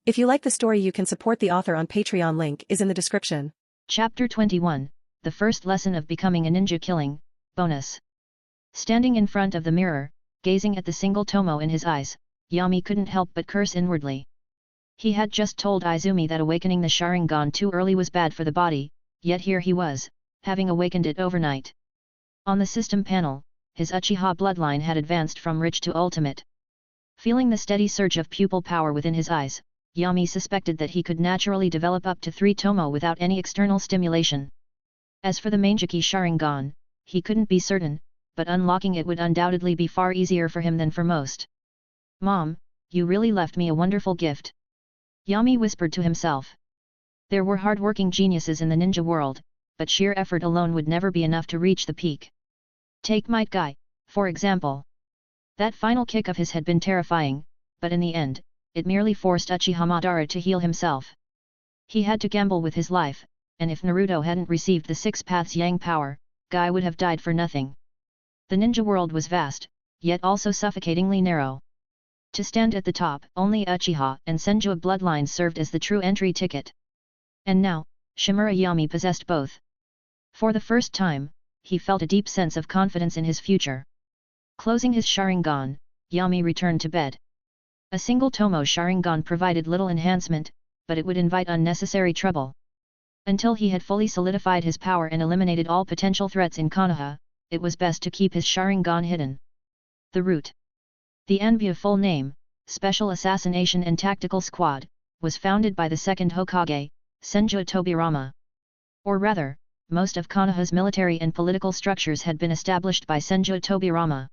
If you like the story, you can support the author on Patreon. Link is in the description. Chapter 21, The First Lesson of Becoming a Ninja Killing, Bonus. Standing in front of the mirror, gazing at the single tomo in his eyes, Yami couldn't help but curse inwardly. He had just told Izumi that awakening the Sharingan too early was bad for the body, yet here he was, having awakened it overnight. On the system panel, his Uchiha bloodline had advanced from rich to ultimate. Feeling the steady surge of pupil power within his eyes, Yami suspected that he could naturally develop up to 3 tomo without any external stimulation. As for the Manjiki Sharingan, he couldn't be certain, but unlocking it would undoubtedly be far easier for him than for most. "Mom, you really left me a wonderful gift," Yami whispered to himself. There were hard-working geniuses in the ninja world, but sheer effort alone would never be enough to reach the peak. Take Might Guy, for example. That final kick of his had been terrifying, but in the end, it merely forced Uchiha Madara to heal himself. He had to gamble with his life, and if Naruto hadn't received the 6 paths Yang power, Guy would have died for nothing. The ninja world was vast, yet also suffocatingly narrow. To stand at the top, only Uchiha and Senju bloodlines served as the true entry ticket. And now, Shimura Yami possessed both. For the first time, he felt a deep sense of confidence in his future. Closing his Sharingan, Yami returned to bed. A single tomo Sharingan provided little enhancement, but it would invite unnecessary trouble. Until he had fully solidified his power and eliminated all potential threats in Konoha, it was best to keep his Sharingan hidden. The Root. The Anbu full name, Special Assassination and Tactical Squad, was founded by the second Hokage, Senju Tobirama. Or rather, most of Konoha's military and political structures had been established by Senju Tobirama.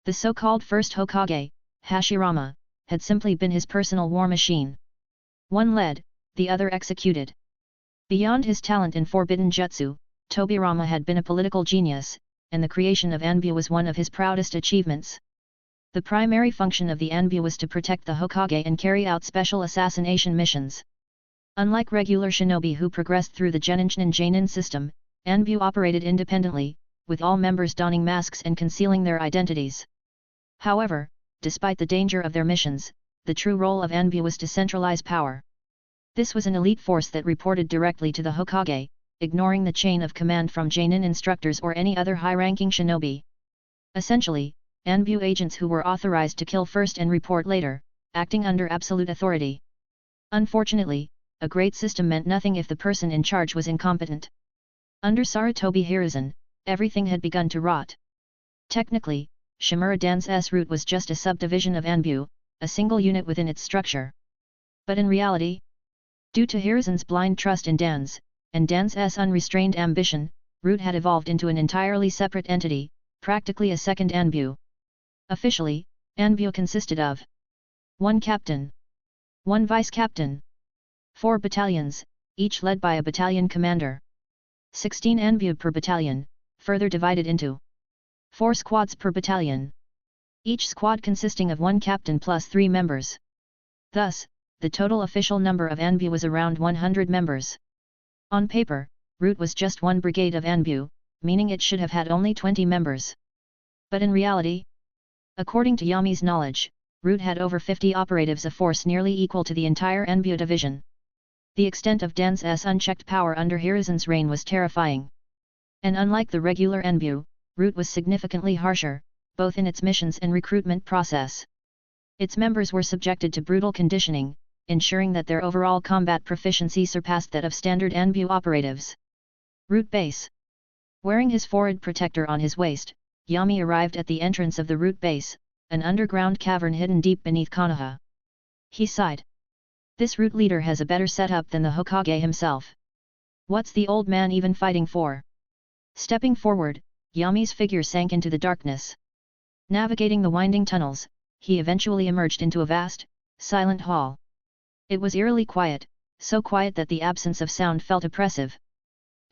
The so-called first Hokage, Hashirama, had simply been his personal war machine. One led, the other executed. Beyond his talent in forbidden jutsu, Tobirama had been a political genius, and the creation of Anbu was one of his proudest achievements. The primary function of the Anbu was to protect the Hokage and carry out special assassination missions. Unlike regular shinobi who progressed through the Genin system, Anbu operated independently, with all members donning masks and concealing their identities. However, despite the danger of their missions, the true role of Anbu was to centralize power. This was an elite force that reported directly to the Hokage, ignoring the chain of command from Genin instructors or any other high-ranking shinobi. Essentially, Anbu agents who were authorized to kill first and report later, acting under absolute authority. Unfortunately, a great system meant nothing if the person in charge was incompetent. Under Sarutobi Hiruzen, everything had begun to rot. Technically, Shimura Danzō's root was just a subdivision of Anbu, a single unit within its structure. But in reality, due to Hiruzen's blind trust in Danz, and Danzō's unrestrained ambition, Root had evolved into an entirely separate entity, practically a second Anbu. Officially, Anbu consisted of 1 captain, 1 vice-captain, 4 battalions, each led by a battalion commander. 16 Anbu per battalion, further divided into 4 squads per battalion. Each squad consisting of 1 captain plus 3 members. Thus, the total official number of Anbu was around 100 members. On paper, Root was just 1 brigade of Anbu, meaning it should have had only 20 members. But in reality, according to Yami's knowledge, Root had over 50 operatives, a force nearly equal to the entire Anbu division. The extent of Danzō's unchecked power under Hiruzen's reign was terrifying. And unlike the regular Anbu, Root was significantly harsher, both in its missions and recruitment process. Its members were subjected to brutal conditioning, ensuring that their overall combat proficiency surpassed that of standard Anbu operatives. Root Base. Wearing his forehead protector on his waist, Yami arrived at the entrance of the Root Base, an underground cavern hidden deep beneath Konoha. He sighed. This Root leader has a better setup than the Hokage himself. What's the old man even fighting for? Stepping forward, Yami's figure sank into the darkness. Navigating the winding tunnels, he eventually emerged into a vast, silent hall. It was eerily quiet, so quiet that the absence of sound felt oppressive.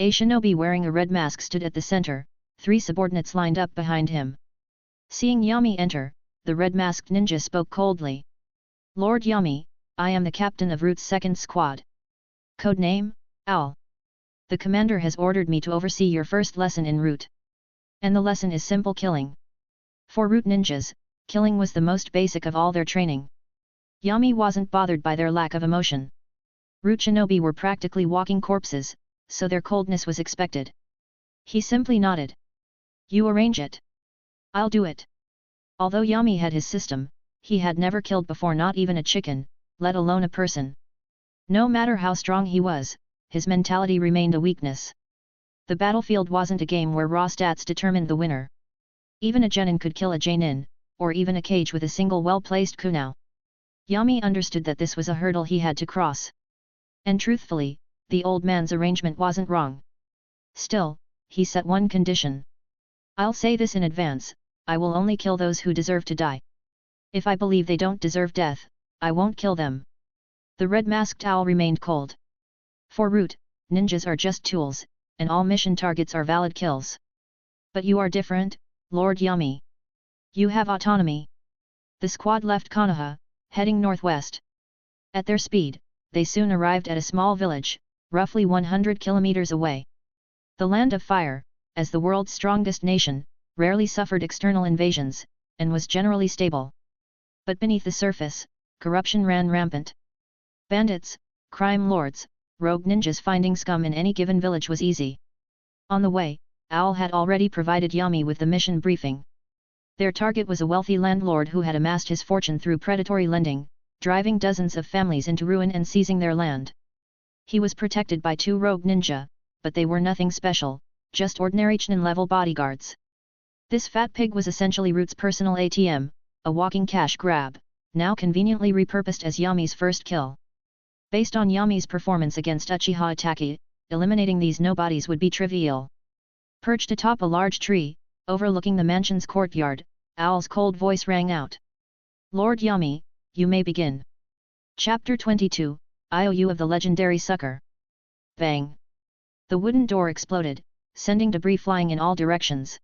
A shinobi wearing a red mask stood at the center, 3 subordinates lined up behind him. Seeing Yami enter, the red-masked ninja spoke coldly. "Lord Yami, I am the captain of Root's 2nd squad. Codename, Owl. The commander has ordered me to oversee your first lesson in Root. And the lesson is simple killing. For Root ninjas, killing was the most basic of all their training. Yami wasn't bothered by their lack of emotion. Root shinobi were practically walking corpses, so their coldness was expected. He simply nodded. You arrange it. I'll do it. Although Yami had his system, he had never killed before, not even a chicken, let alone a person. No matter how strong he was, his mentality remained a weakness. The battlefield wasn't a game where raw stats determined the winner. Even a genin could kill a genin, or even a cage with a single well-placed kunai. Yami understood that this was a hurdle he had to cross. And truthfully, the old man's arrangement wasn't wrong. Still, he set one condition. I'll say this in advance, I will only kill those who deserve to die. If I believe they don't deserve death, I won't kill them. The red-masked owl remained cold. For Root, ninjas are just tools, and all mission targets are valid kills. But you are different, Lord Yami. You have autonomy. The squad left Konoha, heading northwest. At their speed, they soon arrived at a small village, roughly 100 kilometers away. The Land of Fire, as the world's strongest nation, rarely suffered external invasions, and was generally stable. But beneath the surface, corruption ran rampant. Bandits, crime lords, rogue ninjas, finding scum in any given village was easy. On the way, Owl had already provided Yami with the mission briefing. Their target was a wealthy landlord who had amassed his fortune through predatory lending, driving dozens of families into ruin and seizing their land. He was protected by 2 rogue ninja, but they were nothing special, just ordinary Chunin-level bodyguards. This fat pig was essentially Root's personal ATM, a walking cash grab, now conveniently repurposed as Yami's first kill. Based on Yami's performance against Uchiha Itachi, eliminating these nobodies would be trivial. Perched atop a large tree, overlooking the mansion's courtyard, Owl's cold voice rang out. Lord Yami, you may begin. Chapter 22, IOU of the Legendary Sucker. Bang! The wooden door exploded, sending debris flying in all directions.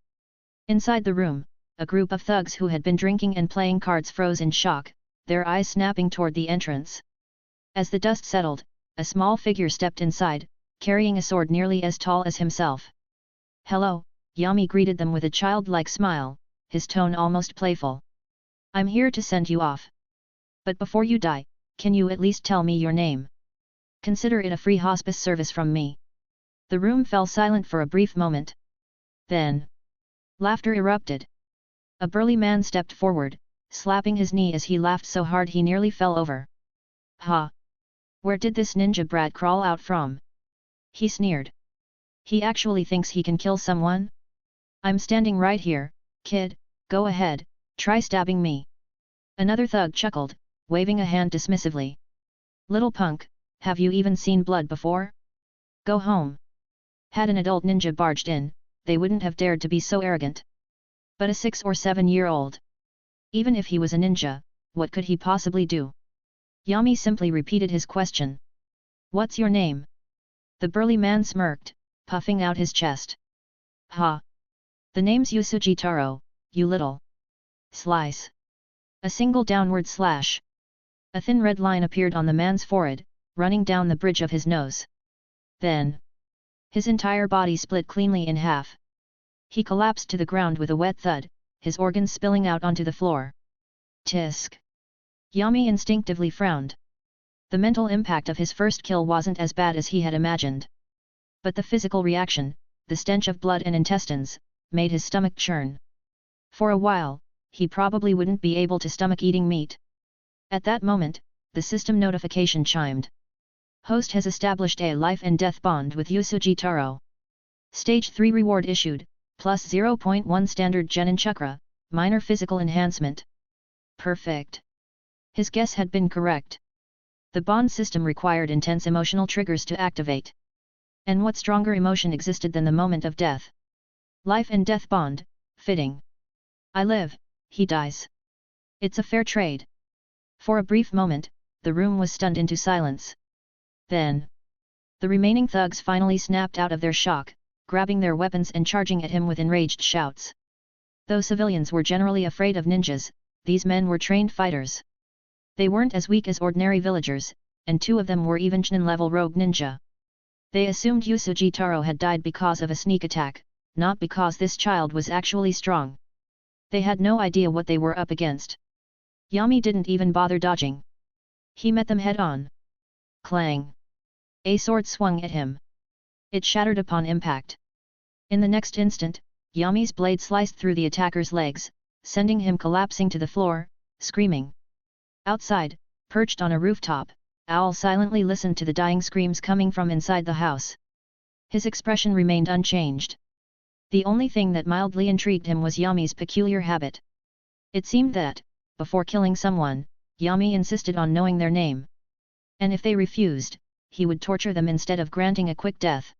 Inside the room, a group of thugs who had been drinking and playing cards froze in shock, their eyes snapping toward the entrance. As the dust settled, a small figure stepped inside, carrying a sword nearly as tall as himself. Hello, Yami greeted them with a childlike smile, his tone almost playful. I'm here to send you off. But before you die, can you at least tell me your name? Consider it a free hospice service from me. The room fell silent for a brief moment. Then, laughter erupted. A burly man stepped forward, slapping his knee as he laughed so hard he nearly fell over. Ha! Where did this ninja brat crawl out from? He sneered. He actually thinks he can kill someone? I'm standing right here, kid, go ahead, try stabbing me. Another thug chuckled, waving a hand dismissively. Little punk, have you even seen blood before? Go home. Had an adult ninja barged in, they wouldn't have dared to be so arrogant. But a 6 or 7-year-old. Even if he was a ninja, what could he possibly do? Yami simply repeated his question. What's your name? The burly man smirked, puffing out his chest. Ha! The name's Yusuji Taro, you little slice. A single downward slash. A thin red line appeared on the man's forehead, running down the bridge of his nose. Then, his entire body split cleanly in half. He collapsed to the ground with a wet thud, his organs spilling out onto the floor. Tisk! Yami instinctively frowned. The mental impact of his first kill wasn't as bad as he had imagined. But the physical reaction, the stench of blood and intestines, made his stomach churn. For a while, he probably wouldn't be able to stomach eating meat. At that moment, the system notification chimed. Host has established a life and death bond with Yusuji Taro. Stage 3 reward issued, plus 0.1 standard genin chakra, minor physical enhancement. Perfect. His guess had been correct. The bond system required intense emotional triggers to activate. And what stronger emotion existed than the moment of death? Life and death bond, fitting. I live, he dies. It's a fair trade. For a brief moment, the room was stunned into silence. Then, the remaining thugs finally snapped out of their shock, grabbing their weapons and charging at him with enraged shouts. Though civilians were generally afraid of ninjas, these men were trained fighters. They weren't as weak as ordinary villagers, and 2 of them were even Chunin-level rogue ninja. They assumed Yusuji Taro had died because of a sneak attack, not because this child was actually strong. They had no idea what they were up against. Yami didn't even bother dodging. He met them head-on. Clang! A sword swung at him. It shattered upon impact. In the next instant, Yami's blade sliced through the attacker's legs, sending him collapsing to the floor, screaming. Outside, perched on a rooftop, Owl silently listened to the dying screams coming from inside the house. His expression remained unchanged. The only thing that mildly intrigued him was Yami's peculiar habit. It seemed that, before killing someone, Yami insisted on knowing their name. And if they refused, he would torture them instead of granting a quick death.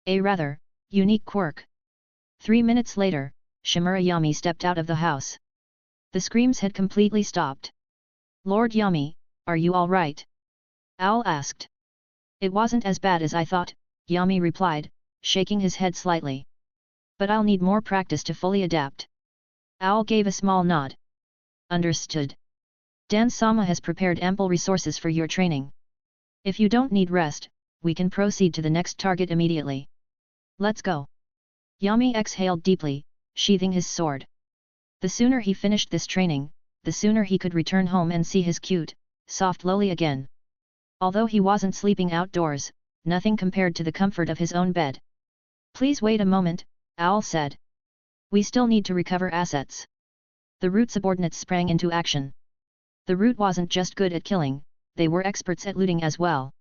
A rather unique quirk. 3 minutes later, Shimura Yami stepped out of the house. The screams had completely stopped. "Lord Yami, are you all right?" Owl asked. "It wasn't as bad as I thought," Yami replied, shaking his head slightly. "But I'll need more practice to fully adapt." Owl gave a small nod. "Understood. Dan-sama has prepared ample resources for your training. If you don't need rest, we can proceed to the next target immediately. Let's go." Yami exhaled deeply, sheathing his sword. The sooner he finished this training, the sooner he could return home and see his cute, soft Loli again. Although he wasn't sleeping outdoors, nothing compared to the comfort of his own bed. "Please wait a moment," Owl said. "We still need to recover assets." The Root subordinates sprang into action. The Root wasn't just good at killing, they were experts at looting as well.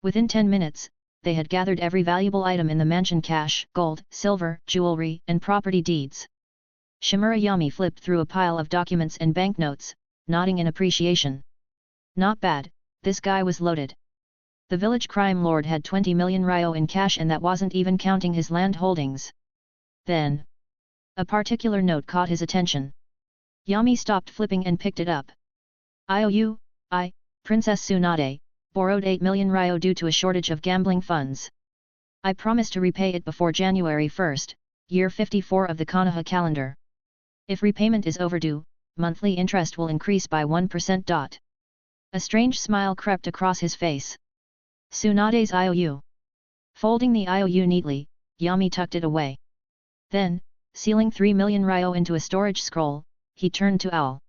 Within 10 minutes, they had gathered every valuable item in the mansion: cash, gold, silver, jewelry, and property deeds. Shimura Yami flipped through a pile of documents and banknotes, nodding in appreciation. Not bad, this guy was loaded. The village crime lord had 20 million ryo in cash, and that wasn't even counting his land holdings. Then, a particular note caught his attention. Yami stopped flipping and picked it up. I, Princess Tsunade, borrowed 8 million ryo due to a shortage of gambling funds. I promise to repay it before January 1st, year 54 of the Konoha calendar. If repayment is overdue, monthly interest will increase by 1%. A strange smile crept across his face. Tsunade's IOU. Folding the IOU neatly, Yami tucked it away. Then, sealing 3 million ryo into a storage scroll, he turned to Owl.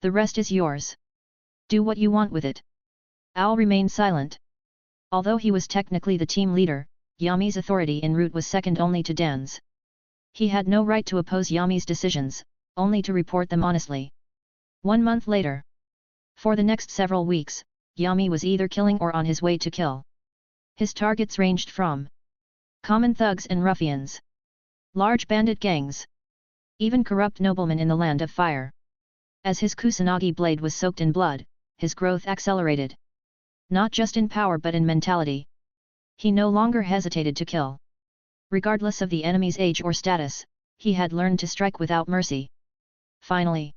"The rest is yours. Do what you want with it." Owl remained silent. Although he was technically the team leader, Yami's authority en route was second only to Dan's. He had no right to oppose Yami's decisions, only to report them honestly. 1 month later. For the next several weeks, Yami was either killing or on his way to kill. His targets ranged from common thugs and ruffians, large bandit gangs, even corrupt noblemen in the Land of Fire. As his Kusanagi blade was soaked in blood, his growth accelerated. Not just in power but in mentality. He no longer hesitated to kill. Regardless of the enemy's age or status, he had learned to strike without mercy. Finally,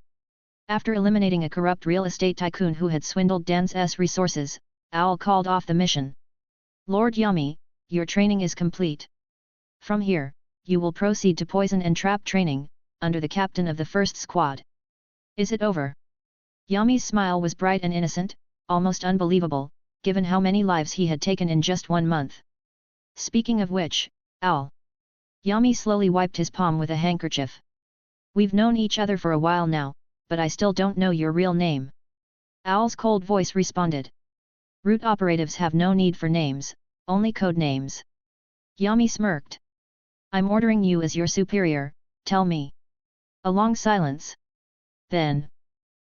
after eliminating a corrupt real estate tycoon who had swindled Dan's resources, Owl called off the mission. "Lord Yami, your training is complete. From here, you will proceed to poison and trap training, under the captain of the first squad. Is it over?" Yami's smile was bright and innocent, almost unbelievable, given how many lives he had taken in just 1 month. "Speaking of which, Owl." Yami slowly wiped his palm with a handkerchief. "We've known each other for a while now, but I still don't know your real name." Owl's cold voice responded. "Root operatives have no need for names, only code names." Yami smirked. "I'm ordering you as your superior, tell me." A long silence. Then,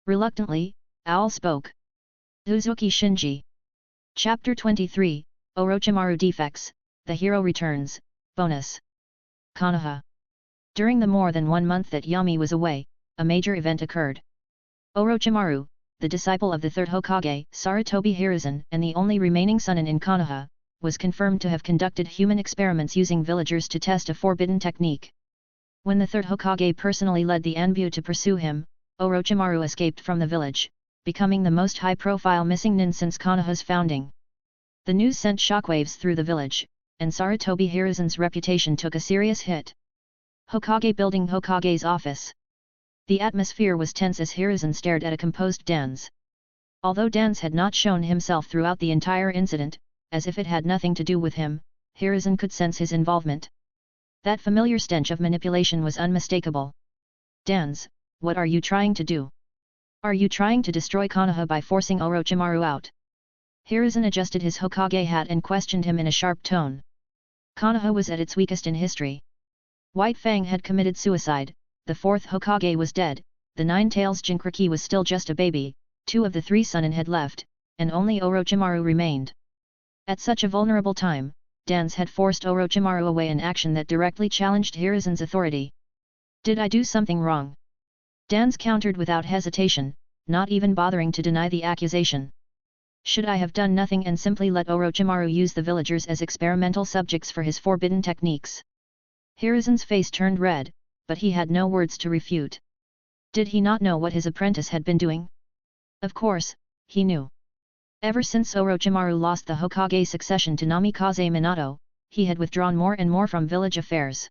reluctantly, Owl spoke. Uzuki Shinji. Chapter 23, Orochimaru Defects, The Hero Returns, Bonus. Konoha. During the more than 1 month that Yami was away, a major event occurred. Orochimaru, the disciple of the third Hokage, Sarutobi Hiruzen, and the only remaining Sannin in Konoha, was confirmed to have conducted human experiments using villagers to test a forbidden technique. When the third Hokage personally led the Anbu to pursue him, Orochimaru escaped from the village, becoming the most high-profile missing nin since Konoha's founding. The news sent shockwaves through the village, and Sarutobi Hiruzen's reputation took a serious hit. Hokage building. Hokage's office. The atmosphere was tense as Hiruzen stared at a composed Dan's. Although Dan's had not shown himself throughout the entire incident, as if it had nothing to do with him, Hiruzen could sense his involvement. That familiar stench of manipulation was unmistakable. "Dan's, what are you trying to do?" Are you trying to destroy Konoha by forcing Orochimaru out? Hiruzen adjusted his Hokage hat and questioned him in a sharp tone. Konoha was at its weakest in history. White Fang had committed suicide, the fourth Hokage was dead, the Nine-Tails Jinchuriki was still just a baby, 2 of the 3 Sannin had left, and only Orochimaru remained. At such a vulnerable time, Dan's had forced Orochimaru away, an action that directly challenged Hiruzen's authority. Did I do something wrong? Dan's countered without hesitation, not even bothering to deny the accusation. Should I have done nothing and simply let Orochimaru use the villagers as experimental subjects for his forbidden techniques? Hiruzen's face turned red, but he had no words to refute. Did he not know what his apprentice had been doing? Of course, he knew. Ever since Orochimaru lost the Hokage succession to Namikaze Minato, he had withdrawn more and more from village affairs.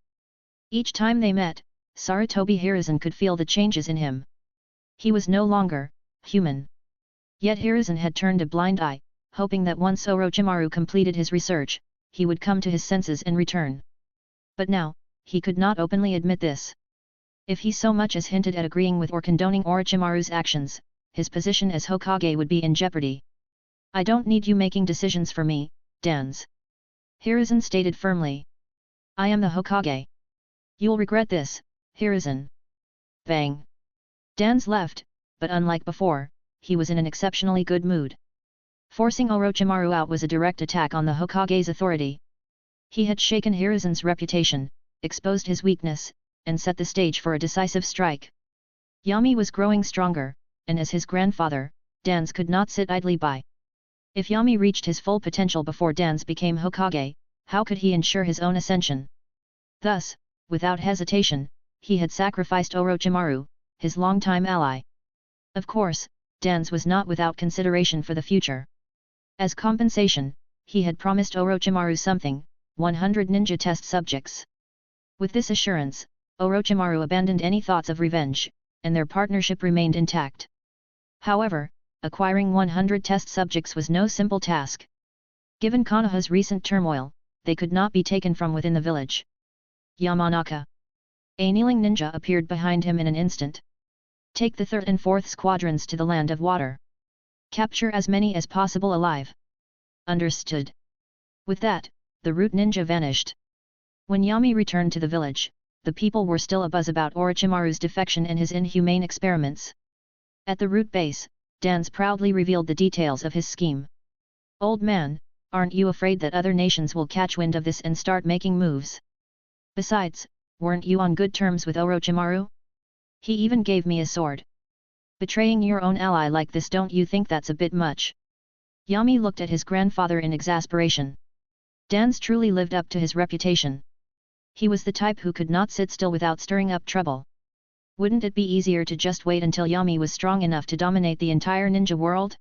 Each time they met, Sarutobi Hiruzen could feel the changes in him. He was no longer human. Yet Hiruzen had turned a blind eye, hoping that once Orochimaru completed his research, he would come to his senses and return. But now, he could not openly admit this. If he so much as hinted at agreeing with or condoning Orochimaru's actions, his position as Hokage would be in jeopardy. I don't need you making decisions for me, Danz. Hiruzen stated firmly. I am the Hokage. You'll regret this, Hiruzen. Bang. Danz left, but unlike before, he was in an exceptionally good mood. Forcing Orochimaru out was a direct attack on the Hokage's authority. He had shaken Hiruzen's reputation, exposed his weakness, and set the stage for a decisive strike. Yami was growing stronger, and as his grandfather, Danz could not sit idly by. If Yami reached his full potential before Danz became Hokage, how could he ensure his own ascension? Thus, without hesitation, he had sacrificed Orochimaru, his longtime ally. Of course, Danz was not without consideration for the future. As compensation, he had promised Orochimaru something, 100 ninja test subjects. With this assurance, Orochimaru abandoned any thoughts of revenge, and their partnership remained intact. However, acquiring 100 test subjects was no simple task. Given Konoha's recent turmoil, they could not be taken from within the village. Yamanaka. A kneeling ninja appeared behind him in an instant. Take the 3rd and 4th squadrons to the land of water. Capture as many as possible alive. Understood. With that, the root ninja vanished. When Yami returned to the village, the people were still abuzz about Orochimaru's defection and his inhumane experiments. At the root base, Danz proudly revealed the details of his scheme. Old man, aren't you afraid that other nations will catch wind of this and start making moves? Besides, weren't you on good terms with Orochimaru? He even gave me a sword. Betraying your own ally like this, don't you think that's a bit much? Yami looked at his grandfather in exasperation. Danz truly lived up to his reputation. He was the type who could not sit still without stirring up trouble. Wouldn't it be easier to just wait until Yami was strong enough to dominate the entire ninja world?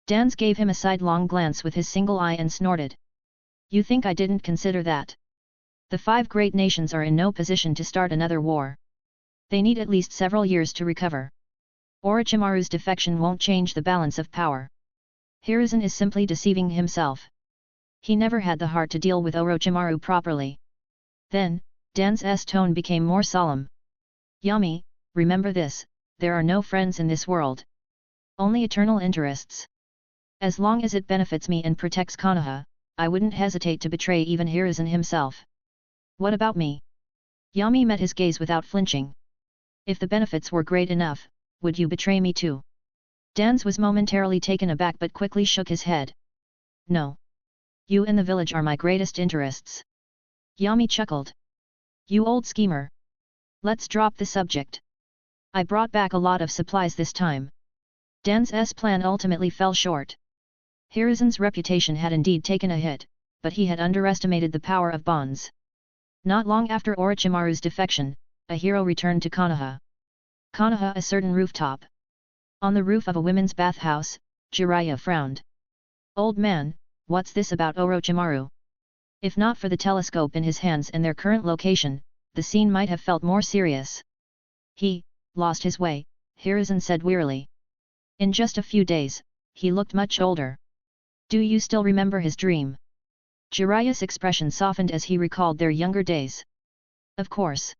Danz gave him a sidelong glance with his single eye and snorted. You think I didn't consider that? The 5 great nations are in no position to start another war. They need at least several years to recover. Orochimaru's defection won't change the balance of power. Hiruzen is simply deceiving himself. He never had the heart to deal with Orochimaru properly. Then, Danz's tone became more solemn. Yami, remember this, there are no friends in this world. Only eternal interests. As long as it benefits me and protects Konoha, I wouldn't hesitate to betray even Hiruzen himself. What about me? Yami met his gaze without flinching. If the benefits were great enough, would you betray me too? Danz was momentarily taken aback but quickly shook his head. No. You and the village are my greatest interests. Yami chuckled. You old schemer. Let's drop the subject. I brought back a lot of supplies this time. Danz's plan ultimately fell short. Hiruzen's reputation had indeed taken a hit, but he had underestimated the power of bonds. Not long after Orochimaru's defection, a hero returned to Konoha. Konoha, a certain rooftop. On the roof of a women's bathhouse, Jiraiya frowned. Old man, what's this about Orochimaru? If not for the telescope in his hands and their current location, the scene might have felt more serious. He lost his way, Hiruzen said wearily. In just a few days, he looked much older. Do you still remember his dream? Jiraiya's expression softened as he recalled their younger days. Of course.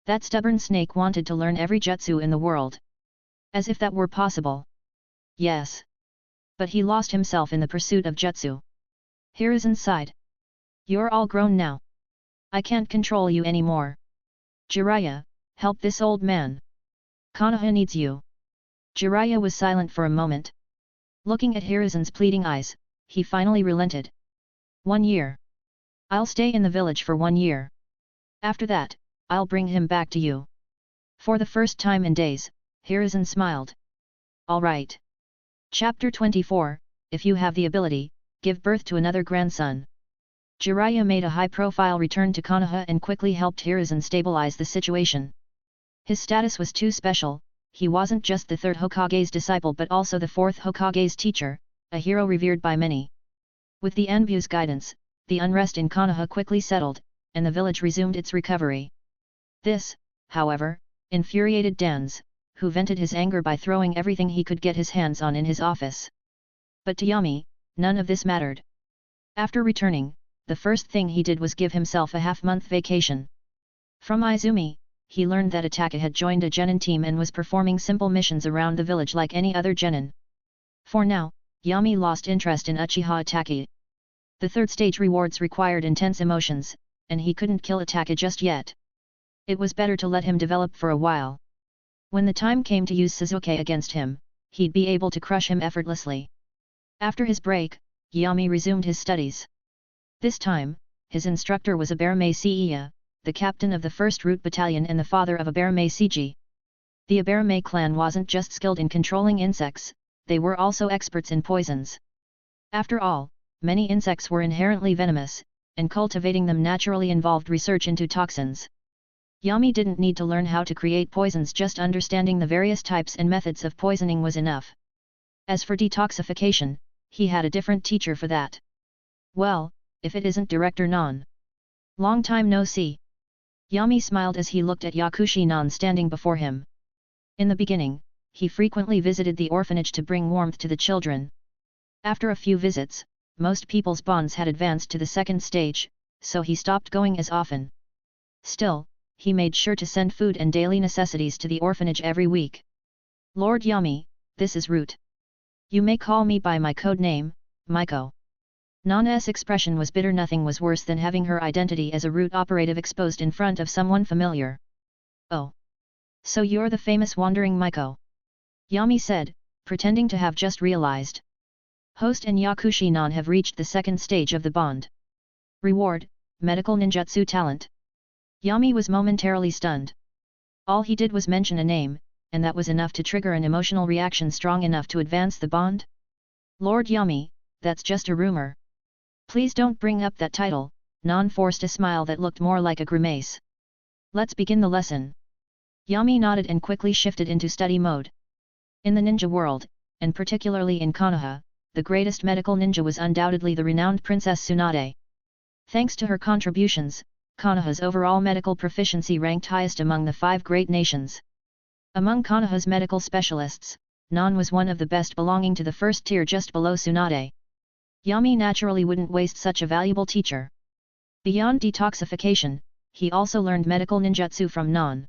That stubborn snake wanted to learn every jutsu in the world. As if that were possible. Yes. But he lost himself in the pursuit of jutsu. Hiruzen sighed. You're all grown now. I can't control you anymore. Jiraiya, help this old man. Konoha needs you. Jiraiya was silent for a moment. Looking at Hiruzen's pleading eyes, he finally relented. 1 year. I'll stay in the village for 1 year. After that, I'll bring him back to you. For the first time in days, Hiruzen smiled. All right. Chapter 24, If you have the ability, give birth to another grandson. Jiraiya made a high-profile return to Konoha and quickly helped Hiruzen stabilize the situation. His status was too special, he wasn't just the 3rd Hokage's disciple but also the 4th Hokage's teacher, a hero revered by many. With the Anbu's guidance, the unrest in Konoha quickly settled, and the village resumed its recovery. This, however, infuriated Danzō, who vented his anger by throwing everything he could get his hands on in his office. But to Yami, none of this mattered. After returning, the first thing he did was give himself a half-month vacation. From Izumi, he learned that Ataka had joined a genin team and was performing simple missions around the village like any other genin. For now, Yami lost interest in Uchiha Ataka. The 3rd stage rewards required intense emotions, and he couldn't kill Ataka just yet. It was better to let him develop for a while. When the time came to use Sasuke against him, he'd be able to crush him effortlessly. After his break, Yami resumed his studies. This time, his instructor was Aberame Seiya, the captain of the 1st Root Battalion and the father of Aberame Seiji. The Aberame clan wasn't just skilled in controlling insects, they were also experts in poisons. After all, many insects were inherently venomous, and cultivating them naturally involved research into toxins. Yami didn't need to learn how to create poisons, just understanding the various types and methods of poisoning was enough. As for detoxification, he had a different teacher for that. Well, if it isn't Director Nan. Long time no see. Yami smiled as he looked at Yakushi Nan standing before him. In the beginning, he frequently visited the orphanage to bring warmth to the children. After a few visits, most people's bonds had advanced to the 2nd stage, so he stopped going as often. Still, he made sure to send food and daily necessities to the orphanage every week. Lord Yami, this is Root. You may call me by my code name, Maiko. Nana's expression was bitter. Nothing was worse than having her identity as a Root operative exposed in front of someone familiar. Oh. So you're the famous wandering Maiko? Yami said, pretending to have just realized. Host and Yakushi Nan have reached the 2nd stage of the bond. Reward, medical ninjutsu talent. Yami was momentarily stunned. All he did was mention a name, and that was enough to trigger an emotional reaction strong enough to advance the bond? Lord Yami, that's just a rumor. Please don't bring up that title. Nan forced a smile that looked more like a grimace. Let's begin the lesson. Yami nodded and quickly shifted into study mode. In the ninja world, and particularly in Konoha, the greatest medical ninja was undoubtedly the renowned Princess Tsunade. Thanks to her contributions, Konoha's overall medical proficiency ranked highest among the 5 great nations. Among Konoha's medical specialists, Nan was one of the best, belonging to the 1st tier just below Tsunade. Yami naturally wouldn't waste such a valuable teacher. Beyond detoxification, he also learned medical ninjutsu from Nan.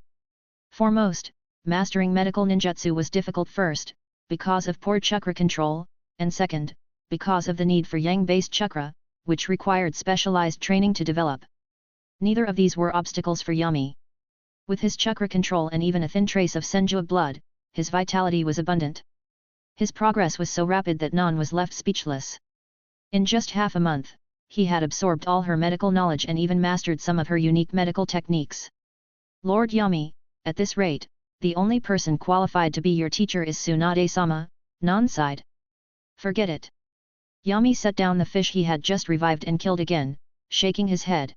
Foremost, mastering medical ninjutsu was difficult first, because of poor chakra control, and second, because of the need for yang-based chakra, which required specialized training to develop. Neither of these were obstacles for Yami. With his chakra control and even a thin trace of senju blood, his vitality was abundant. His progress was so rapid that Nan was left speechless. In just half a month, he had absorbed all her medical knowledge and even mastered some of her unique medical techniques. Lord Yami, at this rate, the only person qualified to be your teacher is Tsunade-sama, Nan sighed. Forget it. Yami set down the fish he had just revived and killed again, shaking his head.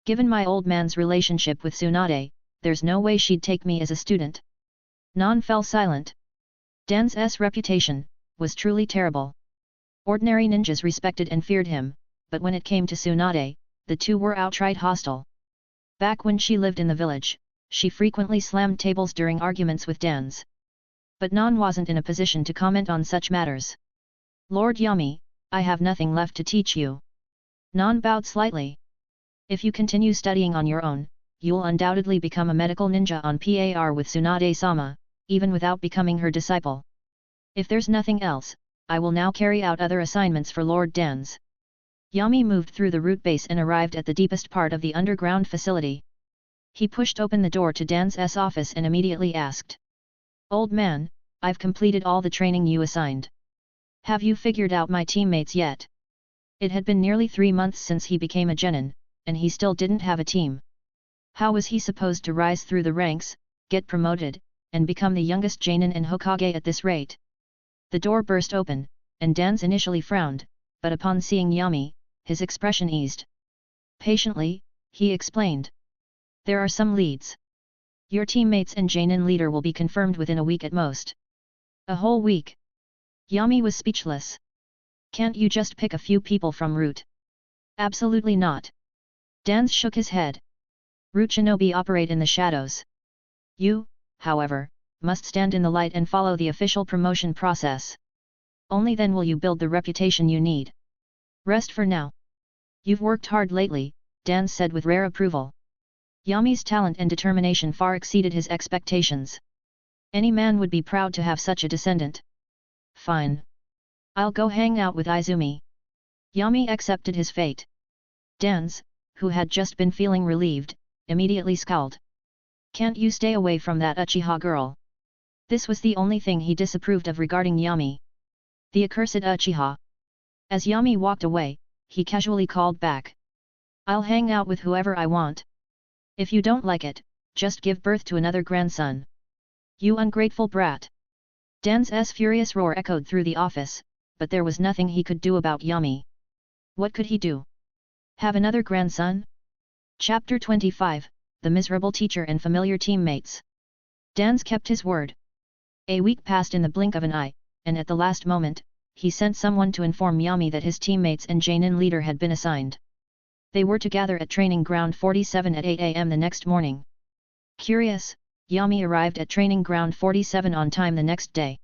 Given my old man's relationship with Tsunade, there's no way she'd take me as a student. Nan fell silent. Dan's reputation was truly terrible. Ordinary ninjas respected and feared him, but when it came to Tsunade, the two were outright hostile. Back when she lived in the village, she frequently slammed tables during arguments with Dan's. But Nan wasn't in a position to comment on such matters. Lord Yami, I have nothing left to teach you. Nan bowed slightly. If you continue studying on your own, you'll undoubtedly become a medical ninja on par with Tsunade-sama, even without becoming her disciple. If there's nothing else, I will now carry out other assignments for Lord Danzō. Yami moved through the root base and arrived at the deepest part of the underground facility. He pushed open the door to Danzō's office and immediately asked. Old man, I've completed all the training you assigned. Have you figured out my teammates yet? It had been nearly 3 months since he became a genin, and he still didn't have a team. How was he supposed to rise through the ranks, get promoted, and become the youngest genin and Hokage at this rate? The door burst open, and Danzō initially frowned, but upon seeing Yami, his expression eased. Patiently, he explained. There are some leads. Your teammates and genin leader will be confirmed within a week at most. A whole week? Yami was speechless. Can't you just pick a few people from Root? Absolutely not. Danzō shook his head. Root shinobi operate in the shadows. You, however, must stand in the light and follow the official promotion process. Only then will you build the reputation you need. Rest for now. You've worked hard lately, Danzō said with rare approval. Yami's talent and determination far exceeded his expectations. Any man would be proud to have such a descendant. Fine. I'll go hang out with Izumi. Yami accepted his fate. Danzō, who had just been feeling relieved, immediately scowled. Can't you stay away from that Uchiha girl? This was the only thing he disapproved of regarding Yami. The accursed Uchiha. As Yami walked away, he casually called back. I'll hang out with whoever I want. If you don't like it, just give birth to another grandson. You ungrateful brat. Danzō's furious roar echoed through the office, but there was nothing he could do about Yami. What could he do? Have another grandson? Chapter 25, The Miserable Teacher and Familiar Teammates. Danzō kept his word. A week passed in the blink of an eye, and at the last moment, he sent someone to inform Yami that his teammates and genin leader had been assigned. They were to gather at Training Ground 47 at 8 am the next morning. Curious, Yami arrived at Training Ground 47 on time the next day.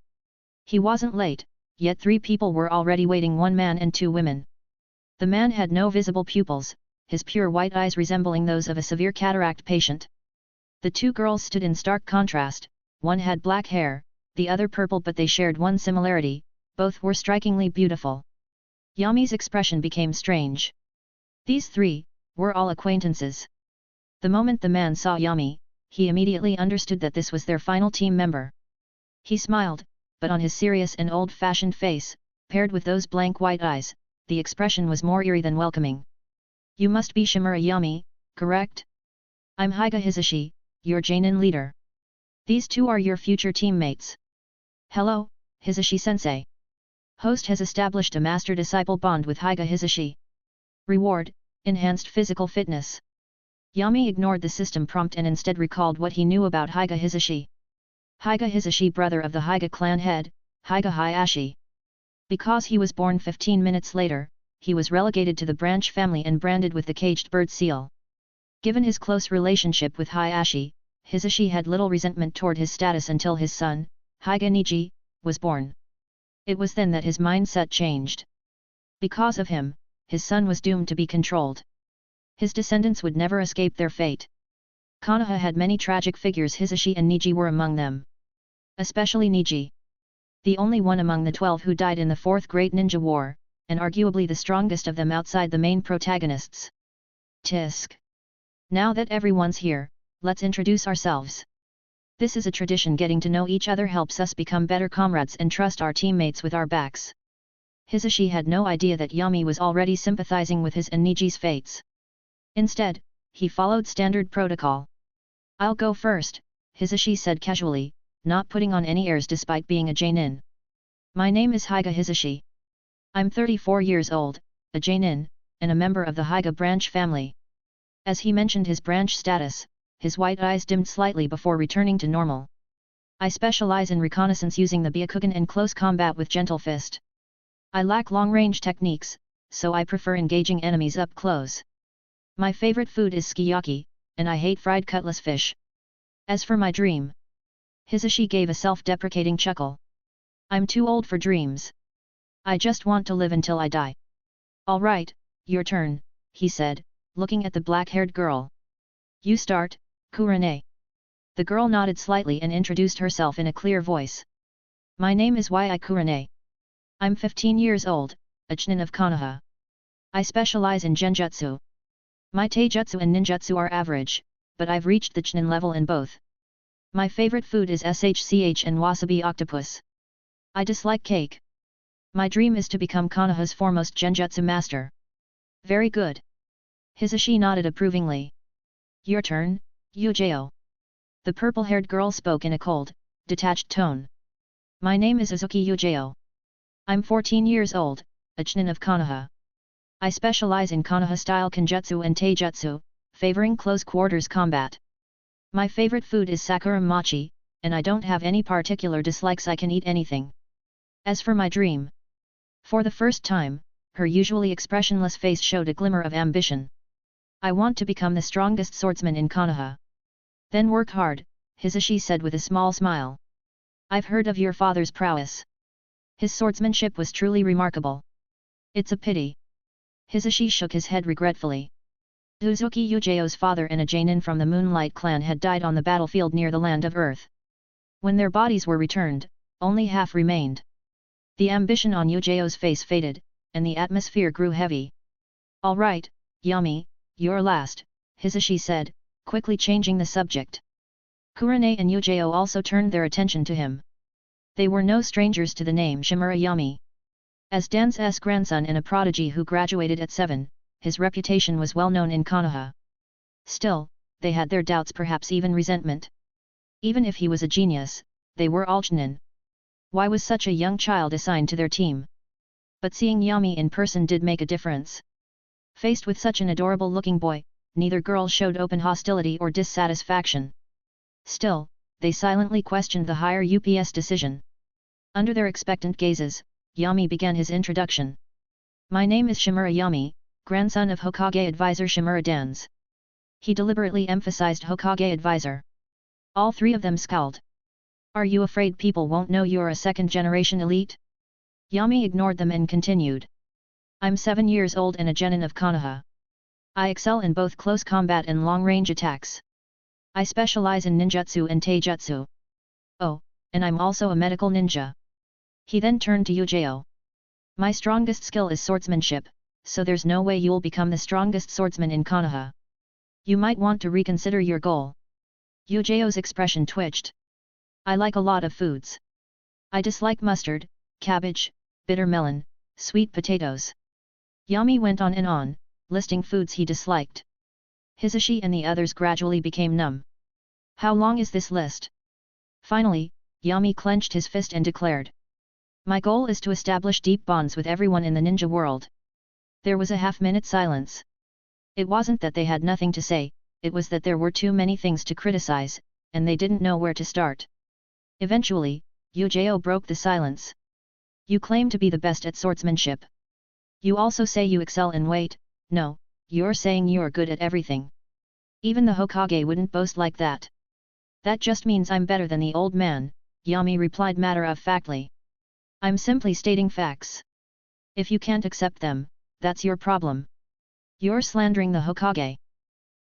He wasn't late, yet 3 people were already waiting, 1 man and 2 women. The man had no visible pupils, his pure white eyes resembling those of a severe cataract patient. The 2 girls stood in stark contrast, one had black hair, the other purple, but they shared one similarity, both were strikingly beautiful. Yami's expression became strange. These 3 were all acquaintances. The moment the man saw Yami, he immediately understood that this was their final team member. He smiled, but on his serious and old-fashioned face, paired with those blank white eyes, the expression was more eerie than welcoming. You must be Shimura Yami, correct? I'm Higa Hisashi, your genin leader. These 2 are your future teammates. Hello, Hisashi-sensei. Host has established a master-disciple bond with Higa Hisashi. Reward, enhanced physical fitness. Yami ignored the system prompt and instead recalled what he knew about Higa Hisashi. Higa Hisashi, brother of the Higa clan head, Higa Hayashi. Because he was born 15 minutes later, he was relegated to the branch family and branded with the caged bird seal. Given his close relationship with Hayashi, Hisashi had little resentment toward his status until his son, Higa Niji, was born. It was then that his mindset changed. Because of him, his son was doomed to be controlled. His descendants would never escape their fate. Konoha had many tragic figures. Hisashi and Niji were among them. Especially Niji. The only one among the 12 who died in the 4th Great Ninja War, and arguably the strongest of them outside the main protagonists. Tisk. Now that everyone's here, let's introduce ourselves. This is a tradition. Getting to know each other helps us become better comrades and trust our teammates with our backs. Hisashi had no idea that Yami was already sympathizing with his and Niji's fates. Instead, he followed standard protocol. I'll go first, Hisashi said casually, not putting on any airs despite being a genin. My name is Higa Hisashi. I'm 34 years old, a genin, and a member of the Higa branch family. As he mentioned his branch status, his white eyes dimmed slightly before returning to normal. I specialize in reconnaissance using the Byakugan and close combat with gentle fist. I lack long-range techniques, so I prefer engaging enemies up close. My favorite food is sukiyaki, and I hate fried cutlass fish. As for my dream, Hisashi gave a self-deprecating chuckle. I'm too old for dreams. I just want to live until I die. All right, your turn, he said, looking at the black-haired girl. You start, Kurane. The girl nodded slightly and introduced herself in a clear voice. My name is Yai Kurane. I'm 15 years old, a Chunin of Konoha. I specialize in genjutsu. My taijutsu and ninjutsu are average, but I've reached the Chunin level in both. My favorite food is shch and wasabi octopus. I dislike cake. My dream is to become Konoha's foremost genjutsu master. Very good. Hisashi nodded approvingly. Your turn, Yujao. The purple-haired girl spoke in a cold, detached tone. My name is Uzuki Yujao. I'm 14 years old, a Chunin of Konoha. I specialize in Konoha-style kenjutsu and taijutsu, favoring close-quarters combat. My favorite food is sakura mochi, and I don't have any particular dislikes. I can eat anything. As for my dream. For the first time, her usually expressionless face showed a glimmer of ambition. I want to become the strongest swordsman in Konoha. Then work hard, Hisashi said with a small smile. I've heard of your father's prowess. His swordsmanship was truly remarkable. It's a pity. Hisashi shook his head regretfully. Uzuki Yujao's father and a Jainin from the Moonlight clan had died on the battlefield near the Land of Earth. When their bodies were returned, only half remained. The ambition on Yujao's face faded, and the atmosphere grew heavy. All right, Yami, you're last, Hisashi said, quickly changing the subject. Kurane and Yujao also turned their attention to him. They were no strangers to the name Shimura Yami. As Dan's grandson and a prodigy who graduated at 7, his reputation was well known in Konoha. Still, they had their doubts, perhaps even resentment. Even if he was a genius, they were all Chunin. Why was such a young child assigned to their team? But seeing Yami in person did make a difference. Faced with such an adorable-looking boy, neither girl showed open hostility or dissatisfaction. Still, they silently questioned the higher UPS decision. Under their expectant gazes, Yami began his introduction. My name is Shimura Yami, grandson of Hokage advisor Shimura Danzō. He deliberately emphasized Hokage advisor. All three of them scowled. Are you afraid people won't know you're a second-generation elite? Yami ignored them and continued. I'm 7 years old and a genin of Konoha. I excel in both close combat and long-range attacks. I specialize in ninjutsu and taijutsu. Oh, and I'm also a medical ninja. He then turned to Yujao. My strongest skill is swordsmanship, so there's no way you'll become the strongest swordsman in Konoha. You might want to reconsider your goal. Yujao's expression twitched. I like a lot of foods. I dislike mustard, cabbage, bitter melon, sweet potatoes. Yami went on and on, listing foods he disliked. Hisashi and the others gradually became numb. How long is this list? Finally, Yami clenched his fist and declared. My goal is to establish deep bonds with everyone in the ninja world. There was a half-minute silence. It wasn't that they had nothing to say, it was that there were too many things to criticize, and they didn't know where to start. Eventually, Yujao broke the silence. You claim to be the best at swordsmanship. You also say you excel in weight. No, you're saying you're good at everything. Even the Hokage wouldn't boast like that. That just means I'm better than the old man, Yami replied matter-of-factly. I'm simply stating facts. If you can't accept them, that's your problem. You're slandering the Hokage.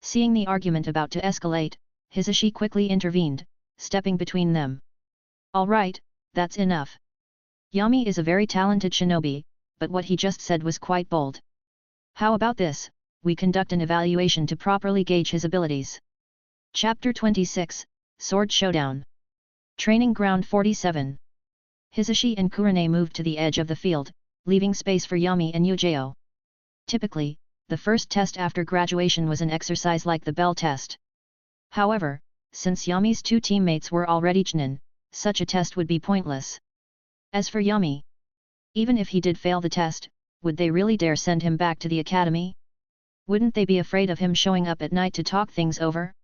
Seeing the argument about to escalate, Hisashi quickly intervened, stepping between them. All right, that's enough. Yami is a very talented shinobi, but what he just said was quite bold. How about this, we conduct an evaluation to properly gauge his abilities. Chapter 26, Sword Showdown. Training Ground 47. Hisashi and Kurane moved to the edge of the field, leaving space for Yami and Yujao. Typically, the first test after graduation was an exercise like the bell test. However, since Yami's two teammates were already Chunin, such a test would be pointless. As for Yami, even if he did fail the test, would they really dare send him back to the academy? Wouldn't they be afraid of him showing up at night to talk things over?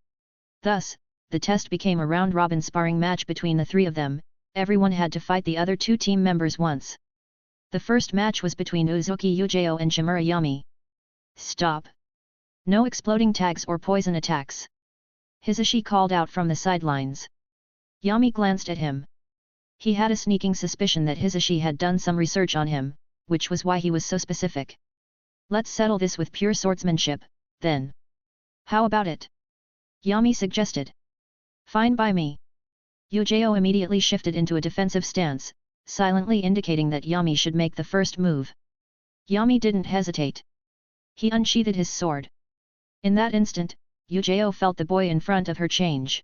Thus, the test became a round-robin sparring match between the three of them. Everyone had to fight the other two team members once. The first match was between Uzuki Yujao and Shimura Yami. Stop! No exploding tags or poison attacks. Hisashi called out from the sidelines. Yami glanced at him. He had a sneaking suspicion that Hisashi had done some research on him, which was why he was so specific. Let's settle this with pure swordsmanship, then. How about it? Yami suggested. Fine by me. Yujao immediately shifted into a defensive stance, silently indicating that Yami should make the first move. Yami didn't hesitate. He unsheathed his sword. In that instant, Yujao felt the boy in front of her change.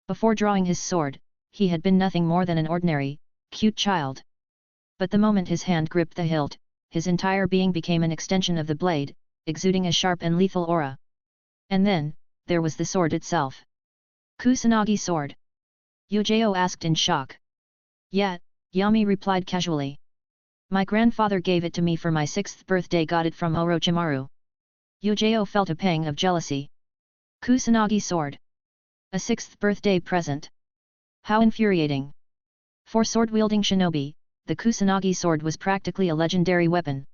Before drawing his sword, he had been nothing more than an ordinary, cute child. But the moment his hand gripped the hilt, his entire being became an extension of the blade, exuding a sharp and lethal aura. And then, there was the sword itself. Kusanagi sword? Yujao asked in shock. Yeah, Yami replied casually. My grandfather gave it to me for my 6th birthday, got it from Orochimaru. Yujao felt a pang of jealousy. Kusanagi sword. A 6th birthday present. How infuriating. For sword-wielding shinobi, the Kusanagi sword was practically a legendary weapon.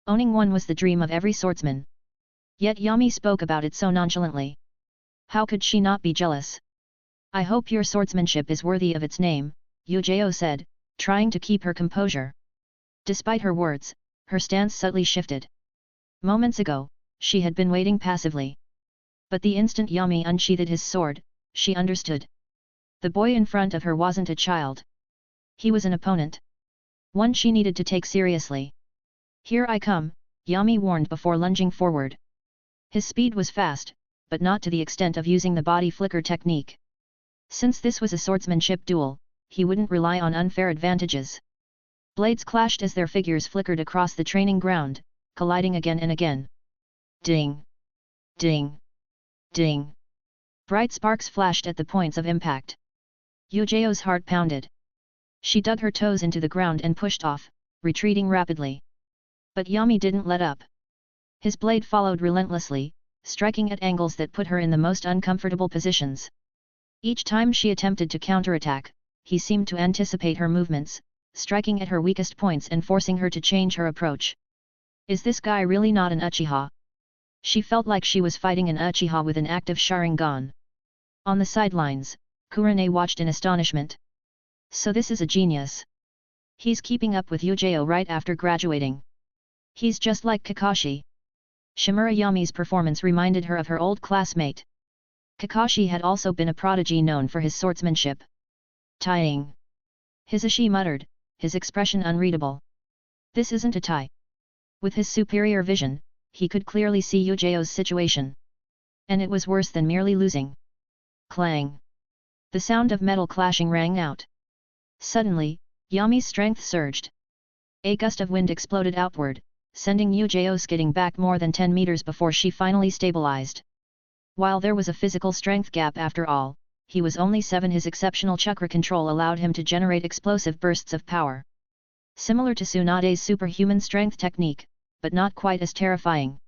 Owning one was the dream of every swordsman. Yet Yami spoke about it so nonchalantly. How could she not be jealous? I hope your swordsmanship is worthy of its name, Yujao said, trying to keep her composure. Despite her words, her stance subtly shifted. Moments ago, she had been waiting passively. But the instant Yami unsheathed his sword, she understood. The boy in front of her wasn't a child. He was an opponent. One she needed to take seriously. Here I come, Yami warned before lunging forward. His speed was fast, but not to the extent of using the body flicker technique. Since this was a swordsmanship duel, he wouldn't rely on unfair advantages. Blades clashed as their figures flickered across the training ground, colliding again and again. Ding! Ding! Ding! Bright sparks flashed at the points of impact. Yujao's heart pounded. She dug her toes into the ground and pushed off, retreating rapidly. But Yami didn't let up. His blade followed relentlessly, striking at angles that put her in the most uncomfortable positions. Each time she attempted to counterattack, he seemed to anticipate her movements, striking at her weakest points and forcing her to change her approach. Is this guy really not an Uchiha? She felt like she was fighting an Uchiha with an active Sharingan. On the sidelines, Kurane watched in astonishment. So this is a genius. He's keeping up with Yujao right after graduating. He's just like Kakashi. Shimura Yami's performance reminded her of her old classmate. Kakashi had also been a prodigy known for his swordsmanship. Tying. Hisashi muttered, his expression unreadable. This isn't a tie. With his superior vision, he could clearly see Yujao's situation. And it was worse than merely losing. Clang. The sound of metal clashing rang out. Suddenly, Yami's strength surged. A gust of wind exploded outward, sending Yujao skidding back more than 10 meters before she finally stabilized. While there was a physical strength gap after all, he was only 7. His exceptional chakra control allowed him to generate explosive bursts of power. Similar to Tsunade's superhuman strength technique, but not quite as terrifying.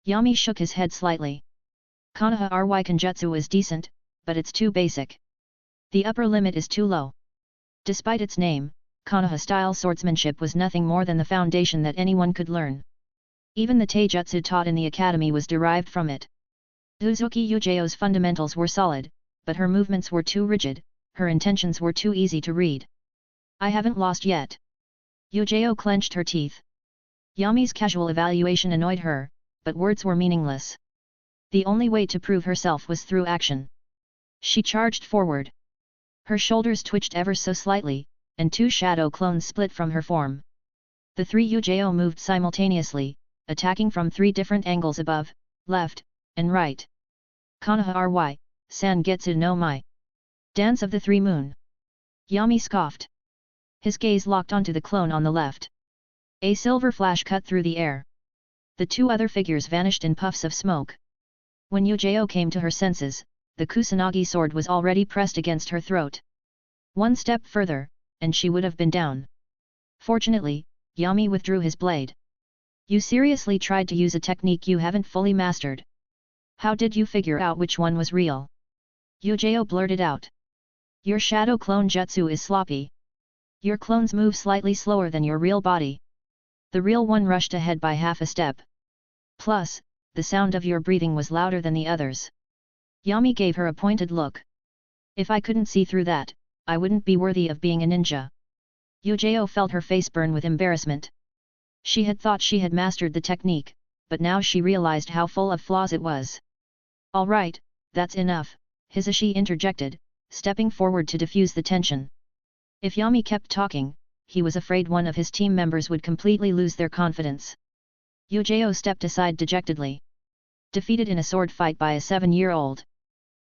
Yami shook his head slightly. Konoha Ry Kenjutsu is decent, but it's too basic. The upper limit is too low. Despite its name, Konoha-style swordsmanship was nothing more than the foundation that anyone could learn. Even the taijutsu taught in the academy was derived from it. Uzuki Yujao's fundamentals were solid, but her movements were too rigid, her intentions were too easy to read. I haven't lost yet. Yujao clenched her teeth. Yami's casual evaluation annoyed her, but words were meaningless. The only way to prove herself was through action. She charged forward. Her shoulders twitched ever so slightly, and 2 shadow clones split from her form. The 3 Yujao moved simultaneously, attacking from 3 different angles above, left, and right. Konoha Ry, Sangetsu no Mai. Dance of the 3 Moon. Yami scoffed. His gaze locked onto the clone on the left. A silver flash cut through the air. The 2 other figures vanished in puffs of smoke. When Yujao came to her senses, the Kusanagi sword was already pressed against her throat. One step further, and she would have been down. Fortunately, Yami withdrew his blade. You seriously tried to use a technique you haven't fully mastered. How did you figure out which one was real? Yujao blurted out. Your shadow clone jutsu is sloppy. Your clones move slightly slower than your real body. The real one rushed ahead by half a step. Plus, the sound of your breathing was louder than the others. Yami gave her a pointed look. If I couldn't see through that, I wouldn't be worthy of being a ninja. Yujao felt her face burn with embarrassment. She had thought she had mastered the technique, but now she realized how full of flaws it was. All right, that's enough, Hisashi interjected, stepping forward to diffuse the tension. If Yami kept talking, he was afraid one of his team members would completely lose their confidence. Yujao stepped aside dejectedly. Defeated in a sword fight by a 7-year-old.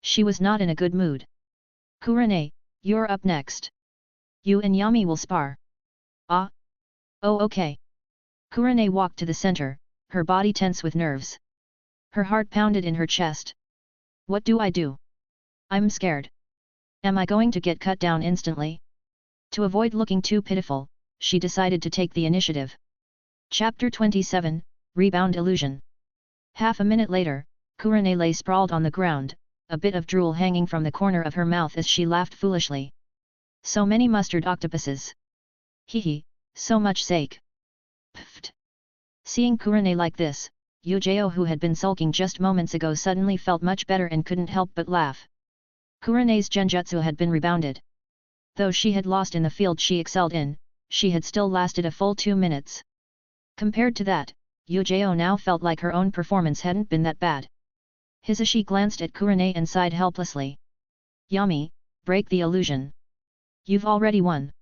She was not in a good mood. Kurane, you're up next. You and Yami will spar. Ah? Oh okay. Kurane walked to the center, her body tense with nerves. Her heart pounded in her chest. What do I do? I'm scared. Am I going to get cut down instantly? To avoid looking too pitiful, she decided to take the initiative. Chapter 27, Rebound Illusion. Half a minute later, Kurane lay sprawled on the ground, a bit of drool hanging from the corner of her mouth as she laughed foolishly. So many mustard octopuses. Hee, so much sake. Pfft. Seeing Kurane like this, Yujao, who had been sulking just moments ago, suddenly felt much better and couldn't help but laugh. Kurane's genjutsu had been rebounded. Though she had lost in the field she excelled in, she had still lasted a full 2 minutes. Compared to that, Yujao now felt like her own performance hadn't been that bad. Hisashi glanced at Kurane and sighed helplessly. Yami, break the illusion. You've already won.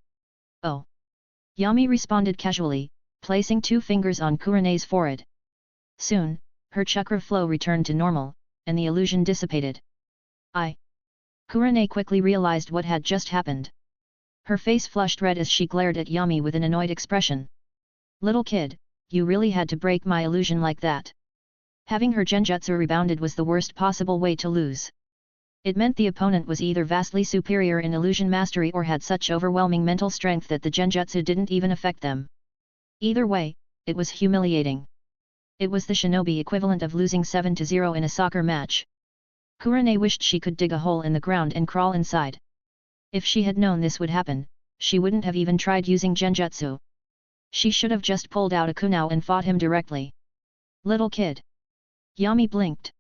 Oh. Yami responded casually, placing 2 fingers on Kurane's forehead. Soon, her chakra flow returned to normal, and the illusion dissipated. Kurane quickly realized what had just happened. Her face flushed red as she glared at Yami with an annoyed expression. Little kid, you really had to break my illusion like that. Having her genjutsu rebounded was the worst possible way to lose. It meant the opponent was either vastly superior in illusion mastery or had such overwhelming mental strength that the genjutsu didn't even affect them. Either way, it was humiliating. It was the shinobi equivalent of losing 7-0 in a soccer match. Kurane wished she could dig a hole in the ground and crawl inside. If she had known this would happen, she wouldn't have even tried using genjutsu. She should have just pulled out a kunao and fought him directly. Little kid. Yami blinked.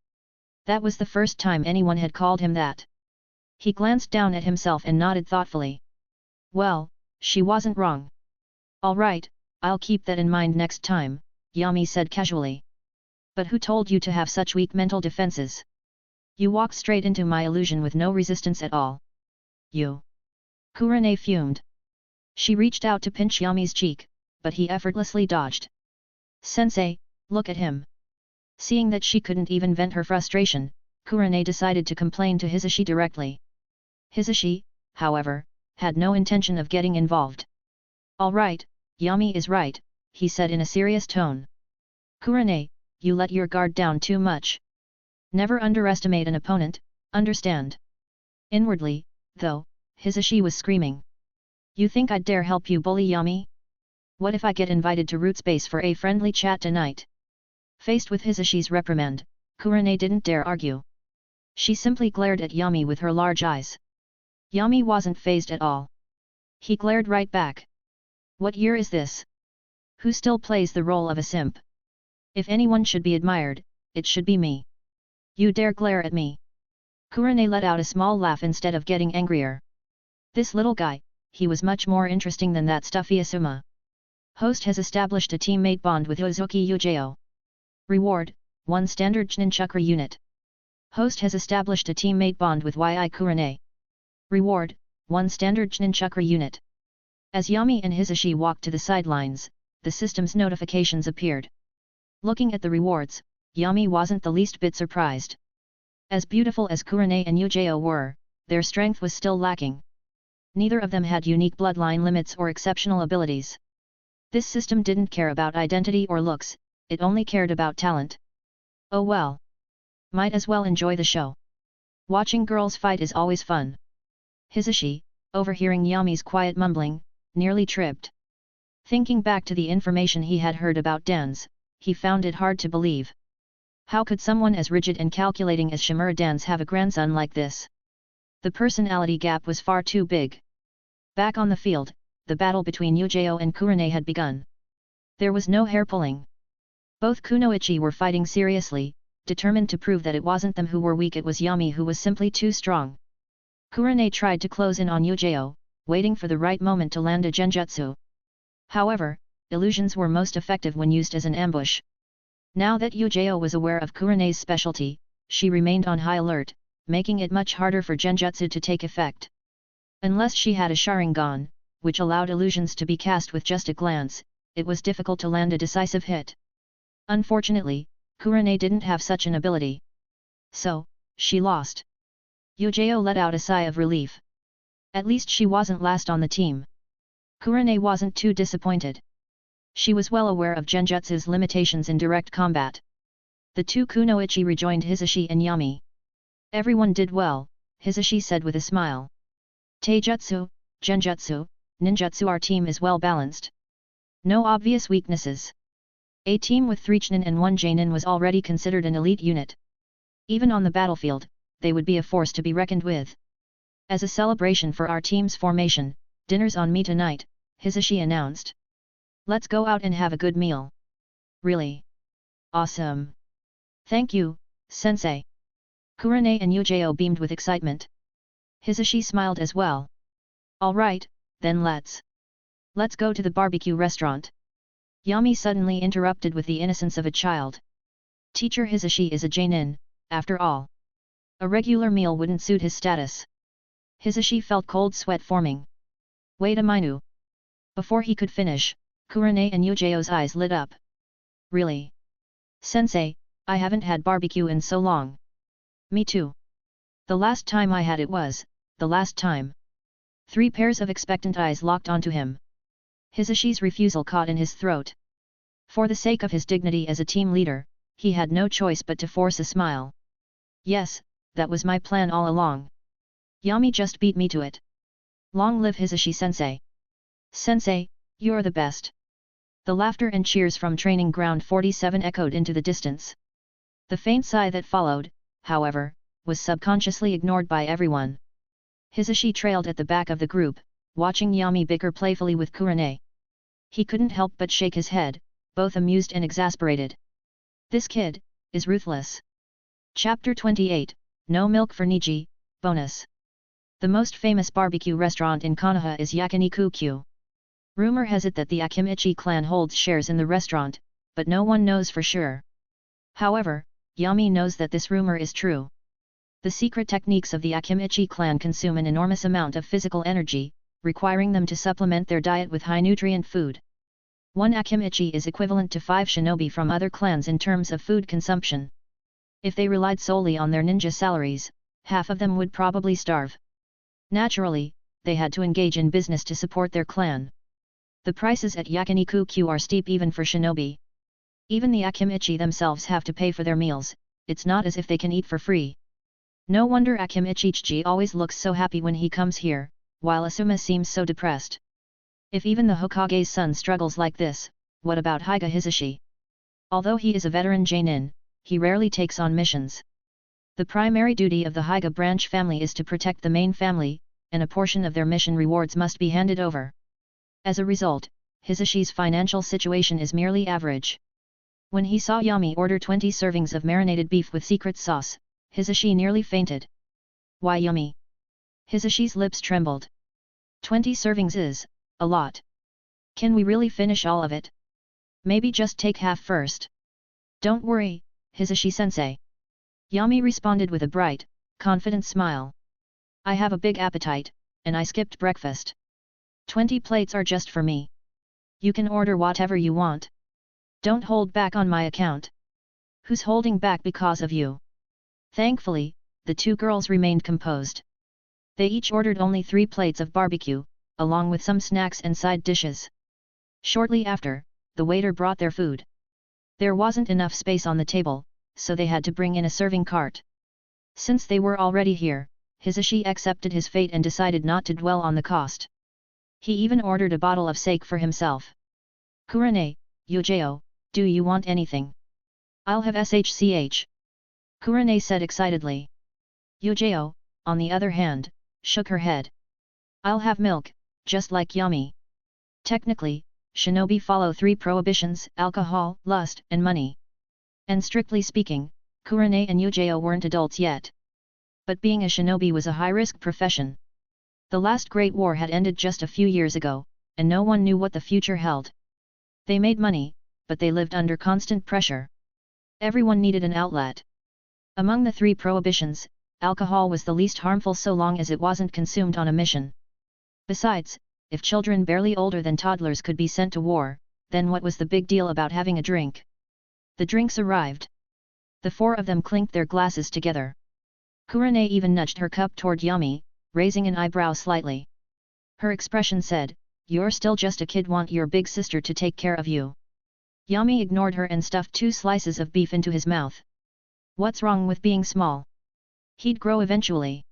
That was the first time anyone had called him that. He glanced down at himself and nodded thoughtfully. Well, she wasn't wrong. All right, I'll keep that in mind next time, Yami said casually. But who told you to have such weak mental defenses? You walked straight into my illusion with no resistance at all. You. Kurane fumed. She reached out to pinch Yami's cheek, but he effortlessly dodged. Sensei, look at him. Seeing that she couldn't even vent her frustration, Kurane decided to complain to Hisashi directly. Hisashi, however, had no intention of getting involved. All right, Yami is right, he said in a serious tone. Kurane, you let your guard down too much. Never underestimate an opponent, understand? Inwardly, though, Hisashi was screaming. You think I'd dare help you bully Yami? What if I get invited to Root Space for a friendly chat tonight? Faced with Hisashi's reprimand, Kurane didn't dare argue. She simply glared at Yami with her large eyes. Yami wasn't fazed at all. He glared right back. What year is this? Who still plays the role of a simp? If anyone should be admired, it should be me. You dare glare at me? Kurane let out a small laugh instead of getting angrier. This little guy, he was much more interesting than that stuffy Asuma. Host has established a teammate bond with Yozuki Yujao. Reward, 1 standard Chunin Chakra unit. Host has established a teammate bond with Yi Kurane. Reward, 1 standard Chunin Chakra unit. As Yami and Hisashi walked to the sidelines, the system's notifications appeared. Looking at the rewards, Yami wasn't the least bit surprised. As beautiful as Kurane and Yujao were, their strength was still lacking. Neither of them had unique bloodline limits or exceptional abilities. This system didn't care about identity or looks, it only cared about talent. Oh well. Might as well enjoy the show. Watching girls fight is always fun. Hisashi, overhearing Yami's quiet mumbling, nearly tripped. Thinking back to the information he had heard about Danzō, he found it hard to believe. How could someone as rigid and calculating as Shimura Danzō have a grandson like this? The personality gap was far too big. Back on the field, the battle between Yujao and Kurane had begun. There was no hair-pulling. Both kunoichi were fighting seriously, determined to prove that it wasn't them who were weak, it was Yami who was simply too strong. Kurane tried to close in on Yujao, waiting for the right moment to land a genjutsu. However, illusions were most effective when used as an ambush. Now that Yujao was aware of Kurane's specialty, she remained on high alert, making it much harder for genjutsu to take effect. Unless she had a Sharingan, which allowed illusions to be cast with just a glance, it was difficult to land a decisive hit. Unfortunately, Kurane didn't have such an ability. So, she lost. Yujao let out a sigh of relief. At least she wasn't last on the team. Kurane wasn't too disappointed. She was well aware of genjutsu's limitations in direct combat. The two kunoichi rejoined Hisashi and Yami. Everyone did well, Hisashi said with a smile. Taijutsu, genjutsu, ninjutsu, our team is well balanced. No obvious weaknesses. A team with 3 Chunin and 1 Jainin was already considered an elite unit. Even on the battlefield, they would be a force to be reckoned with. As a celebration for our team's formation, dinner's on me tonight, Hisashi announced. Let's go out and have a good meal. Really? Awesome. Thank you, sensei. Kurane and Yujao beamed with excitement. Hisashi smiled as well. Alright, then let's go to the barbecue restaurant. Yami suddenly interrupted with the innocence of a child. Teacher Hisashi is a Jainin, after all. A regular meal wouldn't suit his status. Hisashi felt cold sweat forming. Wait a minute. Before he could finish, Kurane and Yujao's eyes lit up. Really? Sensei, I haven't had barbecue in so long. Me too. The last time I had it was, the last time. 3 pairs of expectant eyes locked onto him. Hisashi's refusal caught in his throat. For the sake of his dignity as a team leader, he had no choice but to force a smile. Yes, that was my plan all along. Yami just beat me to it. Long live Hisashi-sensei. Sensei, you're the best. The laughter and cheers from Training Ground 47 echoed into the distance. The faint sigh that followed, however, was subconsciously ignored by everyone. Hisashi trailed at the back of the group, watching Yami bicker playfully with Kurane. He couldn't help but shake his head, both amused and exasperated. This kid is ruthless. Chapter 28, No Milk for Niji, Bonus. The most famous barbecue restaurant in Konoha is Yakiniku-kyu. Rumor has it that the Akimichi clan holds shares in the restaurant, but no one knows for sure. However, Yami knows that this rumor is true. The secret techniques of the Akimichi clan consume an enormous amount of physical energy, requiring them to supplement their diet with high-nutrient food. 1 Akimichi is equivalent to 5 shinobi from other clans in terms of food consumption. If they relied solely on their ninja salaries, half of them would probably starve. Naturally, they had to engage in business to support their clan. The prices at Yakiniku-kyu are steep even for shinobi. Even the Akimichi themselves have to pay for their meals, it's not as if they can eat for free. No wonder Akimichi-chi always looks so happy when he comes here, while Asuma seems so depressed. If even the Hokage's son struggles like this, what about Higa Hisashi? Although he is a veteran Jainin, he rarely takes on missions. The primary duty of the Higa branch family is to protect the main family, and a portion of their mission rewards must be handed over. As a result, Hisashi's financial situation is merely average. When he saw Yami order 20 servings of marinated beef with secret sauce, Hisashi nearly fainted. Why Yami? Hisashi's lips trembled. 20 servings is a lot. Can we really finish all of it? Maybe just take half first. Don't worry, Hisashi-sensei. Yami responded with a bright, confident smile. I have a big appetite, and I skipped breakfast. 20 plates are just for me. You can order whatever you want. Don't hold back on my account. Who's holding back because of you? Thankfully, the 2 girls remained composed. They each ordered only 3 plates of barbecue, along with some snacks and side dishes. Shortly after, the waiter brought their food. There wasn't enough space on the table, so they had to bring in a serving cart. Since they were already here, Hisashi accepted his fate and decided not to dwell on the cost. He even ordered a bottle of sake for himself. Kurane, Yujao, do you want anything? I'll have shch. Kurane said excitedly. Yujao, on the other hand, shook her head. I'll have milk, just like Yami. Technically, shinobi follow 3 prohibitions: alcohol, lust, and money. And strictly speaking, Kurane and Yujao weren't adults yet. But being a shinobi was a high-risk profession. The last Great War had ended just a few years ago, and no one knew what the future held. They made money, but they lived under constant pressure. Everyone needed an outlet. Among the 3 prohibitions, alcohol was the least harmful so long as it wasn't consumed on a mission. Besides, if children barely older than toddlers could be sent to war, then what was the big deal about having a drink? The drinks arrived. The four of them clinked their glasses together. Kurane even nudged her cup toward Yami, raising an eyebrow slightly. Her expression said, "You're still just a kid, want your big sister to take care of you." Yami ignored her and stuffed 2 slices of beef into his mouth. What's wrong with being small? He'd grow eventually.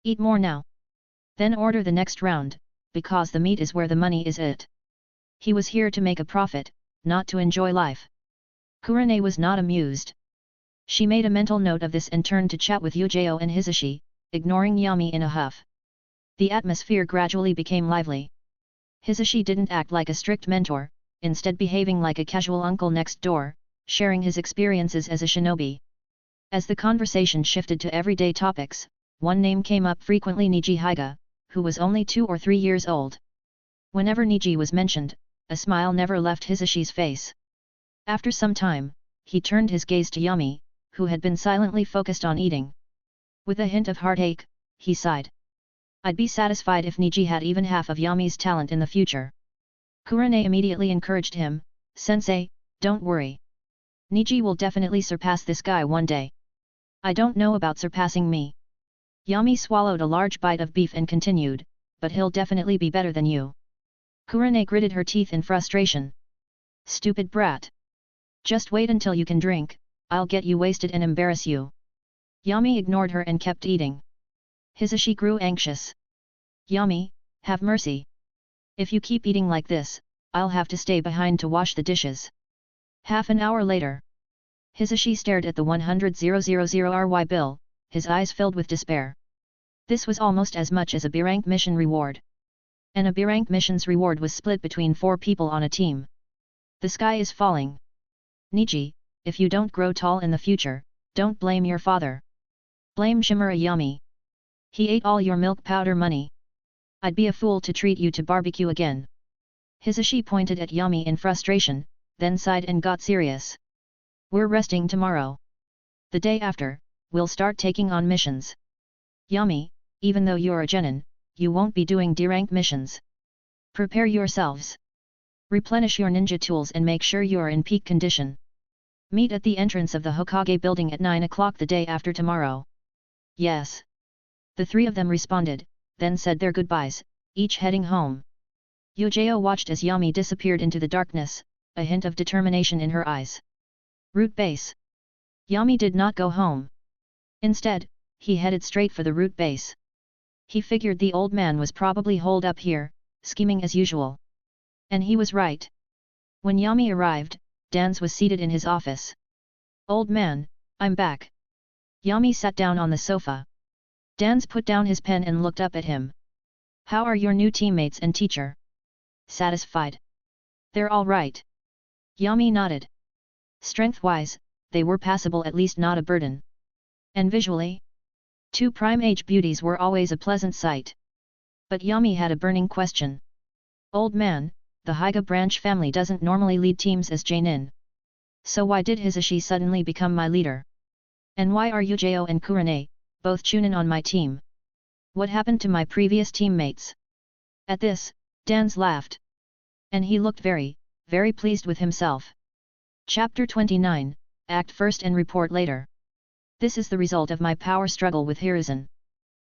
Eat more now. Then order the next round, because the meat is where the money is it. He was here to make a profit, not to enjoy life. Kurane was not amused. She made a mental note of this and turned to chat with Yujao and Hisashi, ignoring Yami in a huff. The atmosphere gradually became lively. Hisashi didn't act like a strict mentor, instead behaving like a casual uncle next door, sharing his experiences as a shinobi. As the conversation shifted to everyday topics, one name came up frequently: Niji Hyga, who was only 2 or 3 years old. Whenever Niji was mentioned, a smile never left Hisashi's face. After some time, he turned his gaze to Yami, who had been silently focused on eating. With a hint of heartache, he sighed. I'd be satisfied if Niji had even half of Yami's talent in the future. Kurane immediately encouraged him, "Sensei, don't worry. Niji will definitely surpass this guy one day." "I don't know about surpassing me." Yami swallowed a large bite of beef and continued, "But he'll definitely be better than you." Kurane gritted her teeth in frustration. "Stupid brat. Just wait until you can drink, I'll get you wasted and embarrass you." Yami ignored her and kept eating. Hisashi grew anxious. "Yami, have mercy. If you keep eating like this, I'll have to stay behind to wash the dishes." Half an hour later. Hisashi stared at the 100,000 RY bill, his eyes filled with despair. This was almost as much as a B-rank mission reward. And a B-rank mission's reward was split between 4 people on a team. The sky is falling. Niji, if you don't grow tall in the future, don't blame your father. Blame Shimura Yami. He ate all your milk powder money. I'd be a fool to treat you to barbecue again. Hisashi pointed at Yami in frustration, then sighed and got serious. We're resting tomorrow. The day after, we'll start taking on missions. Yami, even though you're a genin, you won't be doing D-rank missions. Prepare yourselves. Replenish your ninja tools and make sure you're in peak condition. Meet at the entrance of the Hokage building at 9 o'clock the day after tomorrow. Yes. The 3 of them responded, then said their goodbyes, each heading home. Yujao watched as Yami disappeared into the darkness, a hint of determination in her eyes. Route base. Yami did not go home. Instead, he headed straight for the route base. He figured the old man was probably holed up here, scheming as usual. And he was right. When Yami arrived, Danzō was seated in his office. Old man, I'm back. Yami sat down on the sofa. Danzō put down his pen and looked up at him. How are your new teammates and teacher? Satisfied? They're all right. Yami nodded. Strength-wise, they were passable, at least not a burden. And visually? 2 prime-age beauties were always a pleasant sight. But Yami had a burning question. Old man, the Hyga branch family doesn't normally lead teams as Jainin. So why did Hisashi suddenly become my leader? And why are Yujao and Kurane, both Chunin, on my team? What happened to my previous teammates? At this, Danzō laughed. And he looked very, very pleased with himself. Chapter 29, Act First and Report Later. This is the result of my power struggle with Hiruzen.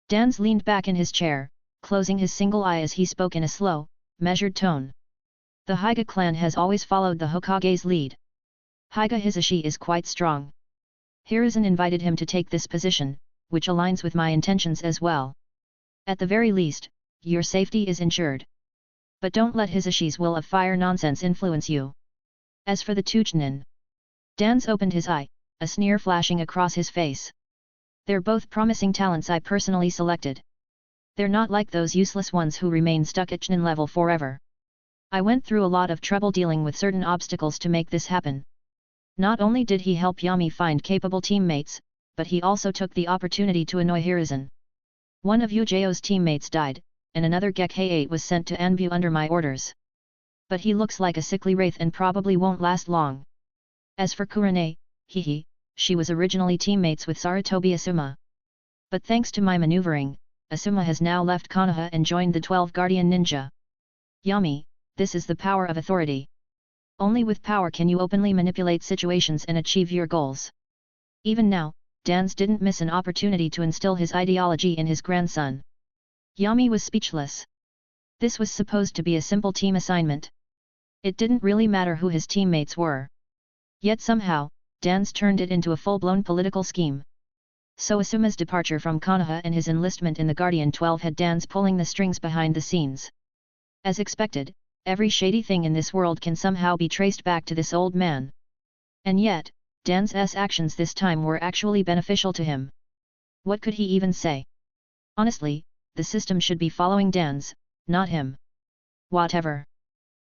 Danzō leaned back in his chair, closing his single eye as he spoke in a slow, measured tone. The Hyga clan has always followed the Hokage's lead. Hyga Hisashi is quite strong. Hiruzen invited him to take this position, which aligns with my intentions as well. At the very least, your safety is ensured. But don't let Hisashi's will of fire nonsense influence you. As for the Tuchnin. Danzō opened his eye, a sneer flashing across his face. They're both promising talents I personally selected. They're not like those useless ones who remain stuck at Chunin level forever. I went through a lot of trouble dealing with certain obstacles to make this happen. Not only did he help Yami find capable teammates, but he also took the opportunity to annoy Hiruzen. One of Yujao's teammates died, and another Gekkei was sent to Anbu under my orders. But he looks like a sickly wraith and probably won't last long. As for Kurane, she was originally teammates with Sarutobi Asuma. But thanks to my maneuvering, Asuma has now left Konoha and joined the 12 Guardian Ninja. Yami, this is the power of authority. Only with power can you openly manipulate situations and achieve your goals. Even now, Danzō didn't miss an opportunity to instill his ideology in his grandson. Yami was speechless. This was supposed to be a simple team assignment. It didn't really matter who his teammates were. Yet somehow, Danzō turned it into a full-blown political scheme. So Asuma's departure from Konoha and his enlistment in the Guardian 12 had Danzō pulling the strings behind the scenes. As expected, every shady thing in this world can somehow be traced back to this old man. And yet, Danzō's actions this time were actually beneficial to him. What could he even say? Honestly, the system should be following Danzō, not him. Whatever.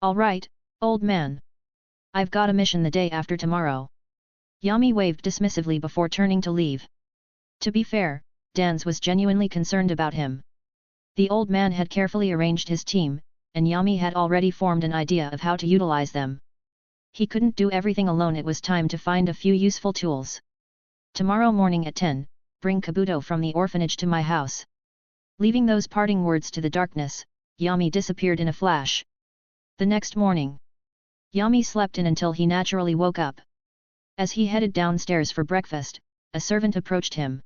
Alright, old man. I've got a mission the day after tomorrow. Yami waved dismissively before turning to leave. To be fair, Danzō was genuinely concerned about him. The old man had carefully arranged his team, and Yami had already formed an idea of how to utilize them. He couldn't do everything alone. It was time to find a few useful tools. Tomorrow morning at 10, bring Kabuto from the orphanage to my house. Leaving those parting words to the darkness, Yami disappeared in a flash. The next morning, Yami slept in until he naturally woke up. As he headed downstairs for breakfast, a servant approached him.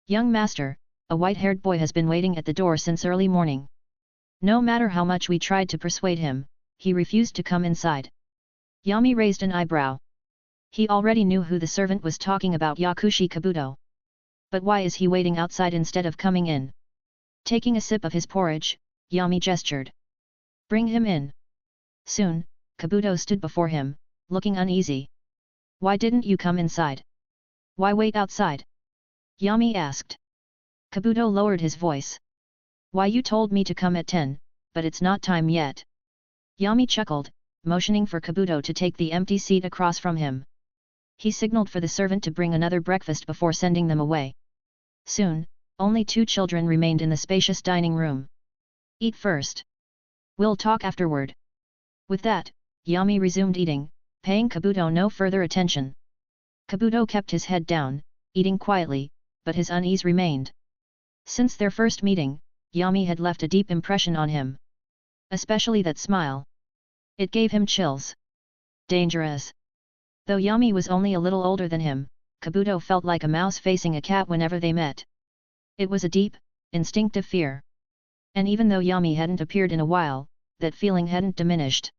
Young master, a white-haired boy has been waiting at the door since early morning. No matter how much we tried to persuade him, he refused to come inside. Yami raised an eyebrow. He already knew who the servant was talking about, Yakushi Kabuto. But why is he waiting outside instead of coming in? Taking a sip of his porridge, Yami gestured. Bring him in. Soon, Kabuto stood before him, looking uneasy. Why didn't you come inside? Why wait outside? Yami asked. Kabuto lowered his voice. Why, you told me to come at 10, but it's not time yet. Yami chuckled, motioning for Kabuto to take the empty seat across from him. He signaled for the servant to bring another breakfast before sending them away. Soon, only 2 children remained in the spacious dining room. Eat first. We'll talk afterward. With that, Yami resumed eating, paying Kabuto no further attention. Kabuto kept his head down, eating quietly, but his unease remained. Since their first meeting, Yami had left a deep impression on him. Especially that smile. It gave him chills. Dangerous. Though Yami was only a little older than him, Kabuto felt like a mouse facing a cat whenever they met. It was a deep, instinctive fear. And even though Yami hadn't appeared in a while, that feeling hadn't diminished.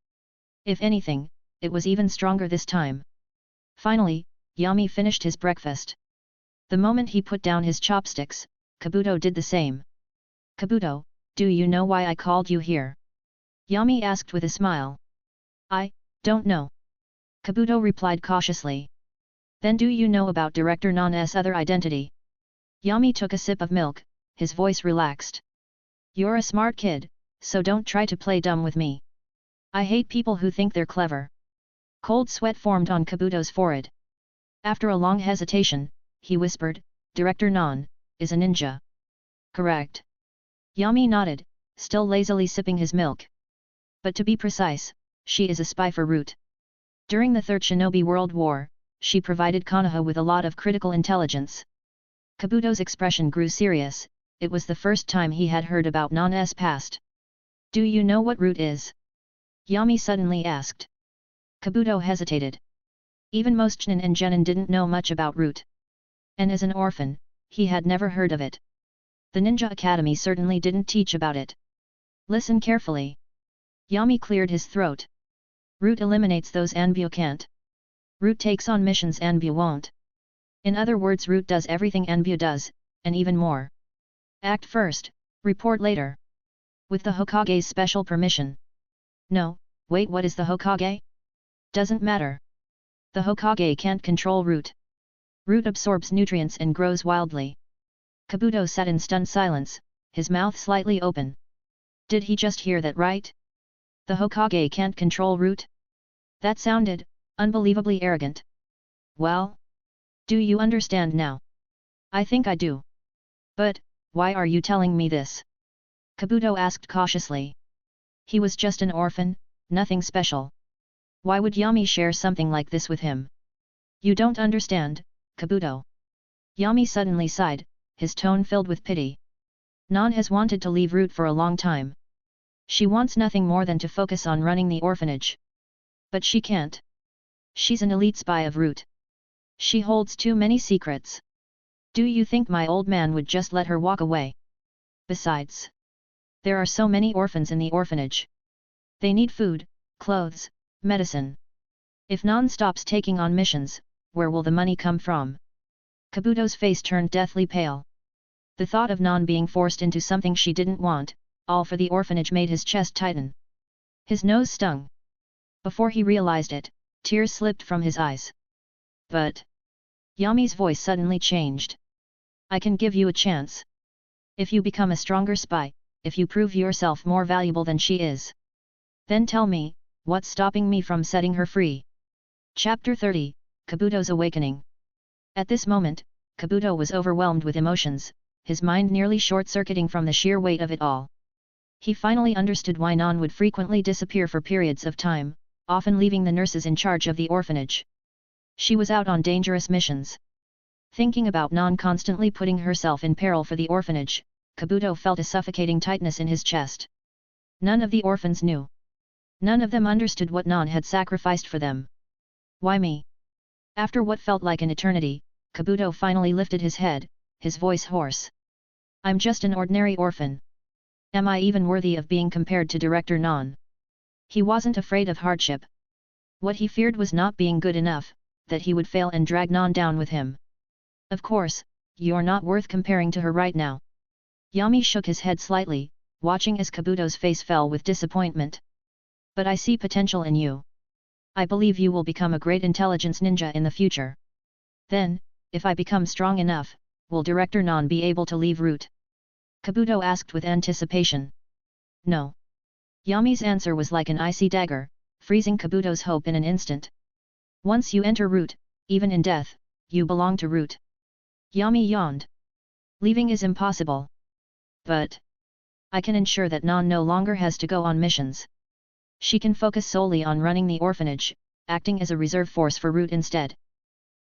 If anything, it was even stronger this time. Finally, Yami finished his breakfast. The moment he put down his chopsticks, Kabuto did the same. Kabuto, do you know why I called you here? Yami asked with a smile. I don't know. Kabuto replied cautiously. Then do you know about Director Nan's other identity? Yami took a sip of milk, his voice relaxed. You're a smart kid, so don't try to play dumb with me. I hate people who think they're clever. Cold sweat formed on Kabuto's forehead. After a long hesitation, he whispered, Director Nan is a ninja. Correct. Yami nodded, still lazily sipping his milk. But to be precise, she is a spy for Root. During the Third Shinobi World War, she provided Konoha with a lot of critical intelligence. Kabuto's expression grew serious. It was the first time he had heard about Nan's past. Do you know what Root is? Yami suddenly asked. Kabuto hesitated. Even most Chunin and Genin didn't know much about Root. And as an orphan, he had never heard of it. The Ninja Academy certainly didn't teach about it. Listen carefully. Yami cleared his throat. Root eliminates those Anbu can't. Root takes on missions Anbu won't. In other words, Root does everything Anbu does, and even more. Act first, report later. With the Hokage's special permission. No, wait, what is the Hokage? Doesn't matter. The Hokage can't control Root. Root absorbs nutrients and grows wildly. Kabuto sat in stunned silence, his mouth slightly open. Did he just hear that right? The Hokage can't control Root? That sounded unbelievably arrogant. Well? Do you understand now? I think I do. But, why are you telling me this? Kabuto asked cautiously. He was just an orphan, nothing special. Why would Yami share something like this with him? You don't understand, Kabuto. Yami suddenly sighed, his tone filled with pity. Nan has wanted to leave Root for a long time. She wants nothing more than to focus on running the orphanage. But she can't. She's an elite spy of Root. She holds too many secrets. Do you think my old man would just let her walk away? Besides, there are so many orphans in the orphanage. They need food, clothes, medicine. If Nan stops taking on missions, where will the money come from? Kabuto's face turned deathly pale. The thought of Nan being forced into something she didn't want, all for the orphanage, made his chest tighten. His nose stung. Before he realized it, tears slipped from his eyes. But Yami's voice suddenly changed. I can give you a chance. If you become a stronger spy, if you prove yourself more valuable than she is. Then tell me, what's stopping me from setting her free? Chapter 30, Kabuto's Awakening. At this moment, Kabuto was overwhelmed with emotions, his mind nearly short-circuiting from the sheer weight of it all. He finally understood why Nan would frequently disappear for periods of time, often leaving the nurses in charge of the orphanage. She was out on dangerous missions. Thinking about Nan constantly putting herself in peril for the orphanage, Kabuto felt a suffocating tightness in his chest. None of the orphans knew. None of them understood what Nan had sacrificed for them. Why me? After what felt like an eternity, Kabuto finally lifted his head, his voice hoarse. I'm just an ordinary orphan. Am I even worthy of being compared to Director Nan? He wasn't afraid of hardship. What he feared was not being good enough, that he would fail and drag Nan down with him. Of course, you're not worth comparing to her right now. Yami shook his head slightly, watching as Kabuto's face fell with disappointment. But I see potential in you. I believe you will become a great intelligence ninja in the future. Then, if I become strong enough, will Director Nan be able to leave Root? Kabuto asked with anticipation. No. Yami's answer was like an icy dagger, freezing Kabuto's hope in an instant. Once you enter Root, even in death, you belong to Root. Yami yawned. Leaving is impossible. But I can ensure that Nan no longer has to go on missions. She can focus solely on running the orphanage, acting as a reserve force for Root instead.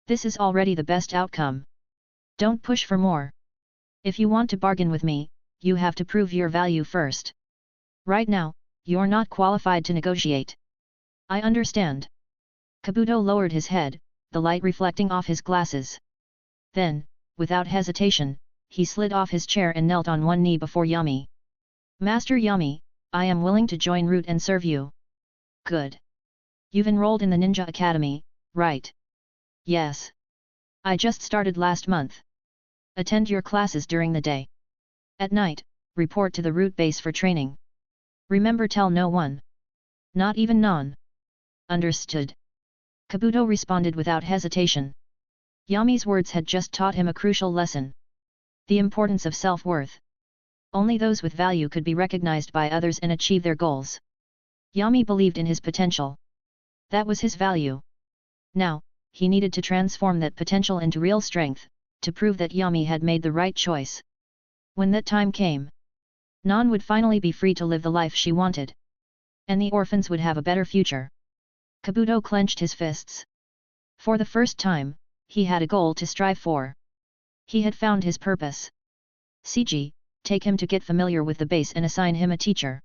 This is already the best outcome. Don't push for more. If you want to bargain with me, you have to prove your value first. Right now, you're not qualified to negotiate. I understand. Kabuto lowered his head, the light reflecting off his glasses. Then, without hesitation, he slid off his chair and knelt on one knee before Yami. Master Yami, I am willing to join Root and serve you. Good. You've enrolled in the Ninja Academy, right? Yes. I just started last month. Attend your classes during the day. At night, report to the Root base for training. Remember, tell no one. Not even Nan. Understood. Kabuto responded without hesitation. Yami's words had just taught him a crucial lesson. The importance of self-worth. Only those with value could be recognized by others and achieve their goals. Yami believed in his potential. That was his value. Now, he needed to transform that potential into real strength, to prove that Yami had made the right choice. When that time came, Nan would finally be free to live the life she wanted. And the orphans would have a better future. Kabuto clenched his fists. For the first time, he had a goal to strive for. He had found his purpose. CG, take him to get familiar with the base and assign him a teacher.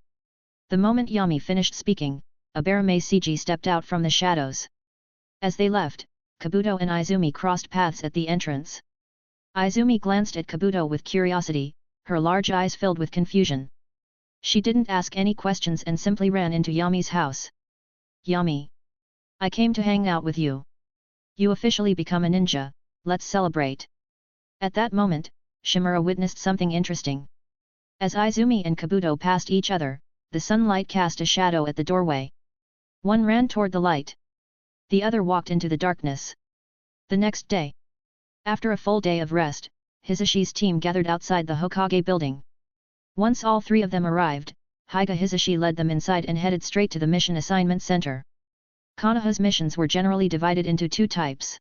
The moment Yami finished speaking, a Barame CG stepped out from the shadows. As they left, Kabuto and Izumi crossed paths at the entrance. Izumi glanced at Kabuto with curiosity, her large eyes filled with confusion. She didn't ask any questions and simply ran into Yami's house. Yami. I came to hang out with you. You officially become a ninja, let's celebrate. At that moment, Shimura witnessed something interesting. As Izumi and Kabuto passed each other, the sunlight cast a shadow at the doorway. One ran toward the light. The other walked into the darkness. The next day, after a full day of rest, Hisashi's team gathered outside the Hokage building. Once all three of them arrived, Higa Hisashi led them inside and headed straight to the mission assignment center. Konoha's missions were generally divided into two types.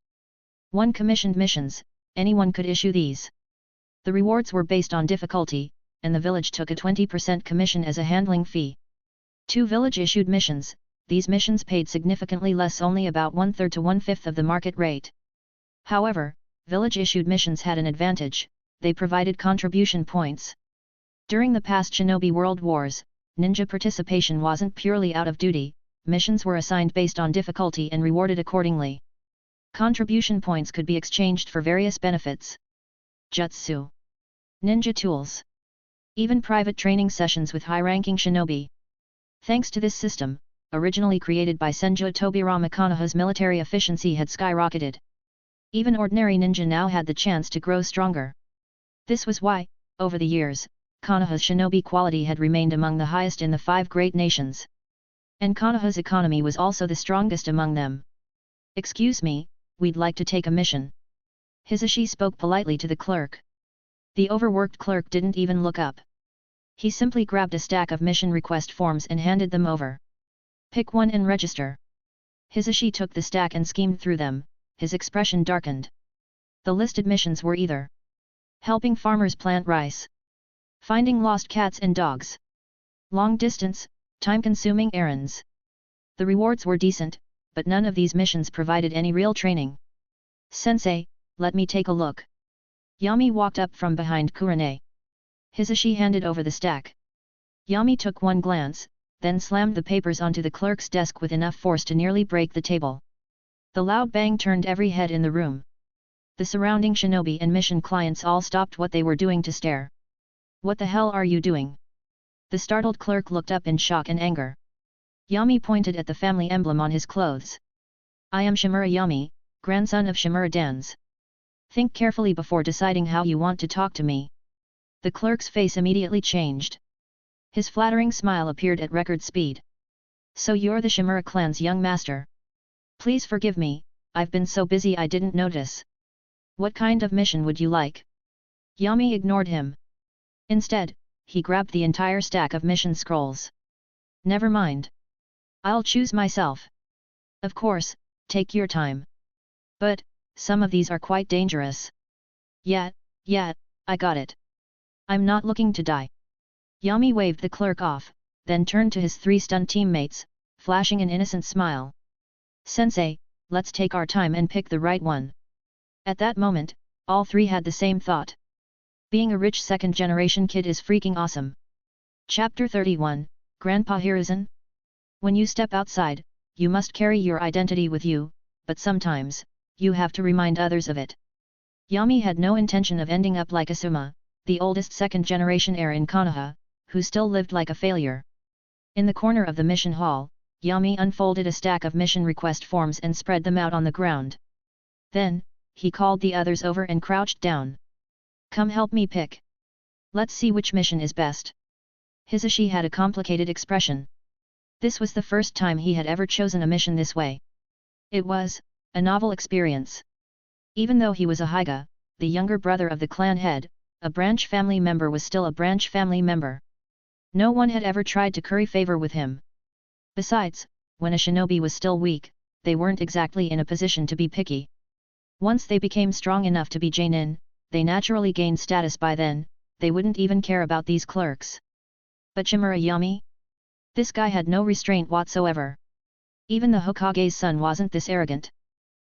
1. Commissioned missions, anyone could issue these. The rewards were based on difficulty, and the village took a 20% commission as a handling fee. 2. Village-issued missions, these missions paid significantly less, only about 1/3 to 1/5 of the market rate. However, village-issued missions had an advantage, they provided contribution points. During the past Shinobi World Wars, ninja participation wasn't purely out of duty, missions were assigned based on difficulty and rewarded accordingly. Contribution points could be exchanged for various benefits. Jutsu. Ninja tools. Even private training sessions with high-ranking shinobi. Thanks to this system, originally created by Senju Tobirama Konoha's military efficiency had skyrocketed. Even ordinary ninja now had the chance to grow stronger. This was why, over the years, Konoha's shinobi quality had remained among the highest in the 5 great nations. And Konoha's economy was also the strongest among them. "Excuse me, we'd like to take a mission." Hisashi spoke politely to the clerk. The overworked clerk didn't even look up. He simply grabbed a stack of mission request forms and handed them over. "Pick one and register." Hisashi took the stack and skimmed through them, his expression darkened. The listed missions were either helping farmers plant rice, finding lost cats and dogs, long distance, time-consuming errands. The rewards were decent, but none of these missions provided any real training. "Sensei, let me take a look." Yami walked up from behind Kurane. Hisashi handed over the stack. Yami took one glance, then slammed the papers onto the clerk's desk with enough force to nearly break the table. The loud bang turned every head in the room. The surrounding shinobi and mission clients all stopped what they were doing to stare. "What the hell are you doing?" The startled clerk looked up in shock and anger. Yami pointed at the family emblem on his clothes. "I am Shimura Yami, grandson of Shimura Danzō. Think carefully before deciding how you want to talk to me." The clerk's face immediately changed. His flattering smile appeared at record speed. "So you're the Shimura clan's young master. Please forgive me, I've been so busy I didn't notice. What kind of mission would you like?" Yami ignored him. Instead, he grabbed the entire stack of mission scrolls. "Never mind. I'll choose myself." "Of course, take your time. But, some of these are quite dangerous." Yeah, I got it. I'm not looking to die." Yami waved the clerk off, then turned to his 3 stunned teammates, flashing an innocent smile. "Sensei, let's take our time and pick the right one." At that moment, all 3 had the same thought. Being a rich second-generation kid is freaking awesome. Chapter 31, Grandpa Hiruzen? When you step outside, you must carry your identity with you, but sometimes, you have to remind others of it. Yami had no intention of ending up like Asuma, the oldest second-generation heir in Konoha, who still lived like a failure. In the corner of the mission hall, Yami unfolded a stack of mission request forms and spread them out on the ground. Then, he called the others over and crouched down. "Come help me pick. Let's see which mission is best." Hisashi had a complicated expression. This was the first time he had ever chosen a mission this way. It was a novel experience. Even though he was a Haiga, the younger brother of the clan head, a branch family member was still a branch family member. No one had ever tried to curry favor with him. Besides, when a shinobi was still weak, they weren't exactly in a position to be picky. Once they became strong enough to be Jonin, they naturally gained status. By then, they wouldn't even care about these clerks. But Shimura Yami? This guy had no restraint whatsoever. Even the Hokage's son wasn't this arrogant.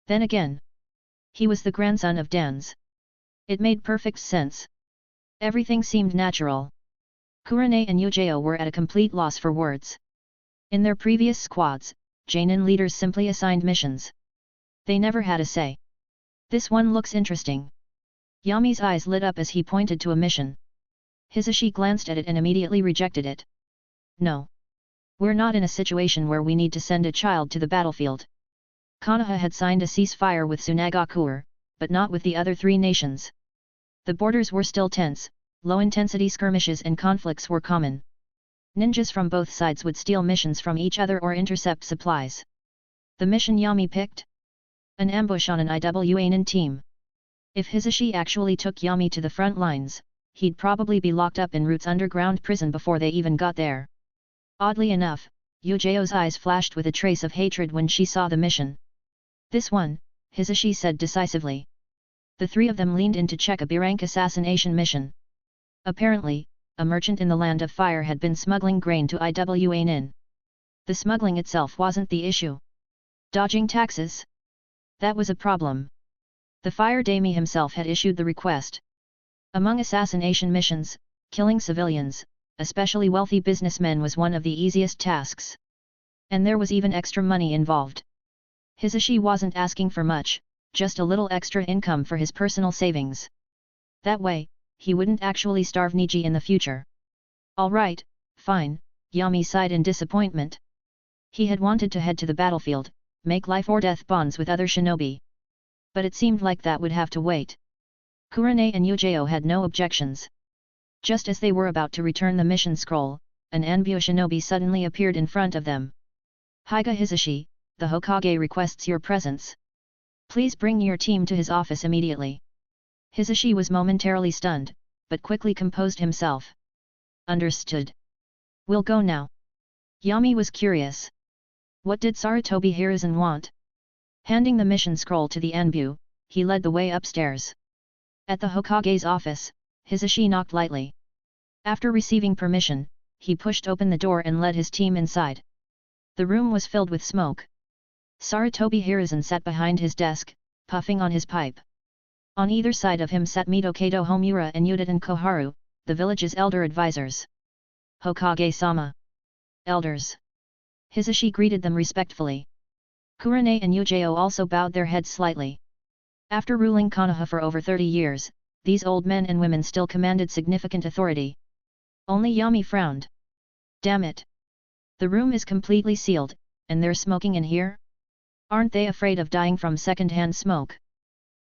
Then again, he was the grandson of Danzō. It made perfect sense. Everything seemed natural. Kurane and Yujao were at a complete loss for words. In their previous squads, Jonin leaders simply assigned missions. They never had a say. "This one looks interesting." Yami's eyes lit up as he pointed to a mission. Hisashi glanced at it and immediately rejected it. "No. We're not in a situation where we need to send a child to the battlefield." Konoha had signed a ceasefire with Tsunagakuer, but not with the other 3 nations. The borders were still tense, low-intensity skirmishes and conflicts were common. Ninjas from both sides would steal missions from each other or intercept supplies. The mission Yami picked? An ambush on an Iwanin team. If Hisashi actually took Yami to the front lines, he'd probably be locked up in Root's underground prison before they even got there. Oddly enough, Yujao's eyes flashed with a trace of hatred when she saw the mission. "This one," Hisashi said decisively. The 3 of them leaned in to check a B-rank assassination mission. Apparently, a merchant in the Land of Fire had been smuggling grain to Iwanin. The smuggling itself wasn't the issue. Dodging taxes? That was a problem. The Fire Daime himself had issued the request. Among assassination missions, killing civilians, especially wealthy businessmen, was one of the easiest tasks. And there was even extra money involved. Hisashi wasn't asking for much, just a little extra income for his personal savings. That way, he wouldn't actually starve Niji in the future. Alright, fine, Yami sighed in disappointment. He had wanted to head to the battlefield, make life-or-death bonds with other shinobi. But it seemed like that would have to wait. Kurane and Yujeo had no objections. Just as they were about to return the mission scroll, an Anbu shinobi suddenly appeared in front of them. Higa Hisashi, the Hokage requests your presence. Please bring your team to his office immediately. Hisashi was momentarily stunned, but quickly composed himself. Understood. We'll go now. Yami was curious. What did Sarutobi Hiruzen want? Handing the mission scroll to the Anbu, he led the way upstairs. At the Hokage's office, Hisashi knocked lightly. After receiving permission, he pushed open the door and led his team inside. The room was filled with smoke. Sarutobi Hiruzen sat behind his desk, puffing on his pipe. On either side of him sat Mitokado Homura and Udaten Koharu, the village's elder advisors. Hokage-sama. Elders. Hisashi greeted them respectfully. Kurane and Yujeo also bowed their heads slightly. After ruling Konoha for over 30 years, these old men and women still commanded significant authority. Only Yami frowned. Damn it! The room is completely sealed, and they're smoking in here? Aren't they afraid of dying from second-hand smoke?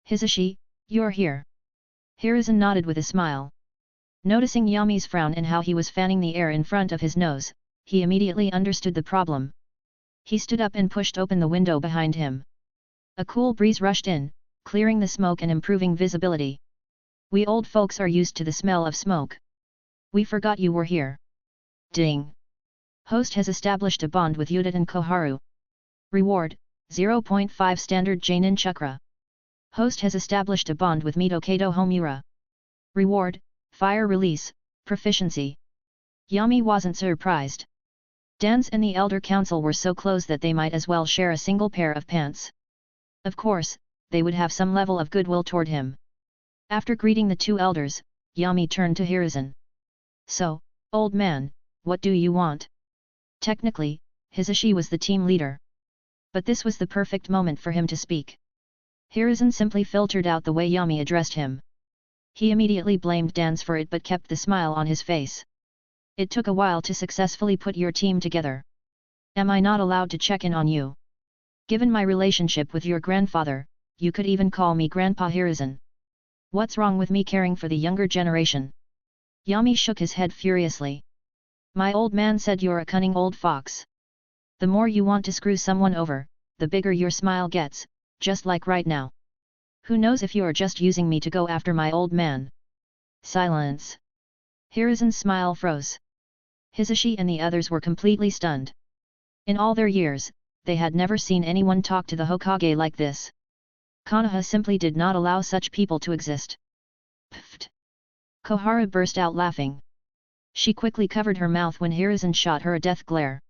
Hisashi, you're here. Hiruzen nodded with a smile. Noticing Yami's frown and how he was fanning the air in front of his nose, he immediately understood the problem. He stood up and pushed open the window behind him. A cool breeze rushed in, clearing the smoke and improving visibility. We old folks are used to the smell of smoke. We forgot you were here. Ding! Host has established a bond with Udaten Koharu. Reward, 0.5 Standard Jainin Chakra. Host has established a bond with Mitokado Homura. Reward, Fire Release, Proficiency. Yami wasn't surprised. Dan's and the Elder Council were so close that they might as well share a single pair of pants. Of course, they would have some level of goodwill toward him. After greeting the two elders, Yami turned to Hiruzen. So, old man, what do you want? Technically, Hisashi was the team leader. But this was the perfect moment for him to speak. Hiruzen simply filtered out the way Yami addressed him. He immediately blamed Dan's for it but kept the smile on his face. It took a while to successfully put your team together. Am I not allowed to check in on you? Given my relationship with your grandfather, you could even call me Grandpa Hiruzen. What's wrong with me caring for the younger generation? Yami shook his head furiously. My old man said you're a cunning old fox. The more you want to screw someone over, the bigger your smile gets, just like right now. Who knows if you're just using me to go after my old man? Silence. Hiruzen's smile froze. Hisashi and the others were completely stunned. In all their years, they had never seen anyone talk to the Hokage like this. Konoha simply did not allow such people to exist. Pfft! Koharu burst out laughing. She quickly covered her mouth when Hiruzen shot her a death glare.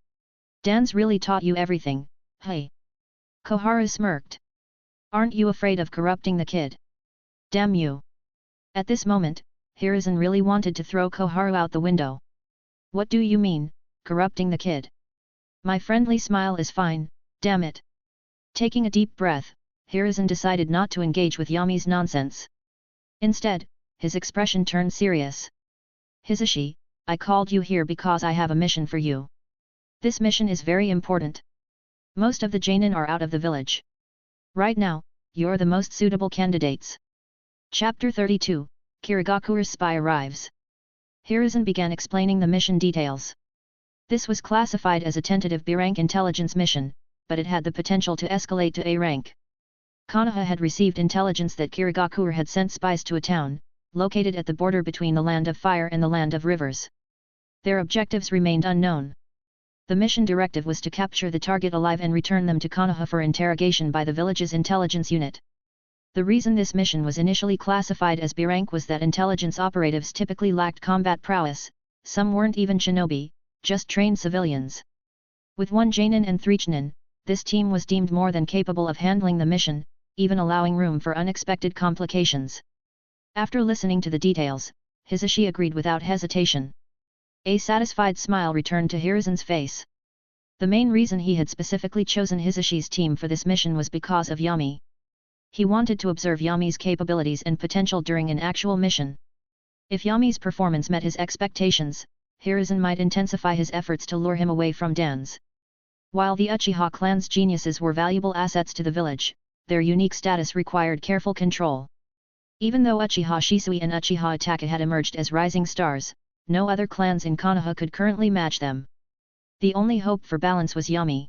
Dan's really taught you everything, hey? Koharu smirked. Aren't you afraid of corrupting the kid? Damn you! At this moment, Hiruzen really wanted to throw Koharu out the window. What do you mean, corrupting the kid? My friendly smile is fine, damn it! Taking a deep breath, Hiruzen decided not to engage with Yami's nonsense. Instead, his expression turned serious. Hisashi, I called you here because I have a mission for you. This mission is very important. Most of the Jainin are out of the village. Right now, you're the most suitable candidates. Chapter 32, Kirigakuru's spy arrives. Hiruzen began explaining the mission details. This was classified as a tentative B-rank intelligence mission, but it had the potential to escalate to A rank. Konoha had received intelligence that Kirigakure had sent spies to a town, located at the border between the Land of Fire and the Land of Rivers. Their objectives remained unknown. The mission directive was to capture the target alive and return them to Konoha for interrogation by the village's intelligence unit. The reason this mission was initially classified as B rank was that intelligence operatives typically lacked combat prowess, some weren't even shinobi, just trained civilians. With 1 Jainin and 3 Chunin, this team was deemed more than capable of handling the mission, even allowing room for unexpected complications. After listening to the details, Hisashi agreed without hesitation. A satisfied smile returned to Hiruzen's face. The main reason he had specifically chosen Hisashi's team for this mission was because of Yami. He wanted to observe Yami's capabilities and potential during an actual mission. If Yami's performance met his expectations, Hiruzen might intensify his efforts to lure him away from Dan's. While the Uchiha clan's geniuses were valuable assets to the village, their unique status required careful control. Even though Uchiha Shisui and Uchiha Itachi had emerged as rising stars, no other clans in Konoha could currently match them. The only hope for balance was Yami.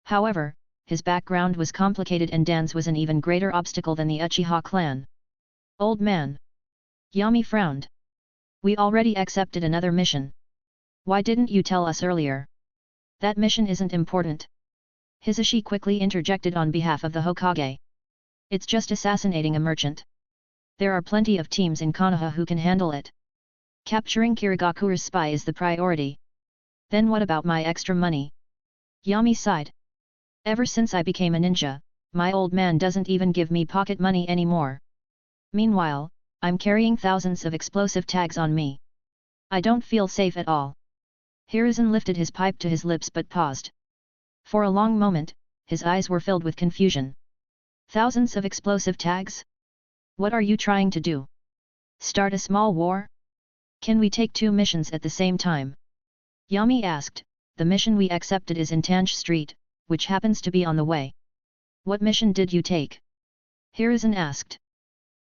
However, his background was complicated and Dan's was an even greater obstacle than the Uchiha clan. Old man. Yami frowned. We already accepted another mission. Why didn't you tell us earlier? That mission isn't important. Hisashi quickly interjected on behalf of the Hokage. It's just assassinating a merchant. There are plenty of teams in Konoha who can handle it. Capturing Kirigakura's spy is the priority. Then what about my extra money? Yami sighed. Ever since I became a ninja, my old man doesn't even give me pocket money anymore. Meanwhile, I'm carrying thousands of explosive tags on me. I don't feel safe at all. Hiruzen lifted his pipe to his lips but paused. For a long moment, his eyes were filled with confusion. Thousands of explosive tags? What are you trying to do? Start a small war? Can we take 2 missions at the same time? Yami asked. The mission we accepted is in Tange Street, which happens to be on the way. What mission did you take? Hiruzen asked.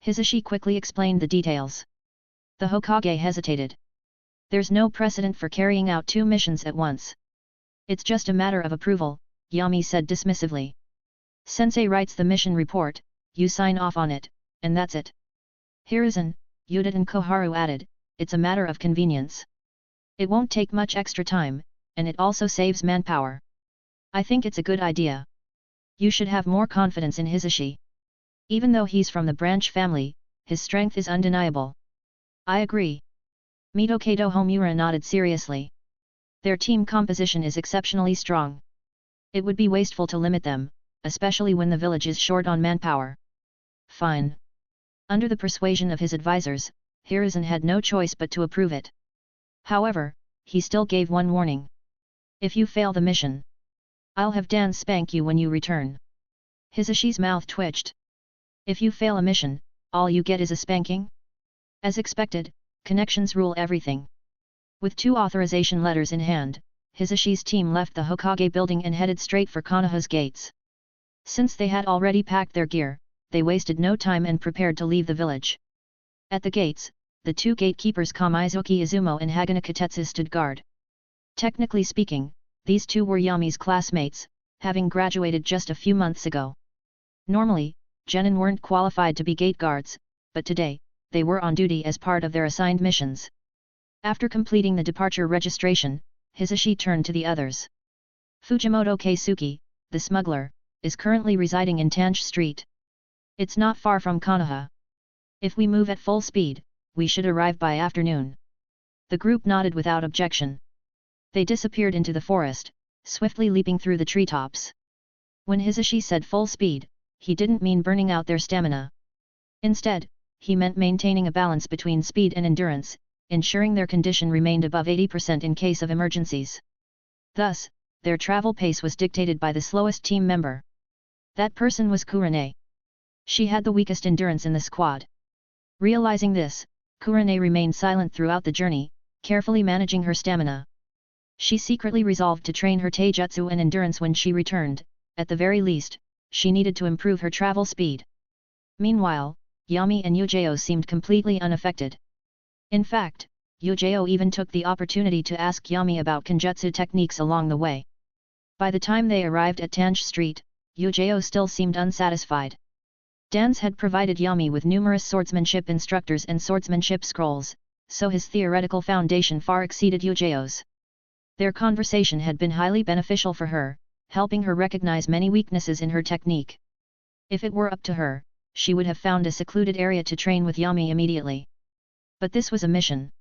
Hisashi quickly explained the details. The Hokage hesitated. There's no precedent for carrying out 2 missions at once. It's just a matter of approval, Yami said dismissively. Sensei writes the mission report, you sign off on it, and that's it. Hiruzen, Yuta and Koharu added, it's a matter of convenience. It won't take much extra time, and it also saves manpower. I think it's a good idea. You should have more confidence in Hisashi. Even though he's from the branch family, his strength is undeniable. I agree. Mitokedo Homura nodded seriously. Their team composition is exceptionally strong. It would be wasteful to limit them, especially when the village is short on manpower. Fine. Under the persuasion of his advisors, Hiruzen had no choice but to approve it. However, he still gave one warning. If you fail the mission, I'll have Dan spank you when you return. Hisashi's mouth twitched. If you fail a mission, all you get is a spanking? As expected, connections rule everything. With 2 authorization letters in hand, Hisashi's team left the Hokage building and headed straight for Konoha's gates. Since they had already packed their gear, they wasted no time and prepared to leave the village. At the gates, the 2 gatekeepers Kamizuki Izumo and Hagana Katetsu stood guard. Technically speaking, these 2 were Yami's classmates, having graduated just a few months ago. Normally, genin weren't qualified to be gate guards, but today, they were on duty as part of their assigned missions. After completing the departure registration, Hisashi turned to the others. Fujimoto Keisuke, the smuggler, is currently residing in Tange Street. It's not far from Konoha. If we move at full speed, we should arrive by afternoon. The group nodded without objection. They disappeared into the forest, swiftly leaping through the treetops. When Hisashi said full speed, he didn't mean burning out their stamina. Instead, he meant maintaining a balance between speed and endurance, ensuring their condition remained above 80% in case of emergencies. Thus, their travel pace was dictated by the slowest team member. That person was Kurane. She had the weakest endurance in the squad. Realizing this, Kurane remained silent throughout the journey, carefully managing her stamina. She secretly resolved to train her taijutsu and endurance when she returned. At the very least, she needed to improve her travel speed. Meanwhile, Yami and Yujao seemed completely unaffected. In fact, Yujao even took the opportunity to ask Yami about kenjutsu techniques along the way. By the time they arrived at Tange Street, Yujao still seemed unsatisfied. Dan's had provided Yami with numerous swordsmanship instructors and swordsmanship scrolls, so his theoretical foundation far exceeded Yujao's. Their conversation had been highly beneficial for her, helping her recognize many weaknesses in her technique. If it were up to her, she would have found a secluded area to train with Yami immediately. But this was a mission.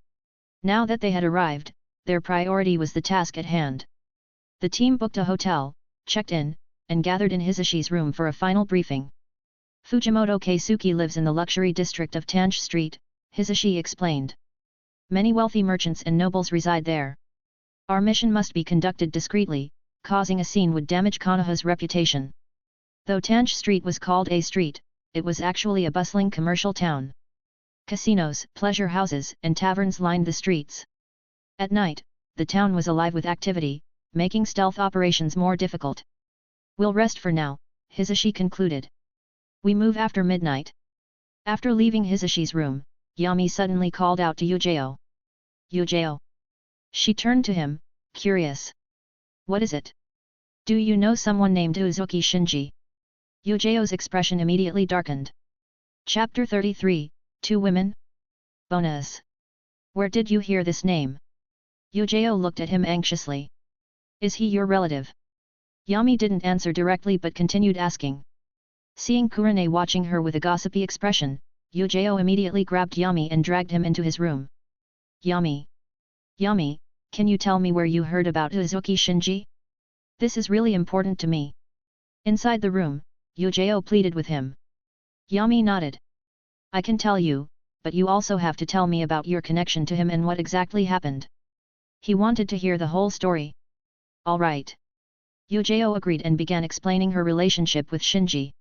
Now that they had arrived, their priority was the task at hand. The team booked a hotel, checked in, and gathered in Hisashi's room for a final briefing. Fujimoto Keisuke lives in the luxury district of Tange Street, Hisashi explained. Many wealthy merchants and nobles reside there. Our mission must be conducted discreetly, causing a scene would damage Konoha's reputation. Though Tange Street was called a street, it was actually a bustling commercial town. Casinos, pleasure houses, and taverns lined the streets. At night, the town was alive with activity, making stealth operations more difficult. We'll rest for now, Hisashi concluded. We move after midnight. After leaving Hisashi's room, Yami suddenly called out to Yujao. Yujao. She turned to him, curious. What is it? Do you know someone named Uzuki Shinji? Yujao's expression immediately darkened. Chapter 33, Two Women? Bonus. Where did you hear this name? Yujao looked at him anxiously. Is he your relative? Yami didn't answer directly but continued asking. Seeing Kurane watching her with a gossipy expression, Yujao immediately grabbed Yami and dragged him into his room. Yami. Yami, can you tell me where you heard about Uzuki Shinji? This is really important to me. Inside the room, Yujao pleaded with him. Yami nodded. I can tell you, but you also have to tell me about your connection to him and what exactly happened. He wanted to hear the whole story. All right. Yujao agreed and began explaining her relationship with Shinji.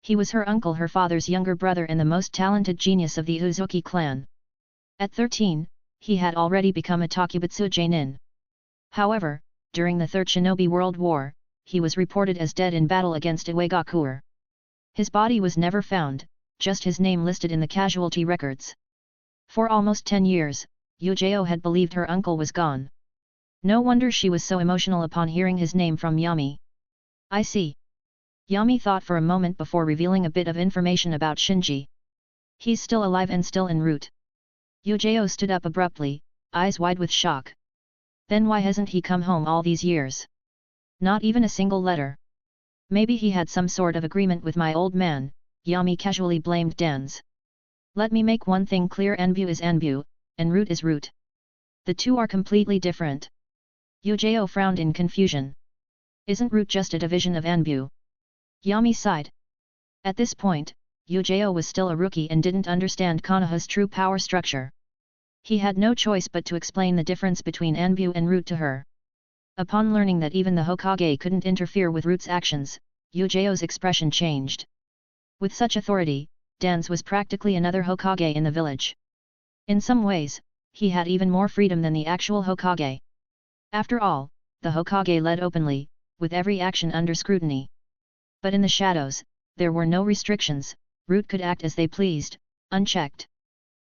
He was her uncle, her father's younger brother, and the most talented genius of the Uzuki clan. At 13, he had already become a Takubutsu Genin. However, during the Third Shinobi World War, he was reported as dead in battle against Iwagakure. His body was never found, just his name listed in the casualty records. For almost 10 years, Yujao had believed her uncle was gone. No wonder she was so emotional upon hearing his name from Yami. I see. Yami thought for a moment before revealing a bit of information about Shinji. He's still alive and still en route. Yujao stood up abruptly, eyes wide with shock. Then why hasn't he come home all these years? Not even a single letter. Maybe he had some sort of agreement with my old man, Yami casually blamed Danz. Let me make one thing clear, Anbu is Anbu, and root is root. The two are completely different. Yujao frowned in confusion. Isn't root just a division of Anbu? Yami sighed. At this point, Yujao was still a rookie and didn't understand Konoha's true power structure. He had no choice but to explain the difference between Anbu and root to her. Upon learning that even the Hokage couldn't interfere with root's actions, Yujao's expression changed. With such authority, Danz was practically another Hokage in the village. In some ways, he had even more freedom than the actual Hokage. After all, the Hokage led openly, with every action under scrutiny. But in the shadows, there were no restrictions, root could act as they pleased, unchecked.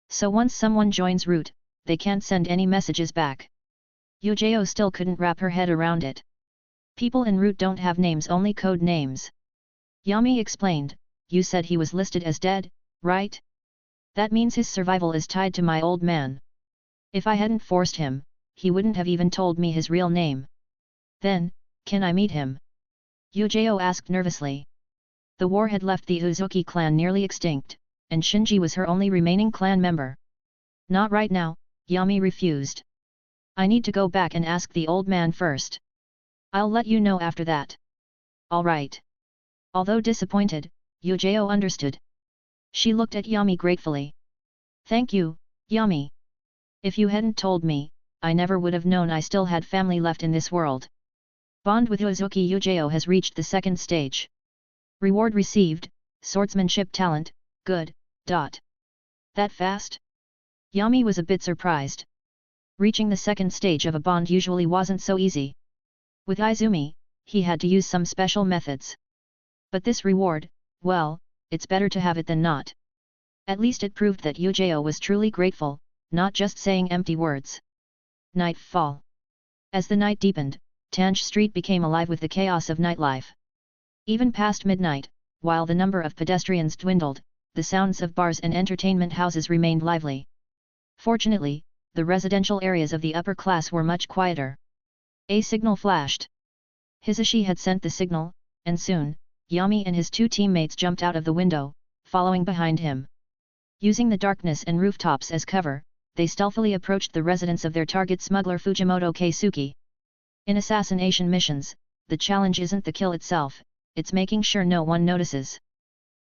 So once someone joins root, they can't send any messages back. Yujao still couldn't wrap her head around it. People in root don't have names, only code names. Yami explained, you said he was listed as dead, right? That means his survival is tied to my old man. If I hadn't forced him, he wouldn't have even told me his real name. Then, can I meet him? Yujao asked nervously. The war had left the Uzuki clan nearly extinct, and Shinji was her only remaining clan member. Not right now, Yami refused. I need to go back and ask the old man first. I'll let you know after that. All right. Although disappointed, Yujao understood. She looked at Yami gratefully. Thank you, Yami. If you hadn't told me, I never would have known I still had family left in this world. Bond with Uzuki Yujao has reached the second stage. Reward received, swordsmanship talent, good. That fast? Yami was a bit surprised. Reaching the second stage of a bond usually wasn't so easy. With Izumi, he had to use some special methods. But this reward, well, it's better to have it than not. At least it proved that Yujao was truly grateful, not just saying empty words. Nightfall. As the night deepened, Tange Street became alive with the chaos of nightlife. Even past midnight, while the number of pedestrians dwindled, the sounds of bars and entertainment houses remained lively. Fortunately, the residential areas of the upper class were much quieter. A signal flashed. Hisashi had sent the signal, and soon, Yami and his two teammates jumped out of the window, following behind him. Using the darkness and rooftops as cover, they stealthily approached the residence of their target smuggler Fujimoto Keisuke. In assassination missions, the challenge isn't the kill itself, it's making sure no one notices.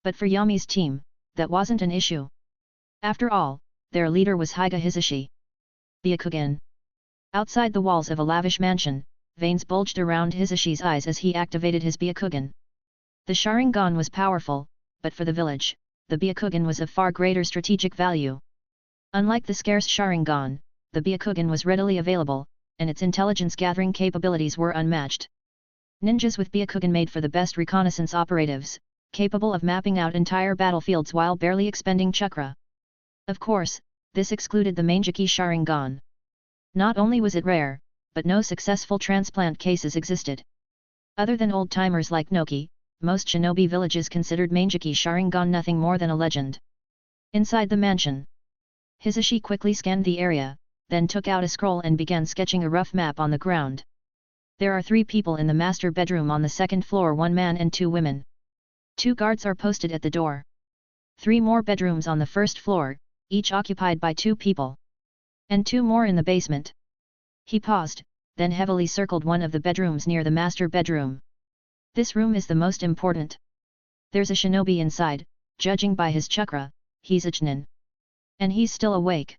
But for Yami's team, that wasn't an issue. After all, their leader was Hyuga Hisashi. Byakugan. Outside the walls of a lavish mansion, veins bulged around Hisashi's eyes as he activated his Byakugan. The Sharingan was powerful, but for the village, the Byakugan was of far greater strategic value. Unlike the scarce Sharingan, the Byakugan was readily available, and its intelligence-gathering capabilities were unmatched. Ninjas with Byakugan made for the best reconnaissance operatives, capable of mapping out entire battlefields while barely expending chakra. Of course, this excluded the Mangeki Sharingan. Not only was it rare, but no successful transplant cases existed. Other than old-timers like Noki, most shinobi villages considered Mangeki Sharingan nothing more than a legend. Inside the mansion, Hisashi quickly scanned the area, then took out a scroll and began sketching a rough map on the ground. There are 3 people in the master bedroom on the 2nd floor, 1 man and 2 women. 2 guards are posted at the door. 3 more bedrooms on the 1st floor, each occupied by 2 people. And 2 more in the basement. He paused, then heavily circled one of the bedrooms near the master bedroom. This room is the most important. There's a shinobi inside, judging by his chakra, he's a Chunin. And he's still awake.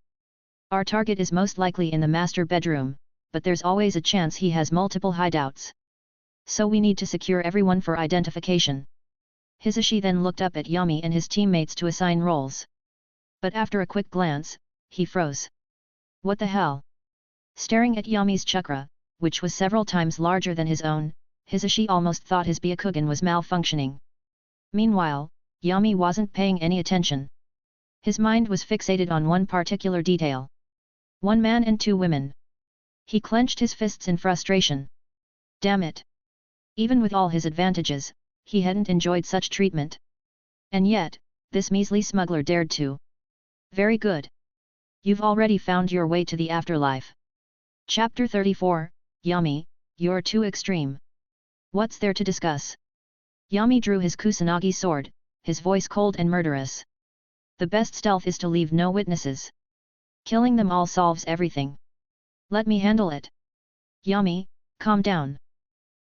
Our target is most likely in the master bedroom, but there's always a chance he has multiple hideouts. So we need to secure everyone for identification. Hisashi then looked up at Yami and his teammates to assign roles. But after a quick glance, he froze. What the hell? Staring at Yami's chakra, which was several times larger than his own, Hisashi almost thought his Byakugan was malfunctioning. Meanwhile, Yami wasn't paying any attention. His mind was fixated on one particular detail. 1 man and 2 women. He clenched his fists in frustration. Damn it! Even with all his advantages, he hadn't enjoyed such treatment. And yet, this measly smuggler dared to. Very good. You've already found your way to the afterlife. Chapter 34, Yami, you're too extreme. What's there to discuss? Yami drew his Kusanagi sword, his voice cold and murderous. The best stealth is to leave no witnesses. Killing them all solves everything. Let me handle it. Yami, calm down.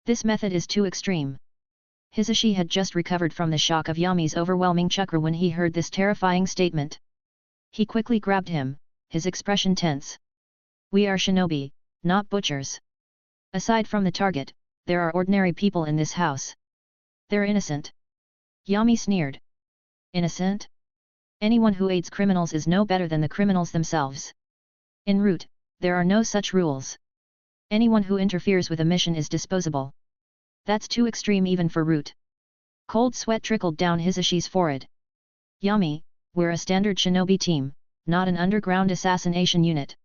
This method is too extreme. Hisashi had just recovered from the shock of Yami's overwhelming chakra when he heard this terrifying statement. He quickly grabbed him, his expression tense. We are shinobi, not butchers. Aside from the target, there are ordinary people in this house. They're innocent. Yami sneered. Innocent? Anyone who aids criminals is no better than the criminals themselves. En route, there are no such rules. Anyone who interferes with a mission is disposable. That's too extreme even for route. Cold sweat trickled down Hisashi's forehead. Yami, we're a standard shinobi team, not an underground assassination unit.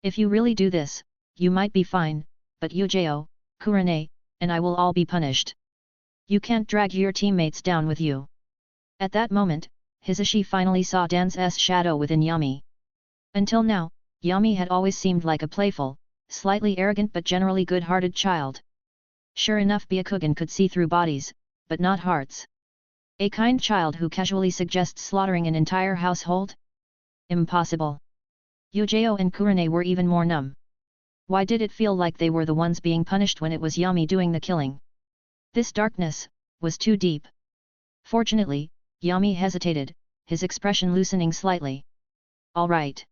If you really do this, you might be fine, but Yujao, Kurane, and I will all be punished. You can't drag your teammates down with you. At that moment, Hisashi finally saw Dan's shadow within Yami. Until now, Yami had always seemed like a playful, slightly arrogant but generally good-hearted child. Sure enough, Byakugan could see through bodies, but not hearts. A kind child who casually suggests slaughtering an entire household? Impossible. Yujao and Kurane were even more numb. Why did it feel like they were the ones being punished when it was Yami doing the killing? This darkness was too deep. Fortunately, Yami hesitated, his expression loosening slightly. All right.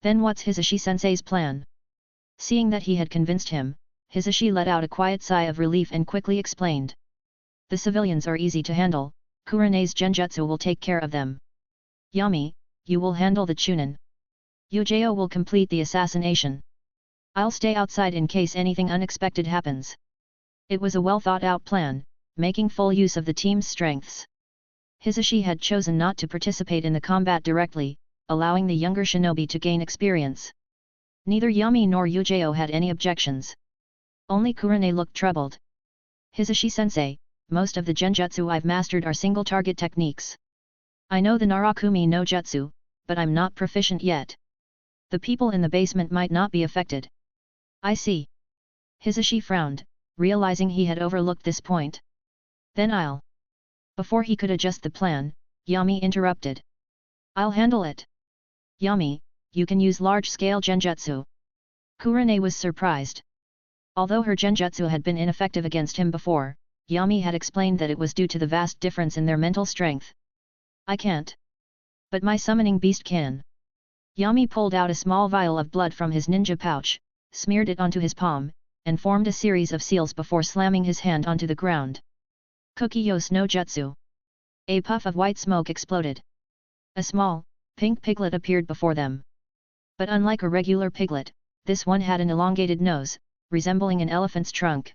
Then what's Hisashi-sensei's plan? Seeing that he had convinced him, Hisashi let out a quiet sigh of relief and quickly explained. The civilians are easy to handle, Kurane's genjutsu will take care of them. Yami, you will handle the Chunin. Yujao will complete the assassination. I'll stay outside in case anything unexpected happens. It was a well-thought-out plan, making full use of the team's strengths. Hisashi had chosen not to participate in the combat directly, allowing the younger shinobi to gain experience. Neither Yami nor Yujao had any objections. Only Kurane looked troubled. Hisashi-sensei, most of the genjutsu I've mastered are single-target techniques. I know the Narakumi no Jutsu, but I'm not proficient yet. The people in the basement might not be affected. I see. Hisashi frowned, realizing he had overlooked this point. Then I'll... Before he could adjust the plan, Yami interrupted. I'll handle it. Yami, you can use large-scale genjutsu. Kurane was surprised. Although her genjutsu had been ineffective against him before, Yami had explained that it was due to the vast difference in their mental strength. I can't. But my summoning beast can. Yami pulled out a small vial of blood from his ninja pouch, smeared it onto his palm, and formed a series of seals before slamming his hand onto the ground. Kokiyos no Jutsu. A puff of white smoke exploded. A small, pink piglet appeared before them. But unlike a regular piglet, this one had an elongated nose, resembling an elephant's trunk.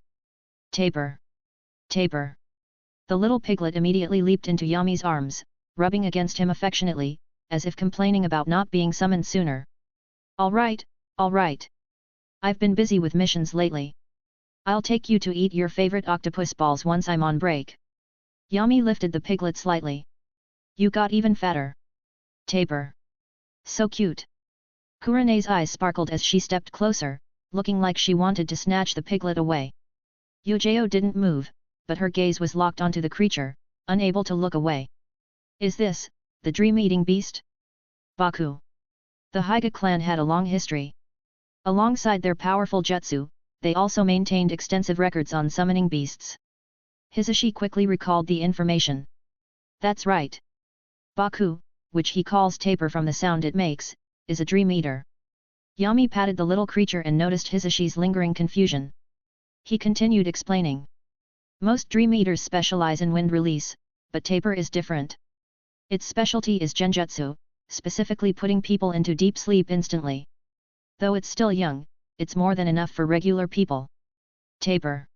Taper! Taper! The little piglet immediately leaped into Yami's arms, rubbing against him affectionately, as if complaining about not being summoned sooner. All right, all right. I've been busy with missions lately. I'll take you to eat your favorite octopus balls once I'm on break. Yami lifted the piglet slightly. You got even fatter. Taper. So cute. Kurene's eyes sparkled as she stepped closer, looking like she wanted to snatch the piglet away. Yujao didn't move, but her gaze was locked onto the creature, unable to look away. Is this the dream-eating beast? Baku. The Hyga clan had a long history. Alongside their powerful jutsu, they also maintained extensive records on summoning beasts. Hisashi quickly recalled the information. That's right. Baku, which he calls taper from the sound it makes, is a dream eater. Yami patted the little creature and noticed Hisashi's lingering confusion. He continued explaining. Most dream eaters specialize in wind release, but taper is different. Its specialty is genjutsu, specifically putting people into deep sleep instantly. Though it's still young, it's more than enough for regular people. Taper.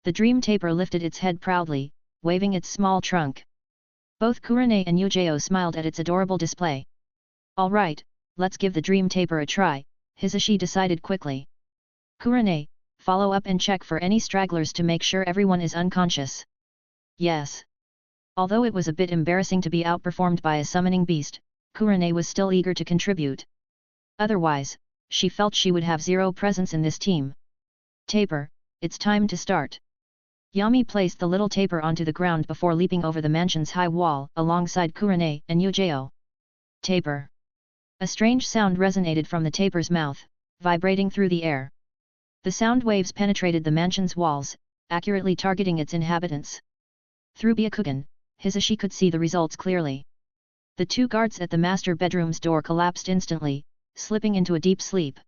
The dream taper lifted its head proudly, waving its small trunk. Both Kurene and Yujao smiled at its adorable display. All right, let's give the dream taper a try, Hisashi decided quickly. Kurene, follow up and check for any stragglers to make sure everyone is unconscious. Yes. Although it was a bit embarrassing to be outperformed by a summoning beast, Kurene was still eager to contribute. Otherwise, she felt she would have zero presence in this team. Taper, it's time to start. Yami placed the little taper onto the ground before leaping over the mansion's high wall, alongside Kurene and Yujao. Taper. A strange sound resonated from the taper's mouth, vibrating through the air. The sound waves penetrated the mansion's walls, accurately targeting its inhabitants. Through Byakugan, Hisashi could see the results clearly. The two guards at the master bedroom's door collapsed instantly, slipping into a deep sleep.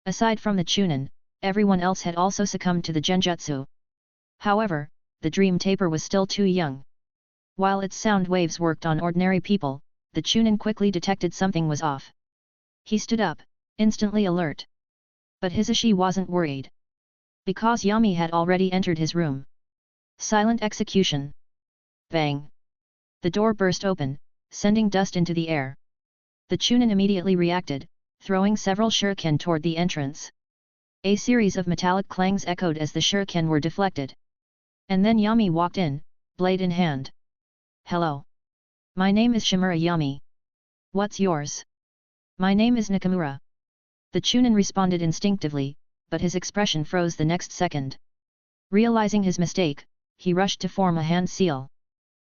Aside from the Chunin, everyone else had also succumbed to the genjutsu. However, the dream taper was still too young. While its sound waves worked on ordinary people, the Chunin quickly detected something was off. He stood up, instantly alert. But Hisashi wasn't worried. Because Yami had already entered his room. Silent execution. Bang! The door burst open, sending dust into the air. The Chunin immediately reacted, throwing several shuriken toward the entrance. A series of metallic clangs echoed as the shuriken were deflected. And then Yami walked in, blade in hand. Hello. My name is Shimura Yami. What's yours? My name is Nakamura. The Chunin responded instinctively, but his expression froze the next second. Realizing his mistake, he rushed to form a hand seal.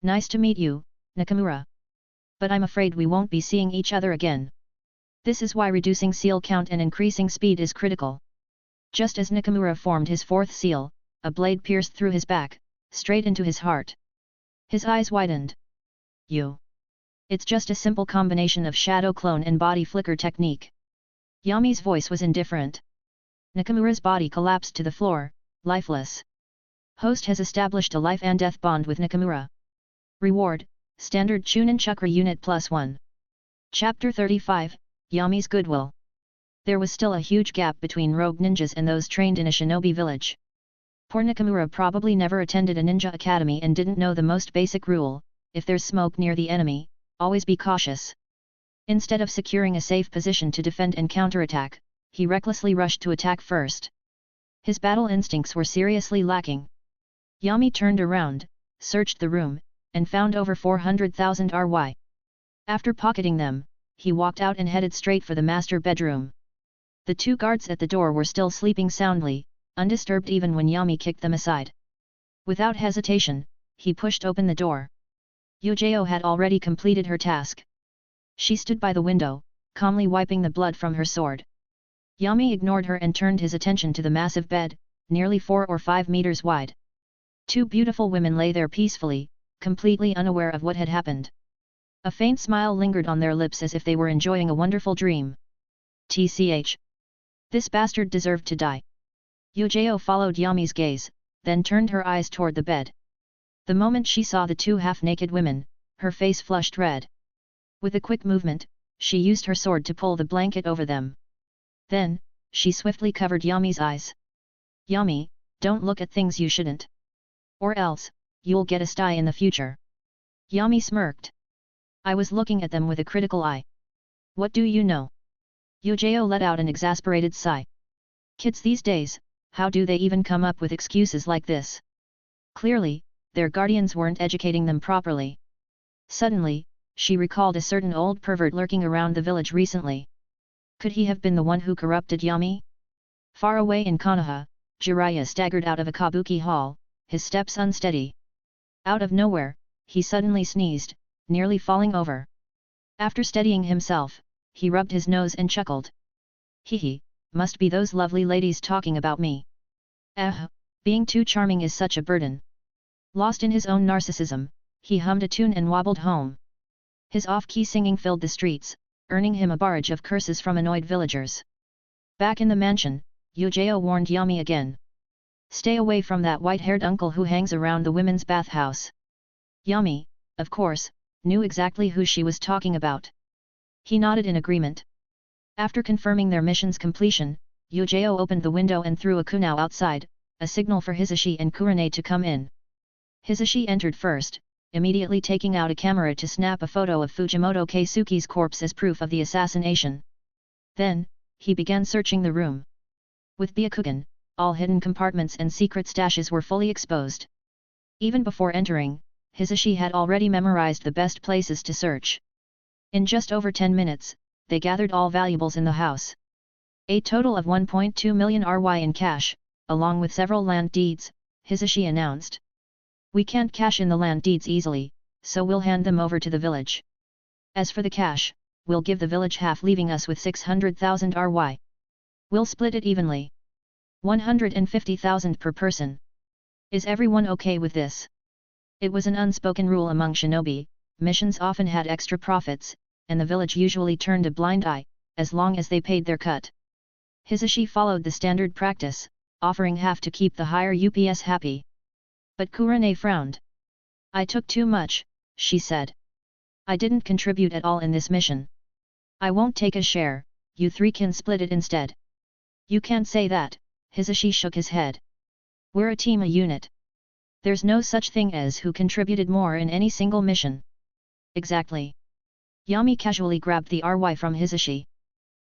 Nice to meet you, Nakamura. But I'm afraid we won't be seeing each other again. This is why reducing seal count and increasing speed is critical. Just as Nakamura formed his fourth seal, a blade pierced through his back, straight into his heart. His eyes widened. You. It's just a simple combination of shadow clone and body flicker technique. Yami's voice was indifferent. Nakamura's body collapsed to the floor, lifeless. Host has established a life and death bond with Nakamura. Reward, Standard Chunin Chakra Unit +1. Chapter 35, Yami's Goodwill. There was still a huge gap between rogue ninjas and those trained in a shinobi village. Poor Nakamura probably never attended a ninja academy and didn't know the most basic rule: if there's smoke near the enemy, always be cautious. Instead of securing a safe position to defend and counterattack, he recklessly rushed to attack first. His battle instincts were seriously lacking. Yami turned around, searched the room, and found over 400,000 RY. After pocketing them, he walked out and headed straight for the master bedroom. The two guards at the door were still sleeping soundly, undisturbed even when Yami kicked them aside. Without hesitation, he pushed open the door. Yujao had already completed her task. She stood by the window, calmly wiping the blood from her sword. Yami ignored her and turned his attention to the massive bed, nearly 4 or 5 meters wide. Two beautiful women lay there peacefully, completely unaware of what had happened. A faint smile lingered on their lips as if they were enjoying a wonderful dream. TCH. This bastard deserved to die. Yujao followed Yami's gaze, then turned her eyes toward the bed. The moment she saw the two half-naked women, her face flushed red. With a quick movement, she used her sword to pull the blanket over them. Then, she swiftly covered Yami's eyes. Yami, don't look at things you shouldn't. Or else, you'll get a sty in the future. Yami smirked. I was looking at them with a critical eye. What do you know? Yujao let out an exasperated sigh. Kids these days, how do they even come up with excuses like this? Clearly, their guardians weren't educating them properly. Suddenly, she recalled a certain old pervert lurking around the village recently. Could he have been the one who corrupted Yami? Far away in Konoha, Jiraiya staggered out of a kabuki hall, his steps unsteady. Out of nowhere, he suddenly sneezed, nearly falling over. After steadying himself, he rubbed his nose and chuckled. Hee, must be those lovely ladies talking about me. Being too charming is such a burden. Lost in his own narcissism, he hummed a tune and wobbled home. His off-key singing filled the streets, earning him a barrage of curses from annoyed villagers. Back in the mansion, Yujao warned Yami again. Stay away from that white-haired uncle who hangs around the women's bathhouse. Yami, of course, knew exactly who she was talking about. He nodded in agreement. After confirming their mission's completion, Yujao opened the window and threw a kunao outside, a signal for Hisashi and Kurane to come in. Hisashi entered first, immediately taking out a camera to snap a photo of Fujimoto Keisuke's corpse as proof of the assassination. Then, he began searching the room. With Byakugan, all hidden compartments and secret stashes were fully exposed. Even before entering, Hisashi had already memorized the best places to search. In just over 10 minutes, they gathered all valuables in the house. A total of 1.2 million RY in cash, along with several land deeds, Hisashi announced. We can't cash in the land deeds easily, so we'll hand them over to the village. As for the cash, we'll give the village half, leaving us with 600,000 RY. We'll split it evenly. 150,000 per person. Is everyone okay with this? It was an unspoken rule among shinobi, missions often had extra profits, and the village usually turned a blind eye, as long as they paid their cut. Hisashi followed the standard practice, offering half to keep the higher UPS happy. But Kurane frowned. I took too much, she said. I didn't contribute at all in this mission. I won't take a share, you three can split it instead. You can't say that, Hisashi shook his head. We're a team, a unit. There's no such thing as who contributed more in any single mission. Exactly. Yami casually grabbed the RY from Hisashi.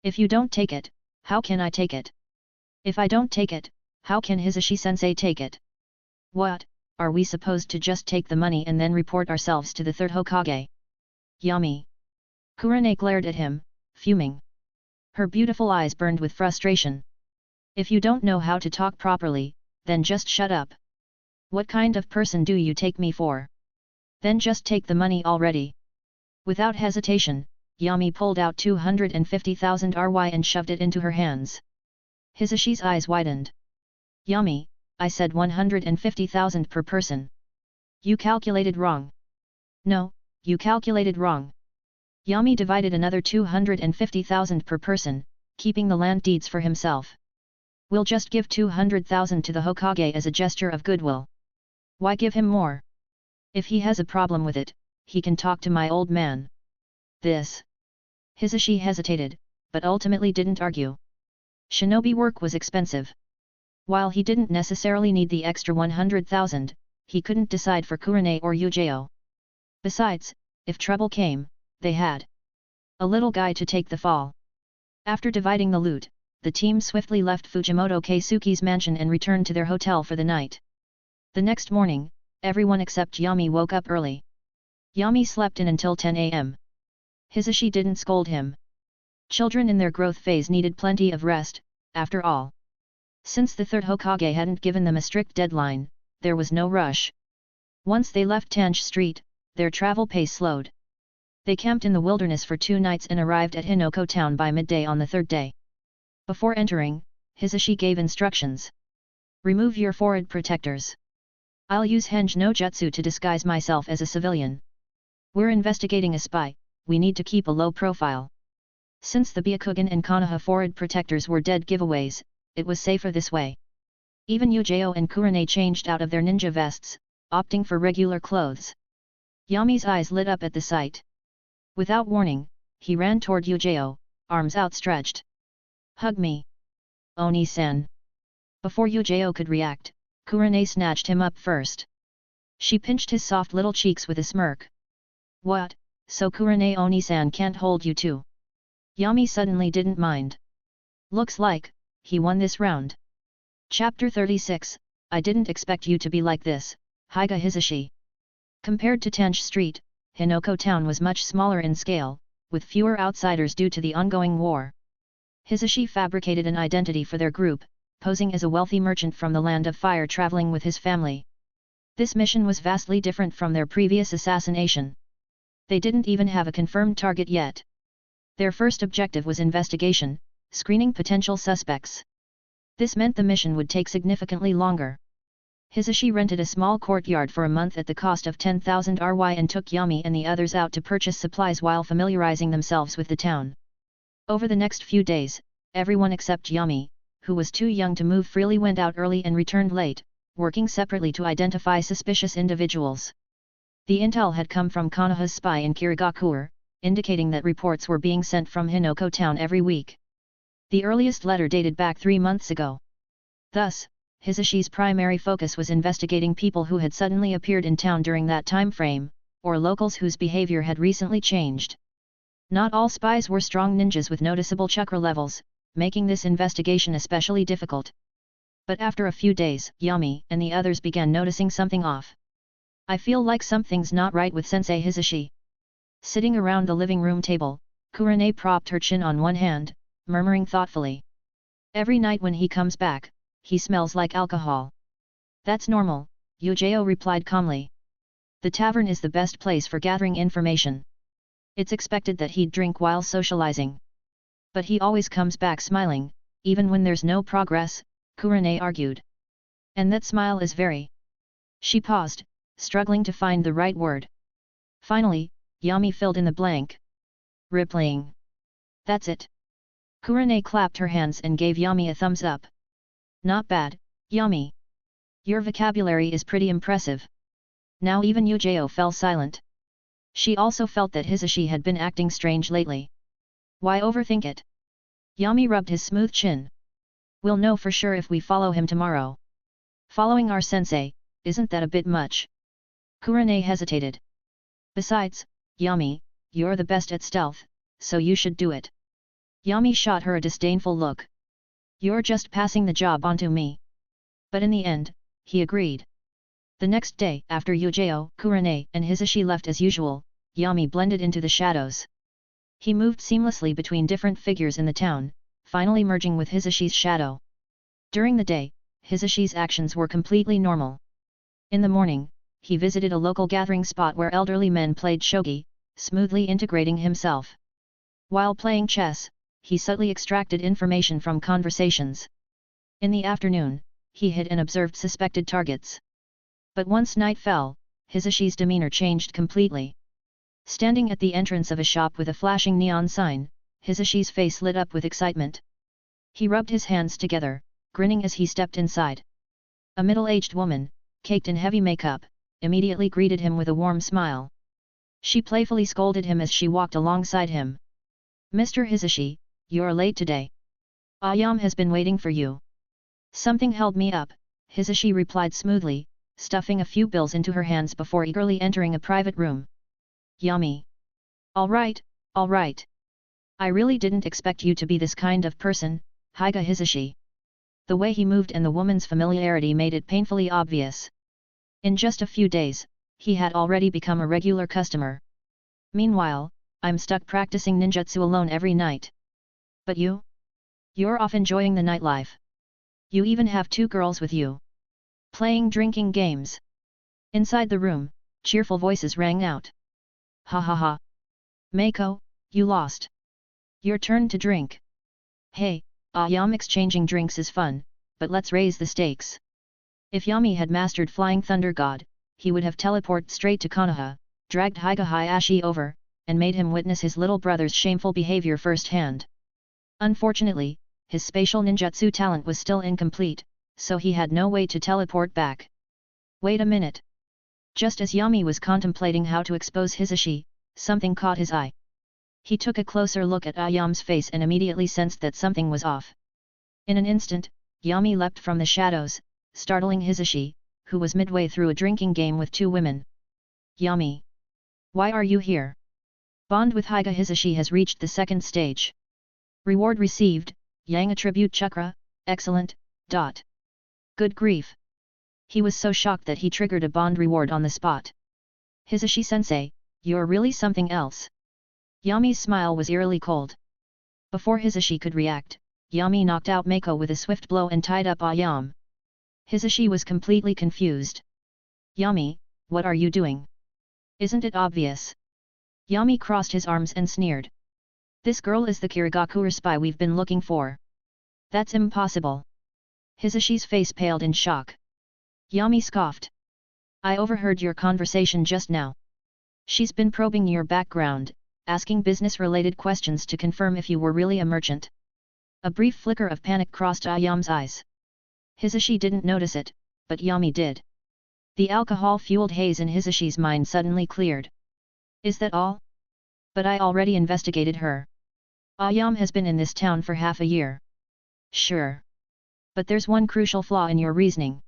If you don't take it, how can I take it? If I don't take it, how can Hisashi-sensei take it? What, are we supposed to just take the money and then report ourselves to the third Hokage? Yami. Kurane glared at him, fuming. Her beautiful eyes burned with frustration. If you don't know how to talk properly, then just shut up. What kind of person do you take me for? Then just take the money already. Without hesitation, Yami pulled out 250,000 RY and shoved it into her hands. Hisashi's eyes widened. Yami, I said 150,000 per person. You calculated wrong. No, you calculated wrong. Yami divided another 250,000 per person, keeping the land deeds for himself. We'll just give 200,000 to the Hokage as a gesture of goodwill. Why give him more? If he has a problem with it, he can talk to my old man. This. Hisashi hesitated, but ultimately didn't argue. Shinobi work was expensive. While he didn't necessarily need the extra 100,000, he couldn't decide for Kurane or Yujao. Besides, if trouble came, they had a little guy to take the fall. After dividing the loot, the team swiftly left Fujimoto Keisuke's mansion and returned to their hotel for the night. The next morning, everyone except Yami woke up early. Yami slept in until 10 a.m. Hisashi didn't scold him. Children in their growth phase needed plenty of rest, after all. Since the third Hokage hadn't given them a strict deadline, there was no rush. Once they left Tange Street, their travel pace slowed. They camped in the wilderness for 2 nights and arrived at Hinoko town by midday on the third day. Before entering, Hisashi gave instructions. Remove your forehead protectors. I'll use Henge no Jutsu to disguise myself as a civilian. We're investigating a spy, we need to keep a low profile. Since the Byakugan and Konoha forward protectors were dead giveaways, it was safer this way. Even Yujao and Kurane changed out of their ninja vests, opting for regular clothes. Yami's eyes lit up at the sight. Without warning, he ran toward Yujao, arms outstretched. Hug me. Oni-san. Before Yujao could react, Kurane snatched him up first. She pinched his soft little cheeks with a smirk. What, so Kurane Oni-san can't hold you too? Yami suddenly didn't mind. Looks like, he won this round. Chapter 36, I didn't expect you to be like this, Higa Hisashi. Compared to Tenchi Street, Hinoko Town was much smaller in scale, with fewer outsiders due to the ongoing war. Hisashi fabricated an identity for their group, posing as a wealthy merchant from the Land of Fire traveling with his family. This mission was vastly different from their previous assassination. They didn't even have a confirmed target yet. Their first objective was investigation, screening potential suspects. This meant the mission would take significantly longer. Hisashi rented a small courtyard for a month at the cost of 10,000 Ry and took Yami and the others out to purchase supplies while familiarizing themselves with the town. Over the next few days, everyone except Yami, who was too young to move freely, went out early and returned late, working separately to identify suspicious individuals. The intel had come from Konoha's spy in Kirigakure, indicating that reports were being sent from Hinoko Town every week. The earliest letter dated back 3 months ago. Thus, Hisashi's primary focus was investigating people who had suddenly appeared in town during that time frame, or locals whose behavior had recently changed. Not all spies were strong ninjas with noticeable chakra levels, making this investigation especially difficult. But after a few days, Yami and the others began noticing something off. I feel like something's not right with Sensei Hisashi. Sitting around the living room table, Kurane propped her chin on one hand, murmuring thoughtfully. Every night when he comes back, he smells like alcohol. That's normal, Yujao replied calmly. The tavern is the best place for gathering information. It's expected that he'd drink while socializing. But he always comes back smiling, even when there's no progress, Kurane argued. And that smile is very... She paused, struggling to find the right word. Finally, Yami filled in the blank. Rippling. That's it. Kurane clapped her hands and gave Yami a thumbs up. Not bad, Yami. Your vocabulary is pretty impressive. Now even Yujao fell silent. She also felt that Hisashi had been acting strange lately. Why overthink it? Yami rubbed his smooth chin. We'll know for sure if we follow him tomorrow. Following our sensei, isn't that a bit much? Kurane hesitated. Besides, Yami, you're the best at stealth, so you should do it. Yami shot her a disdainful look. You're just passing the job on to me. But in the end, he agreed. The next day, after Yujao, Kurane, and Hisashi left as usual, Yami blended into the shadows. He moved seamlessly between different figures in the town, finally merging with Hisashi's shadow. During the day, Hisashi's actions were completely normal. In the morning, he visited a local gathering spot where elderly men played shogi, smoothly integrating himself. While playing chess, he subtly extracted information from conversations. In the afternoon, he hid and observed suspected targets. But once night fell, Hisashi's demeanor changed completely. Standing at the entrance of a shop with a flashing neon sign, Hisashi's face lit up with excitement. He rubbed his hands together, grinning as he stepped inside. A middle-aged woman, caked in heavy makeup, immediately greeted him with a warm smile. She playfully scolded him as she walked alongside him. Mr. Hisashi, you're late today. Ayam has been waiting for you. Something held me up, Hisashi replied smoothly, stuffing a few bills into her hands before eagerly entering a private room. Yami. All right. I really didn't expect you to be this kind of person, Higa Hisashi. The way he moved and the woman's familiarity made it painfully obvious. In just a few days, he had already become a regular customer. Meanwhile, I'm stuck practicing ninjutsu alone every night. But you? You're off enjoying the nightlife. You even have 2 girls with you. Playing drinking games. Inside the room, cheerful voices rang out. Ha ha ha. Meiko, you lost. Your turn to drink. Hey, Ayam, exchanging drinks is fun, but let's raise the stakes. If Yami had mastered Flying Thunder God, he would have teleported straight to Konoha, dragged Higa Hayashi over, and made him witness his little brother's shameful behavior firsthand. Unfortunately, his spatial ninjutsu talent was still incomplete, so he had no way to teleport back. Wait a minute. Just as Yami was contemplating how to expose Hisashi, something caught his eye. He took a closer look at Ayam's face and immediately sensed that something was off. In an instant, Yami leapt from the shadows, startling Hisashi, who was midway through a drinking game with two women. Yami! Why are you here? Bond with Higa Hisashi has reached the second stage. Reward received, Yang Attribute Chakra, excellent, ... Good grief! He was so shocked that he triggered a bond reward on the spot. Hisashi-sensei, you're really something else. Yami's smile was eerily cold. Before Hisashi could react, Yami knocked out Mako with a swift blow and tied up Ayam. Hisashi was completely confused. Yami, what are you doing? Isn't it obvious? Yami crossed his arms and sneered. This girl is the Kirigakure spy we've been looking for. That's impossible. Hisashi's face paled in shock. Yami scoffed. I overheard your conversation just now. She's been probing your background, asking business-related questions to confirm if you were really a merchant. A brief flicker of panic crossed Ayam's eyes. Hisashi didn't notice it, but Yami did. The alcohol-fueled haze in Hisashi's mind suddenly cleared. Is that all? But I already investigated her. Ayam has been in this town for half a year. Sure. But there's one crucial flaw in your reasoning.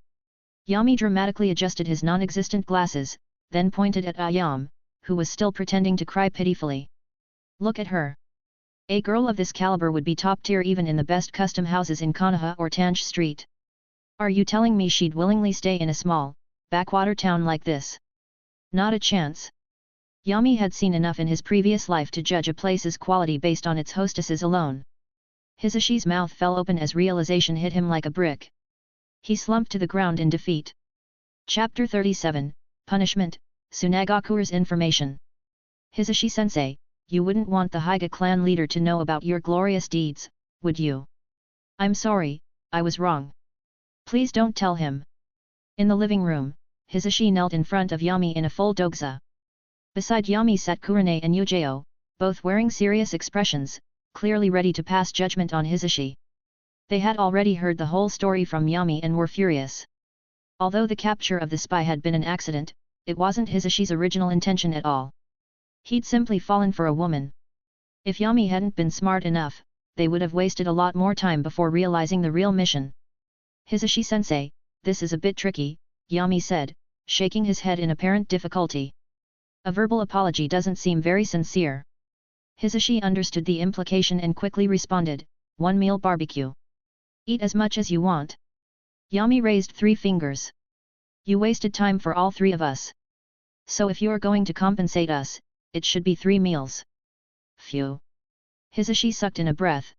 Yami dramatically adjusted his non-existent glasses, then pointed at Ayam, who was still pretending to cry pitifully. Look at her. A girl of this caliber would be top tier even in the best custom houses in Konoha or Tange Street. Are you telling me she'd willingly stay in a small, backwater town like this? Not a chance. Yami had seen enough in his previous life to judge a place's quality based on its hostesses alone. Hisashi's mouth fell open as realization hit him like a brick. He slumped to the ground in defeat. Chapter 37, Punishment, Tsunagakure's Information. Hisashi-sensei, you wouldn't want the Higa clan leader to know about your glorious deeds, would you? I'm sorry, I was wrong. Please don't tell him. In the living room, Hisashi knelt in front of Yami in a full dogusa. Beside Yami sat Kurane and Yujeo, both wearing serious expressions, clearly ready to pass judgment on Hisashi. They had already heard the whole story from Yami and were furious. Although the capture of the spy had been an accident, it wasn't Hisashi's original intention at all. He'd simply fallen for a woman. If Yami hadn't been smart enough, they would have wasted a lot more time before realizing the real mission. Hisashi-sensei, this is a bit tricky, Yami said, shaking his head in apparent difficulty. A verbal apology doesn't seem very sincere. Hisashi understood the implication and quickly responded, one meal barbecue. Eat as much as you want. Yami raised 3 fingers. You wasted time for all 3 of us. So if you're going to compensate us, it should be 3 meals. Phew. Hisashi sucked in a breath.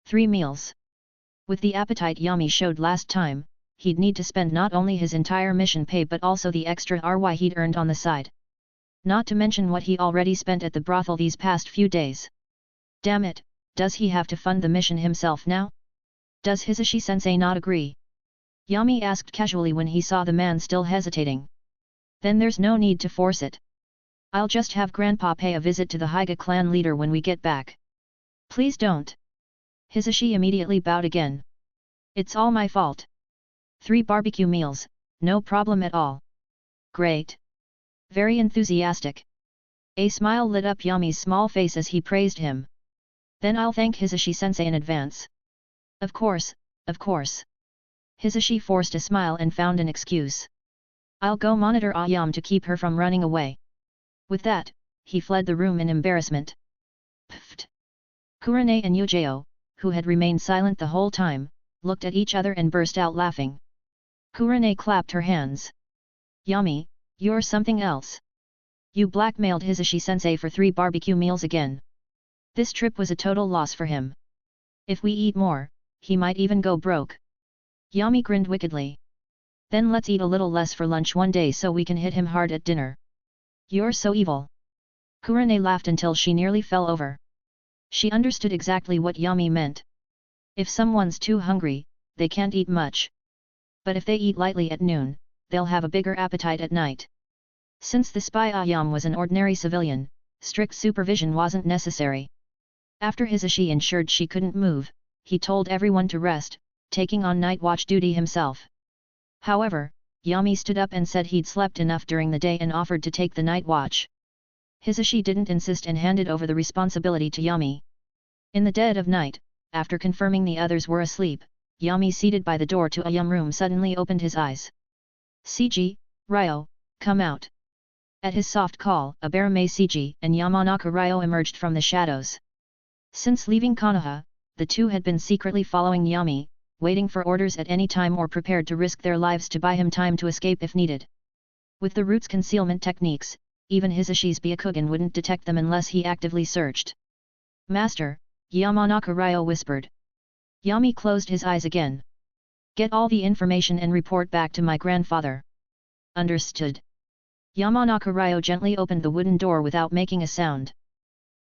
3 meals. With the appetite Yami showed last time, he'd need to spend not only his entire mission pay but also the extra RY he'd earned on the side. Not to mention what he already spent at the brothel these past few days. Damn it, does he have to fund the mission himself now? Does Hisashi-sensei not agree? Yami asked casually when he saw the man still hesitating. Then there's no need to force it. I'll just have Grandpa pay a visit to the Higa clan leader when we get back. Please don't. Hisashi immediately bowed again. It's all my fault. 3 barbecue meals, no problem at all. Great. Very enthusiastic. A smile lit up Yami's small face as he praised him. Then I'll thank Hisashi-sensei in advance. Of course, of course. Hisashi forced a smile and found an excuse. I'll go monitor Ayam to keep her from running away. With that, he fled the room in embarrassment. Pfft. Kurane and Yujeo, who had remained silent the whole time, looked at each other and burst out laughing. Kurane clapped her hands. Yami, you're something else. You blackmailed Hisashi-sensei for 3 barbecue meals again. This trip was a total loss for him. If we eat more, he might even go broke. Yami grinned wickedly. Then let's eat a little less for lunch one day so we can hit him hard at dinner. You're so evil. Kurane laughed until she nearly fell over. She understood exactly what Yami meant. If someone's too hungry, they can't eat much. But if they eat lightly at noon, they'll have a bigger appetite at night. Since the spy Ayam was an ordinary civilian, strict supervision wasn't necessary. After Hisashi ensured she couldn't move, he told everyone to rest, taking on night watch duty himself. However, Yami stood up and said he'd slept enough during the day and offered to take the night watch. Hisashi didn't insist and handed over the responsibility to Yami. In the dead of night, after confirming the others were asleep, Yami seated by the door to Ayam room suddenly opened his eyes. "Cg, Ryo, come out." At his soft call, Abarame Cg and Yamanaka Ryo emerged from the shadows. Since leaving Konoha, the two had been secretly following Yami, waiting for orders at any time or prepared to risk their lives to buy him time to escape if needed. With the root's concealment techniques, even Hisashi's Byakugan wouldn't detect them unless he actively searched. "Master," Yamanaka Ryo whispered. Yami closed his eyes again. "Get all the information and report back to my grandfather." "Understood." Yamanaka Ryo gently opened the wooden door without making a sound.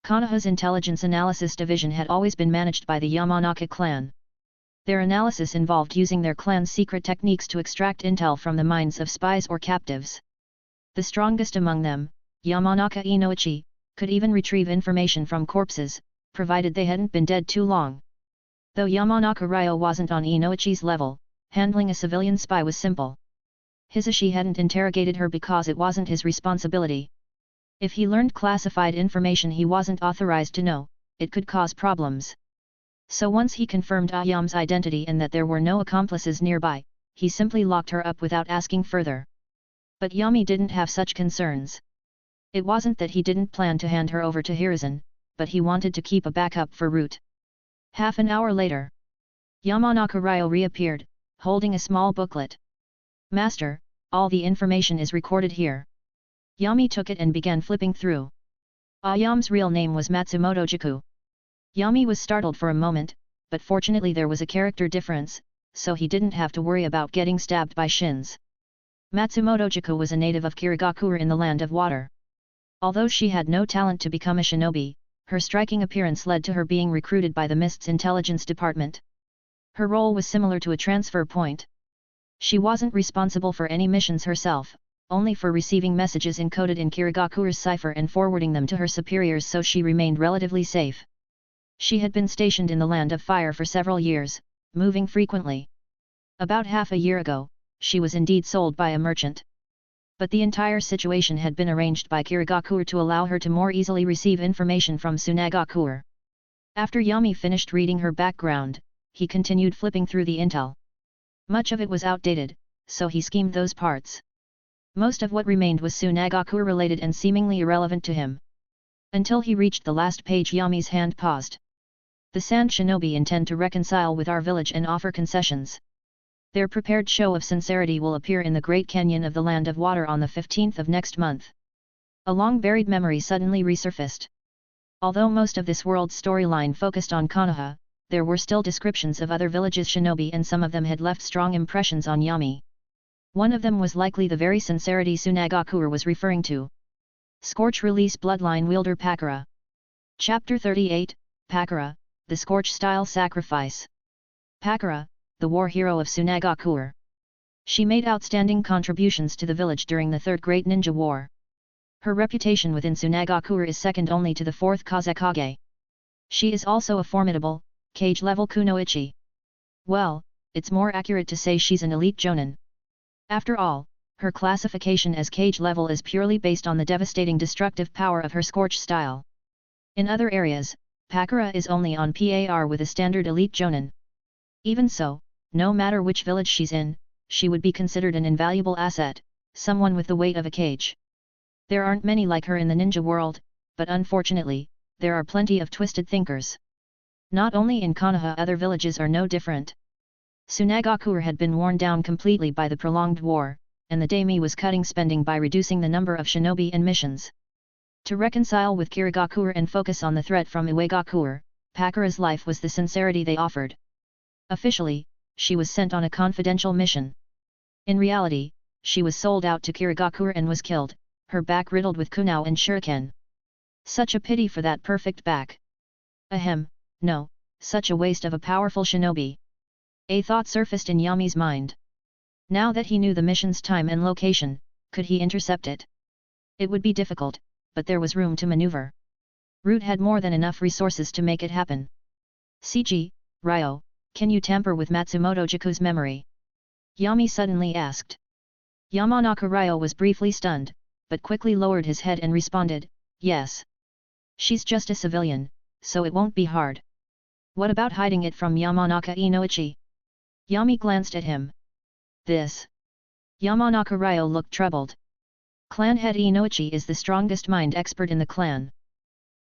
Konoha's Intelligence Analysis Division had always been managed by the Yamanaka clan. Their analysis involved using their clan's secret techniques to extract intel from the minds of spies or captives. The strongest among them, Yamanaka Inoichi, could even retrieve information from corpses, provided they hadn't been dead too long. Though Yamanaka Ryo wasn't on Inoichi's level, handling a civilian spy was simple. Hisashi hadn't interrogated her because it wasn't his responsibility. If he learned classified information he wasn't authorized to know, it could cause problems. So once he confirmed Ayam's identity and that there were no accomplices nearby, he simply locked her up without asking further. But Yami didn't have such concerns. It wasn't that he didn't plan to hand her over to Hiruzen, but he wanted to keep a backup for Root. Half an hour later, Yamanaka Ryo reappeared, holding a small booklet. "Master, all the information is recorded here." Yami took it and began flipping through. Ayam's real name was Matsumoto Jiku. Yami was startled for a moment, but fortunately there was a character difference, so he didn't have to worry about getting stabbed by shins. Matsumoto Jiku was a native of Kirigakura in the Land of Water. Although she had no talent to become a shinobi, her striking appearance led to her being recruited by the Mist's intelligence department. Her role was similar to a transfer point. She wasn't responsible for any missions herself, only for receiving messages encoded in Kirigakura's cipher and forwarding them to her superiors, so she remained relatively safe. She had been stationed in the Land of Fire for several years, moving frequently. About half a year ago, she was indeed sold by a merchant. But the entire situation had been arranged by Kirigakura to allow her to more easily receive information from Tsunagakura. After Yami finished reading her background, he continued flipping through the intel. Much of it was outdated, so he schemed those parts. Most of what remained was Tsunagakura related and seemingly irrelevant to him. Until he reached the last page, Yami's hand paused. "The Sand Shinobi intend to reconcile with our village and offer concessions. Their prepared show of sincerity will appear in the Great Canyon of the Land of Water on the 15th of next month." A long-buried memory suddenly resurfaced. Although most of this world's storyline focused on Konoha, there were still descriptions of other villages' shinobi, and some of them had left strong impressions on Yami. One of them was likely the very sincerity Tsunagakura was referring to. Scorch Release Bloodline Wielder Pakura. Chapter 38, Pakura, the Scorch-style sacrifice. Pakura, the war hero of Tsunagakura. She made outstanding contributions to the village during the Third Great Ninja War. Her reputation within Tsunagakura is second only to the fourth Kazekage. She is also a formidable, cage-level kunoichi. Well, it's more accurate to say she's an elite jonin. After all, her classification as cage level is purely based on the devastating destructive power of her Scorch style. In other areas, Pakura is only on par with a standard elite jonin. Even so, no matter which village she's in, she would be considered an invaluable asset, someone with the weight of a cage. There aren't many like her in the ninja world, but unfortunately, there are plenty of twisted thinkers. Not only in Konoha, other villages are no different. Tsunagakura had been worn down completely by the prolonged war, and the daimyo was cutting spending by reducing the number of shinobi and missions. To reconcile with Kirigakura and focus on the threat from Uegakura, Pakura's life was the sincerity they offered. Officially, she was sent on a confidential mission. In reality, she was sold out to Kirigakura and was killed, her back riddled with kunao and shuriken. Such a pity for that perfect back. Ahem, no, such a waste of a powerful shinobi. A thought surfaced in Yami's mind. Now that he knew the mission's time and location, could he intercept it? It would be difficult, but there was room to maneuver. Root had more than enough resources to make it happen. CG, Ryo, can you tamper with Matsumoto Jiku's memory? Yami suddenly asked. Yamanaka Ryo was briefly stunned, but quickly lowered his head and responded, yes. She's just a civilian, so it won't be hard. What about hiding it from Yamanaka Inoichi? Yami glanced at him. This. Yamanaka Ryo looked troubled. Clan head Inoichi is the strongest mind expert in the clan.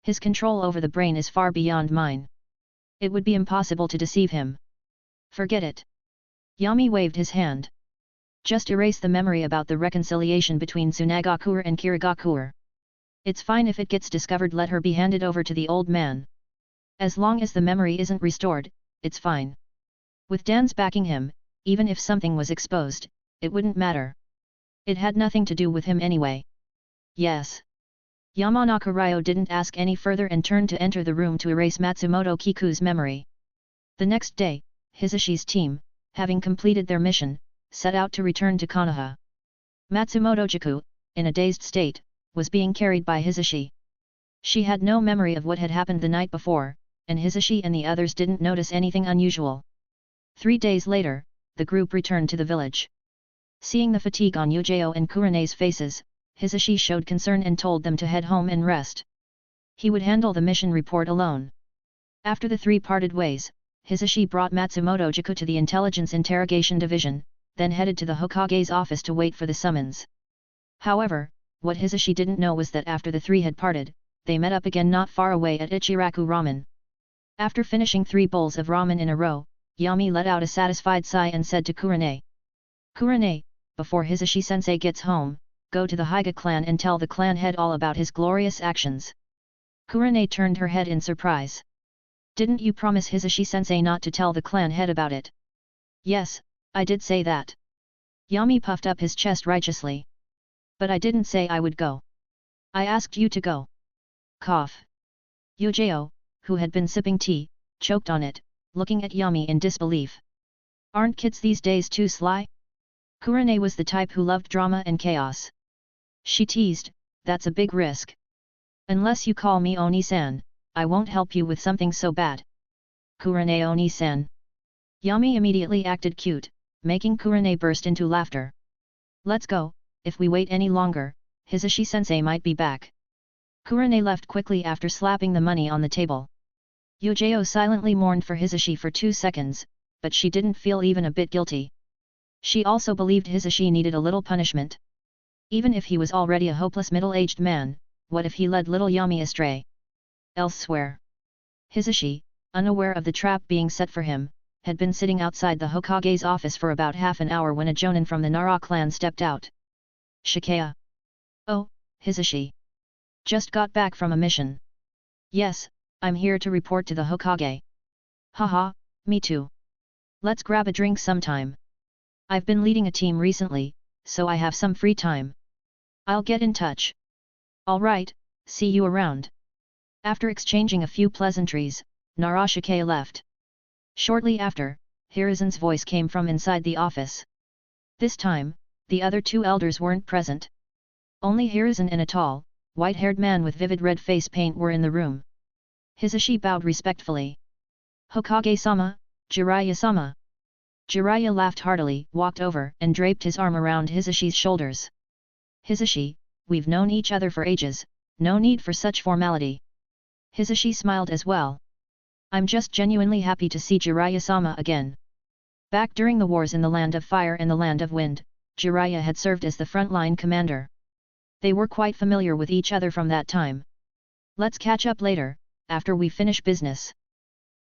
His control over the brain is far beyond mine. It would be impossible to deceive him. Forget it. Yami waved his hand. Just erase the memory about the reconciliation between Tsunagakure and Kirigakure. It's fine if it gets discovered, let her be handed over to the old man. As long as the memory isn't restored, it's fine. With Dan's backing him, even if something was exposed, it wouldn't matter. It had nothing to do with him anyway. Yes. Yamanaka Ryo didn't ask any further and turned to enter the room to erase Matsumoto Kiku's memory. The next day, Hisashi's team, having completed their mission, set out to return to Konoha. Matsumoto Jiku, in a dazed state, was being carried by Hisashi. She had no memory of what had happened the night before, and Hisashi and the others didn't notice anything unusual. 3 days later, the group returned to the village. Seeing the fatigue on Yujeo and Kurene's faces, Hisashi showed concern and told them to head home and rest. He would handle the mission report alone. After the three parted ways, Hisashi brought Matsumoto Jiku to the Intelligence Interrogation Division, then headed to the Hokage's office to wait for the summons. However, what Hisashi didn't know was that after the three had parted, they met up again not far away at Ichiraku Ramen. After finishing 3 bowls of ramen in a row, Yami let out a satisfied sigh and said to Kurene. Kurene, before Hisashi-sensei gets home, go to the Hyuga clan and tell the clan head all about his glorious actions. Kurene turned her head in surprise. Didn't you promise Hisashi-sensei not to tell the clan head about it? Yes, I did say that. Yami puffed up his chest righteously. But I didn't say I would go. I asked you to go. Cough. Yujeo, who had been sipping tea, choked on it, looking at Yami in disbelief. Aren't kids these days too sly? Kurene was the type who loved drama and chaos. She teased, that's a big risk. Unless you call me Oni-san, I won't help you with something so bad. Kurene Oni-san. Yami immediately acted cute, making Kurene burst into laughter. Let's go, if we wait any longer, Hisashi-sensei might be back. Kurene left quickly after slapping the money on the table. Yujeo silently mourned for Hisashi for 2 seconds, but she didn't feel even a bit guilty. She also believed Hisashi needed a little punishment. Even if he was already a hopeless middle-aged man, what if he led little Yami astray? Elsewhere. Hisashi, unaware of the trap being set for him, had been sitting outside the Hokage's office for about half an hour when a jonin from the Nara clan stepped out. Shikaya. Oh, Hisashi. Just got back from a mission. Yes, I'm here to report to the Hokage. Haha, me too. Let's grab a drink sometime. I've been leading a team recently, so I have some free time. I'll get in touch. Alright, see you around. After exchanging a few pleasantries, Nara Shikaya left. Shortly after, Hiruzen's voice came from inside the office. This time, the other 2 elders weren't present. Only Hiruzen and a tall, white-haired man with vivid red face paint were in the room. Hisashi bowed respectfully. Hokage-sama, Jiraiya-sama. Jiraiya laughed heartily, walked over and draped his arm around Hisashi's shoulders. Hisashi, we've known each other for ages, no need for such formality. Hisashi smiled as well. I'm just genuinely happy to see Jiraiya-sama again. Back during the wars in the Land of Fire and the Land of Wind, Jiraiya had served as the frontline commander. They were quite familiar with each other from that time. Let's catch up later, after we finish business.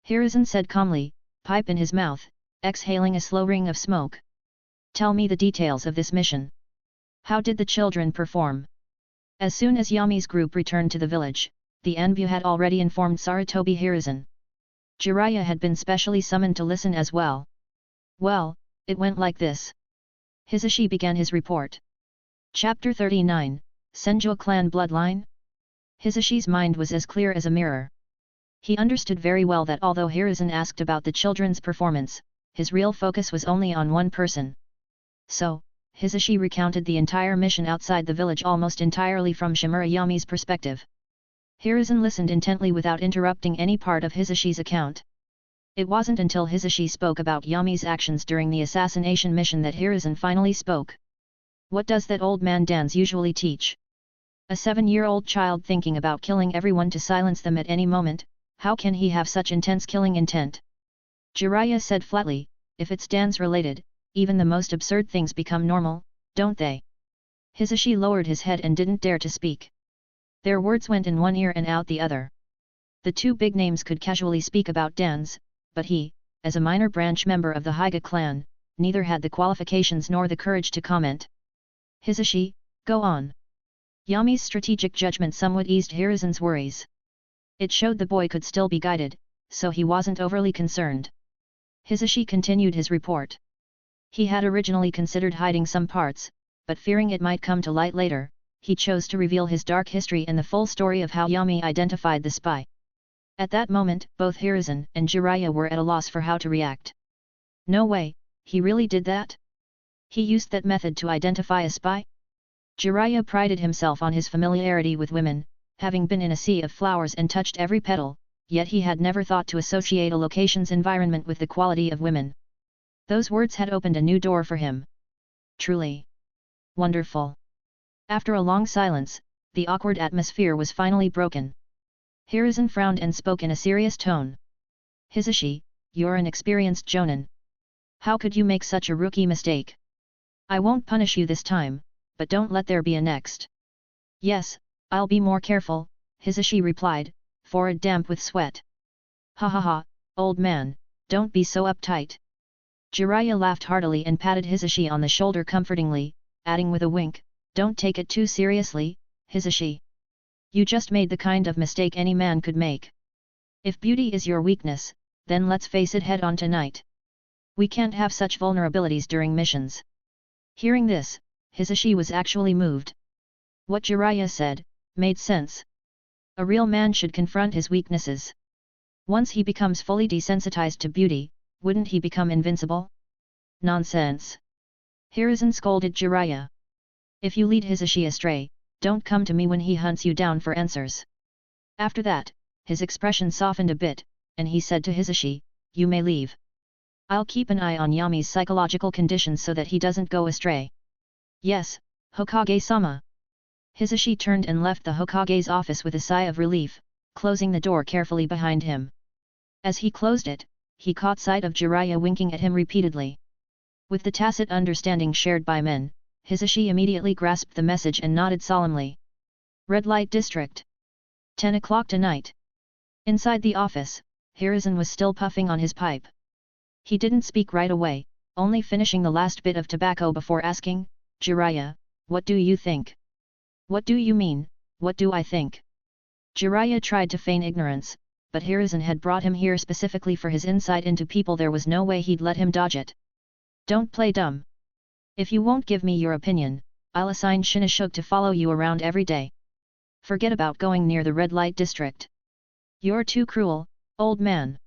Hiruzen said calmly, pipe in his mouth, exhaling a slow ring of smoke. Tell me the details of this mission. How did the children perform? As soon as Yami's group returned to the village, the Anbu had already informed Sarutobi Hiruzen. Jiraiya had been specially summoned to listen as well. Well, it went like this. Hisashi began his report. Chapter 39, Senju Clan Bloodline? Hisashi's mind was as clear as a mirror. He understood very well that although Hiruzen asked about the children's performance, his real focus was only on one person. So, Hisashi recounted the entire mission outside the village almost entirely from Shimura Yami's perspective. Hiruzen listened intently without interrupting any part of Hisashi's account. It wasn't until Hisashi spoke about Yami's actions during the assassination mission that Hiruzen finally spoke. What does that old man Danzō usually teach? A 7-year-old child thinking about killing everyone to silence them at any moment, how can he have such intense killing intent? Jiraiya said flatly, if it's Danzō related, even the most absurd things become normal, don't they? Hisashi lowered his head and didn't dare to speak. Their words went in one ear and out the other. The two big names could casually speak about Danzō, but he, as a minor branch member of the Hyuga clan, neither had the qualifications nor the courage to comment. Hisashi, go on. Yami's strategic judgment somewhat eased Hiruzen's worries. It showed the boy could still be guided, so he wasn't overly concerned. Hisashi continued his report. He had originally considered hiding some parts, but fearing it might come to light later, he chose to reveal his dark history and the full story of how Yami identified the spy. At that moment, both Hiruzen and Jiraiya were at a loss for how to react. No way, he really did that? He used that method to identify a spy? Jiraiya prided himself on his familiarity with women, having been in a sea of flowers and touched every petal, yet he had never thought to associate a location's environment with the quality of women. Those words had opened a new door for him. Truly wonderful. After a long silence, the awkward atmosphere was finally broken. Hiruzen frowned and spoke in a serious tone. Hisashi, you're an experienced jonin. How could you make such a rookie mistake? I won't punish you this time, but don't let there be a next. Yes, I'll be more careful, Hisashi replied, forehead damp with sweat. Ha ha ha, old man, don't be so uptight. Jiraiya laughed heartily and patted Hisashi on the shoulder comfortingly, adding with a wink, don't take it too seriously, Hisashi. You just made the kind of mistake any man could make. If beauty is your weakness, then let's face it head on tonight. We can't have such vulnerabilities during missions. Hearing this, Hisashi was actually moved. What Jiraiya said made sense. A real man should confront his weaknesses. Once he becomes fully desensitized to beauty, wouldn't he become invincible? Nonsense! Hiruzen scolded Jiraiya. If you lead Hisashi astray, don't come to me when he hunts you down for answers. After that, his expression softened a bit, and he said to Hisashi, you may leave. I'll keep an eye on Yami's psychological conditions so that he doesn't go astray. Yes, Hokage-sama. Hisashi turned and left the Hokage's office with a sigh of relief, closing the door carefully behind him. As he closed it, he caught sight of Jiraiya winking at him repeatedly. With the tacit understanding shared by men, Hisashi immediately grasped the message and nodded solemnly. Red Light District. 10 o'clock tonight. Inside the office, Hiruzen was still puffing on his pipe. He didn't speak right away, only finishing the last bit of tobacco before asking, Jiraiya, what do you think? What do you mean, what do I think? Jiraiya tried to feign ignorance, but Hiruzen had brought him here specifically for his insight into people. There was no way he'd let him dodge it. Don't play dumb. If you won't give me your opinion, I'll assign Shinashug to follow you around every day. Forget about going near the red light district. You're too cruel, old man.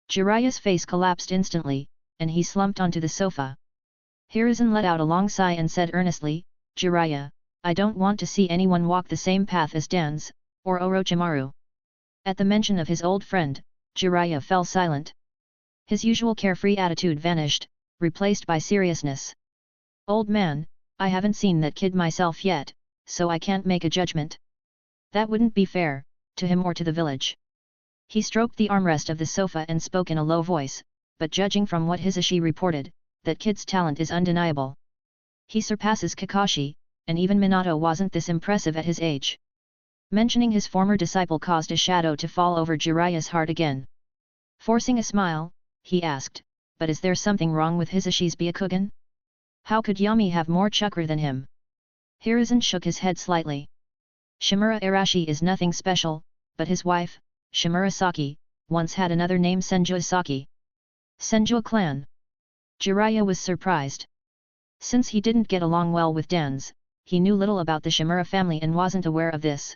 Jiraiya's face collapsed instantly, and he slumped onto the sofa. Hiruzen let out a long sigh and said earnestly, Jiraiya, I don't want to see anyone walk the same path as Danzō, or Orochimaru. At the mention of his old friend, Jiraiya fell silent. His usual carefree attitude vanished, replaced by seriousness. Old man, I haven't seen that kid myself yet, so I can't make a judgment. That wouldn't be fair, to him or to the village. He stroked the armrest of the sofa and spoke in a low voice, but judging from what Hisashi reported, that kid's talent is undeniable. He surpasses Kakashi, and even Minato wasn't this impressive at his age. Mentioning his former disciple caused a shadow to fall over Jiraiya's heart again. Forcing a smile, he asked, but is there something wrong with Hisashi's Byakugan? How could Yami have more chakra than him? Hiruzen shook his head slightly. Shimura Arashi is nothing special, but his wife, Shimura Saki, once had another name Senju Saki. Senju clan. Jiraiya was surprised. Since he didn't get along well with Danzō, he knew little about the Shimura family and wasn't aware of this.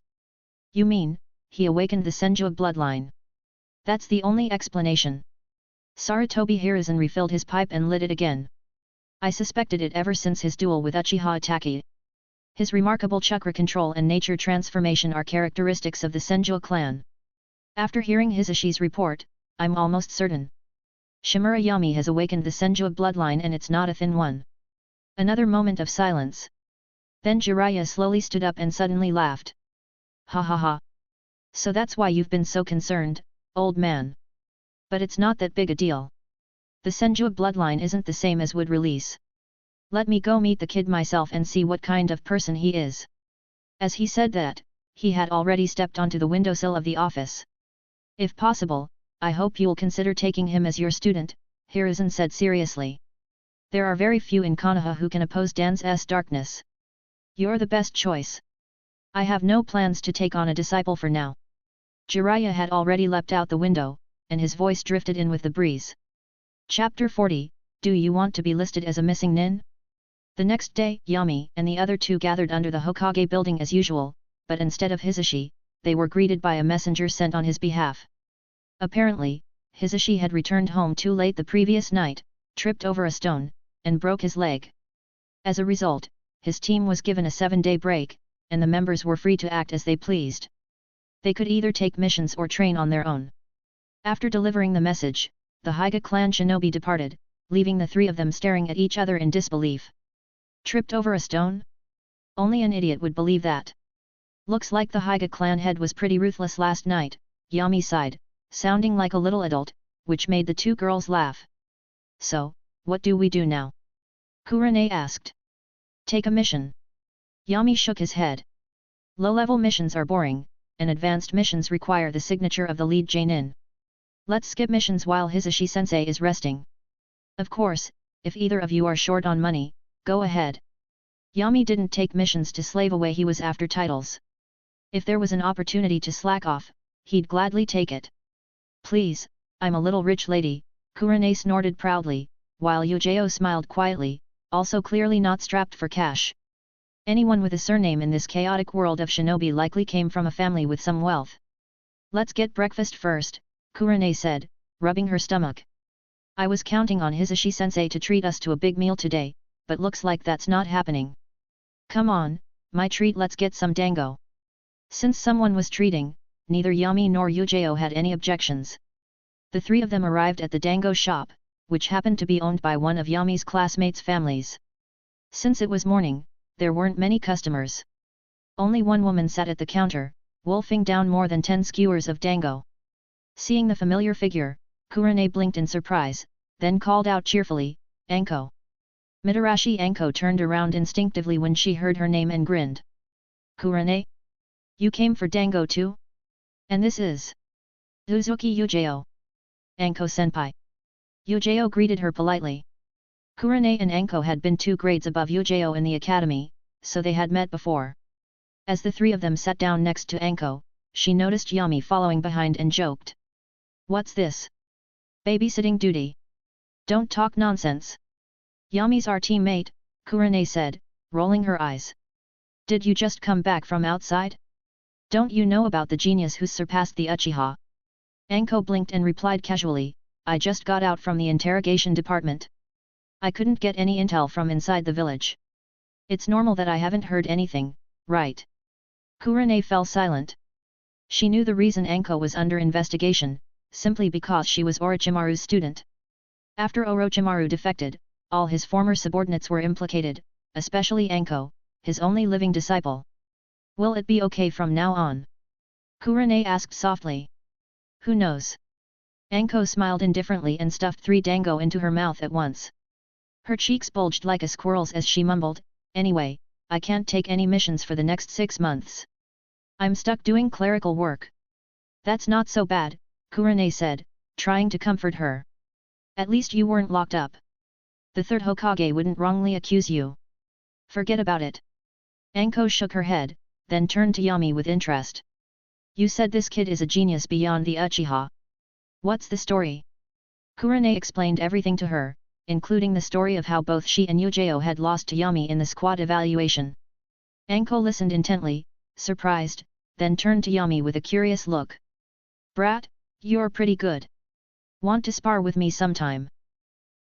You mean, he awakened the Senju bloodline? That's the only explanation. Sarutobi Hiruzen refilled his pipe and lit it again. I suspected it ever since his duel with Uchiha Itachi. His remarkable chakra control and nature transformation are characteristics of the Senju clan. After hearing Hisashi's report, I'm almost certain Shimura Yami has awakened the Senju bloodline, and it's not a thin one. Another moment of silence. Then Jiraiya slowly stood up and suddenly laughed. Ha ha ha. So that's why you've been so concerned, old man. But it's not that big a deal. The Senju bloodline isn't the same as would release. Let me go meet the kid myself and see what kind of person he is. As he said that, he had already stepped onto the windowsill of the office. If possible, I hope you'll consider taking him as your student, Hiruzen said seriously. There are very few in Konoha who can oppose Dan's darkness. You're the best choice. I have no plans to take on a disciple for now. Jiraiya had already leapt out the window, and his voice drifted in with the breeze. Chapter 40, Do you want to be listed as a missing nin? The next day, Yami and the other two gathered under the Hokage building as usual, but instead of Hisashi, they were greeted by a messenger sent on his behalf. Apparently, Hisashi had returned home too late the previous night, tripped over a stone, and broke his leg. As a result, his team was given a 7-day break, and the members were free to act as they pleased. They could either take missions or train on their own. After delivering the message, the Hyuga clan shinobi departed, leaving the three of them staring at each other in disbelief. Tripped over a stone? Only an idiot would believe that. Looks like the Hyuga clan head was pretty ruthless last night, Yami sighed, sounding like a little adult, which made the two girls laugh. So, what do we do now? Kurane asked. Take a mission. Yami shook his head. Low-level missions are boring, and advanced missions require the signature of the lead Jainin. Let's skip missions while Hisashi-sensei is resting. Of course, if either of you are short on money, go ahead. Yami didn't take missions to slave away, he was after titles. If there was an opportunity to slack off, he'd gladly take it. Please, I'm a little rich lady, Kurane snorted proudly, while Yujao smiled quietly, also clearly not strapped for cash. Anyone with a surname in this chaotic world of shinobi likely came from a family with some wealth. Let's get breakfast first, Kurane said, rubbing her stomach. I was counting on Hisashi-sensei to treat us to a big meal today, but looks like that's not happening. Come on, my treat, let's get some dango. Since someone was treating, neither Yami nor Yujao had any objections. The three of them arrived at the dango shop, which happened to be owned by one of Yami's classmates' families. Since it was morning, there weren't many customers. Only one woman sat at the counter, wolfing down more than 10 skewers of dango. Seeing the familiar figure, Kurane blinked in surprise, then called out cheerfully, Anko. Mitarashi Anko turned around instinctively when she heard her name and grinned. Kurane? You came for dango too? And this is Uzuki Yujao. Anko-senpai. Yujao greeted her politely. Kurane and Anko had been 2 grades above Yujao in the academy, so they had met before. As the three of them sat down next to Anko, she noticed Yami following behind and joked. What's this? Babysitting duty? Don't talk nonsense. Yami's our teammate, Kurane said, rolling her eyes. Did you just come back from outside? Don't you know about the genius who surpassed the Uchiha? Anko blinked and replied casually, I just got out from the interrogation department. I couldn't get any intel from inside the village. It's normal that I haven't heard anything, right? Kurane fell silent. She knew the reason Anko was under investigation, simply because she was Orochimaru's student. After Orochimaru defected, all his former subordinates were implicated, especially Anko, his only living disciple. Will it be okay from now on? Kurane asked softly. Who knows? Anko smiled indifferently and stuffed 3 dango into her mouth at once. Her cheeks bulged like a squirrel's as she mumbled, anyway, I can't take any missions for the next 6 months. I'm stuck doing clerical work. That's not so bad, Kurane said, trying to comfort her. At least you weren't locked up. The third Hokage wouldn't wrongly accuse you. Forget about it. Anko shook her head, then turned to Yami with interest. You said this kid is a genius beyond the Uchiha. What's the story? Kurane explained everything to her, including the story of how both she and Yujao had lost to Yami in the squad evaluation. Anko listened intently, surprised, then turned to Yami with a curious look. Brat, you're pretty good. Want to spar with me sometime?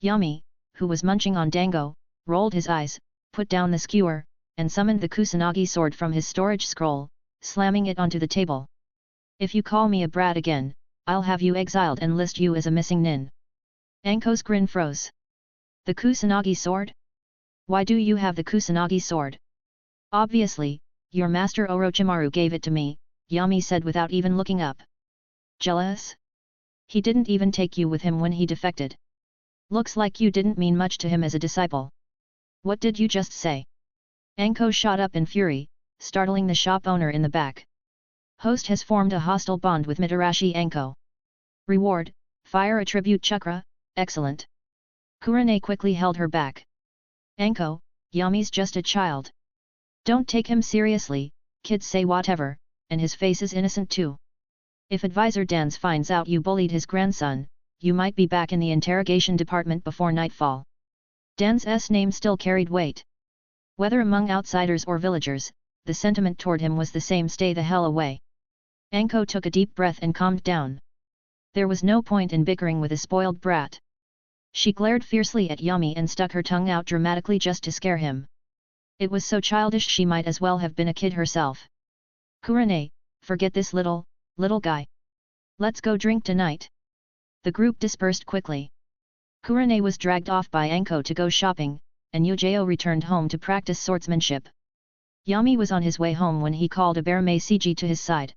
Yami, who was munching on dango, rolled his eyes, put down the skewer, and summoned the Kusanagi sword from his storage scroll, slamming it onto the table. If you call me a brat again, I'll have you exiled and list you as a missing nin. Anko's grin froze. The Kusanagi sword? Why do you have the Kusanagi sword? Obviously, your master Orochimaru gave it to me, Yami said without even looking up. Jealous? He didn't even take you with him when he defected. Looks like you didn't mean much to him as a disciple. What did you just say? Anko shot up in fury, startling the shop owner in the back. Host has formed a hostile bond with Mitarashi Anko. Reward, fire attribute chakra, excellent. Kurane quickly held her back. Anko, Yami's just a child. Don't take him seriously, kids say whatever, and his face is innocent too. If Advisor Danz finds out you bullied his grandson, you might be back in the interrogation department before nightfall. Danz's name still carried weight. Whether among outsiders or villagers, the sentiment toward him was the same: stay the hell away. Anko took a deep breath and calmed down. There was no point in bickering with a spoiled brat. She glared fiercely at Yami and stuck her tongue out dramatically just to scare him. It was so childish she might as well have been a kid herself. Kurane, forget this little guy. Let's go drink tonight. The group dispersed quickly. Kurane was dragged off by Anko to go shopping, and Yujeo returned home to practice swordsmanship. Yami was on his way home when he called Aberame Seiji to his side.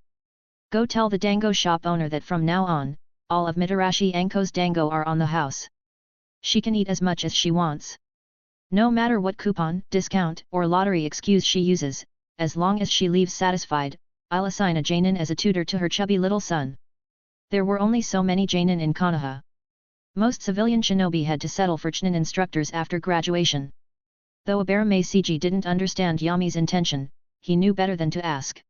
Go tell the dango shop owner that from now on, all of Mitarashi Anko's dango are on the house. She can eat as much as she wants. No matter what coupon, discount, or lottery excuse she uses, as long as she leaves satisfied, I'll assign a Jainin as a tutor to her chubby little son. There were only so many Jainin in Konoha. Most civilian shinobi had to settle for Chunin instructors after graduation. Though Aberame Seiji didn't understand Yami's intention, he knew better than to ask.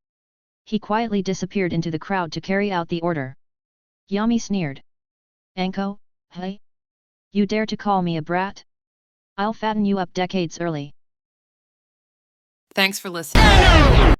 He quietly disappeared into the crowd to carry out the order. Yami sneered. Anko, hey? You dare to call me a brat? I'll fatten you up decades early. Thanks for listening.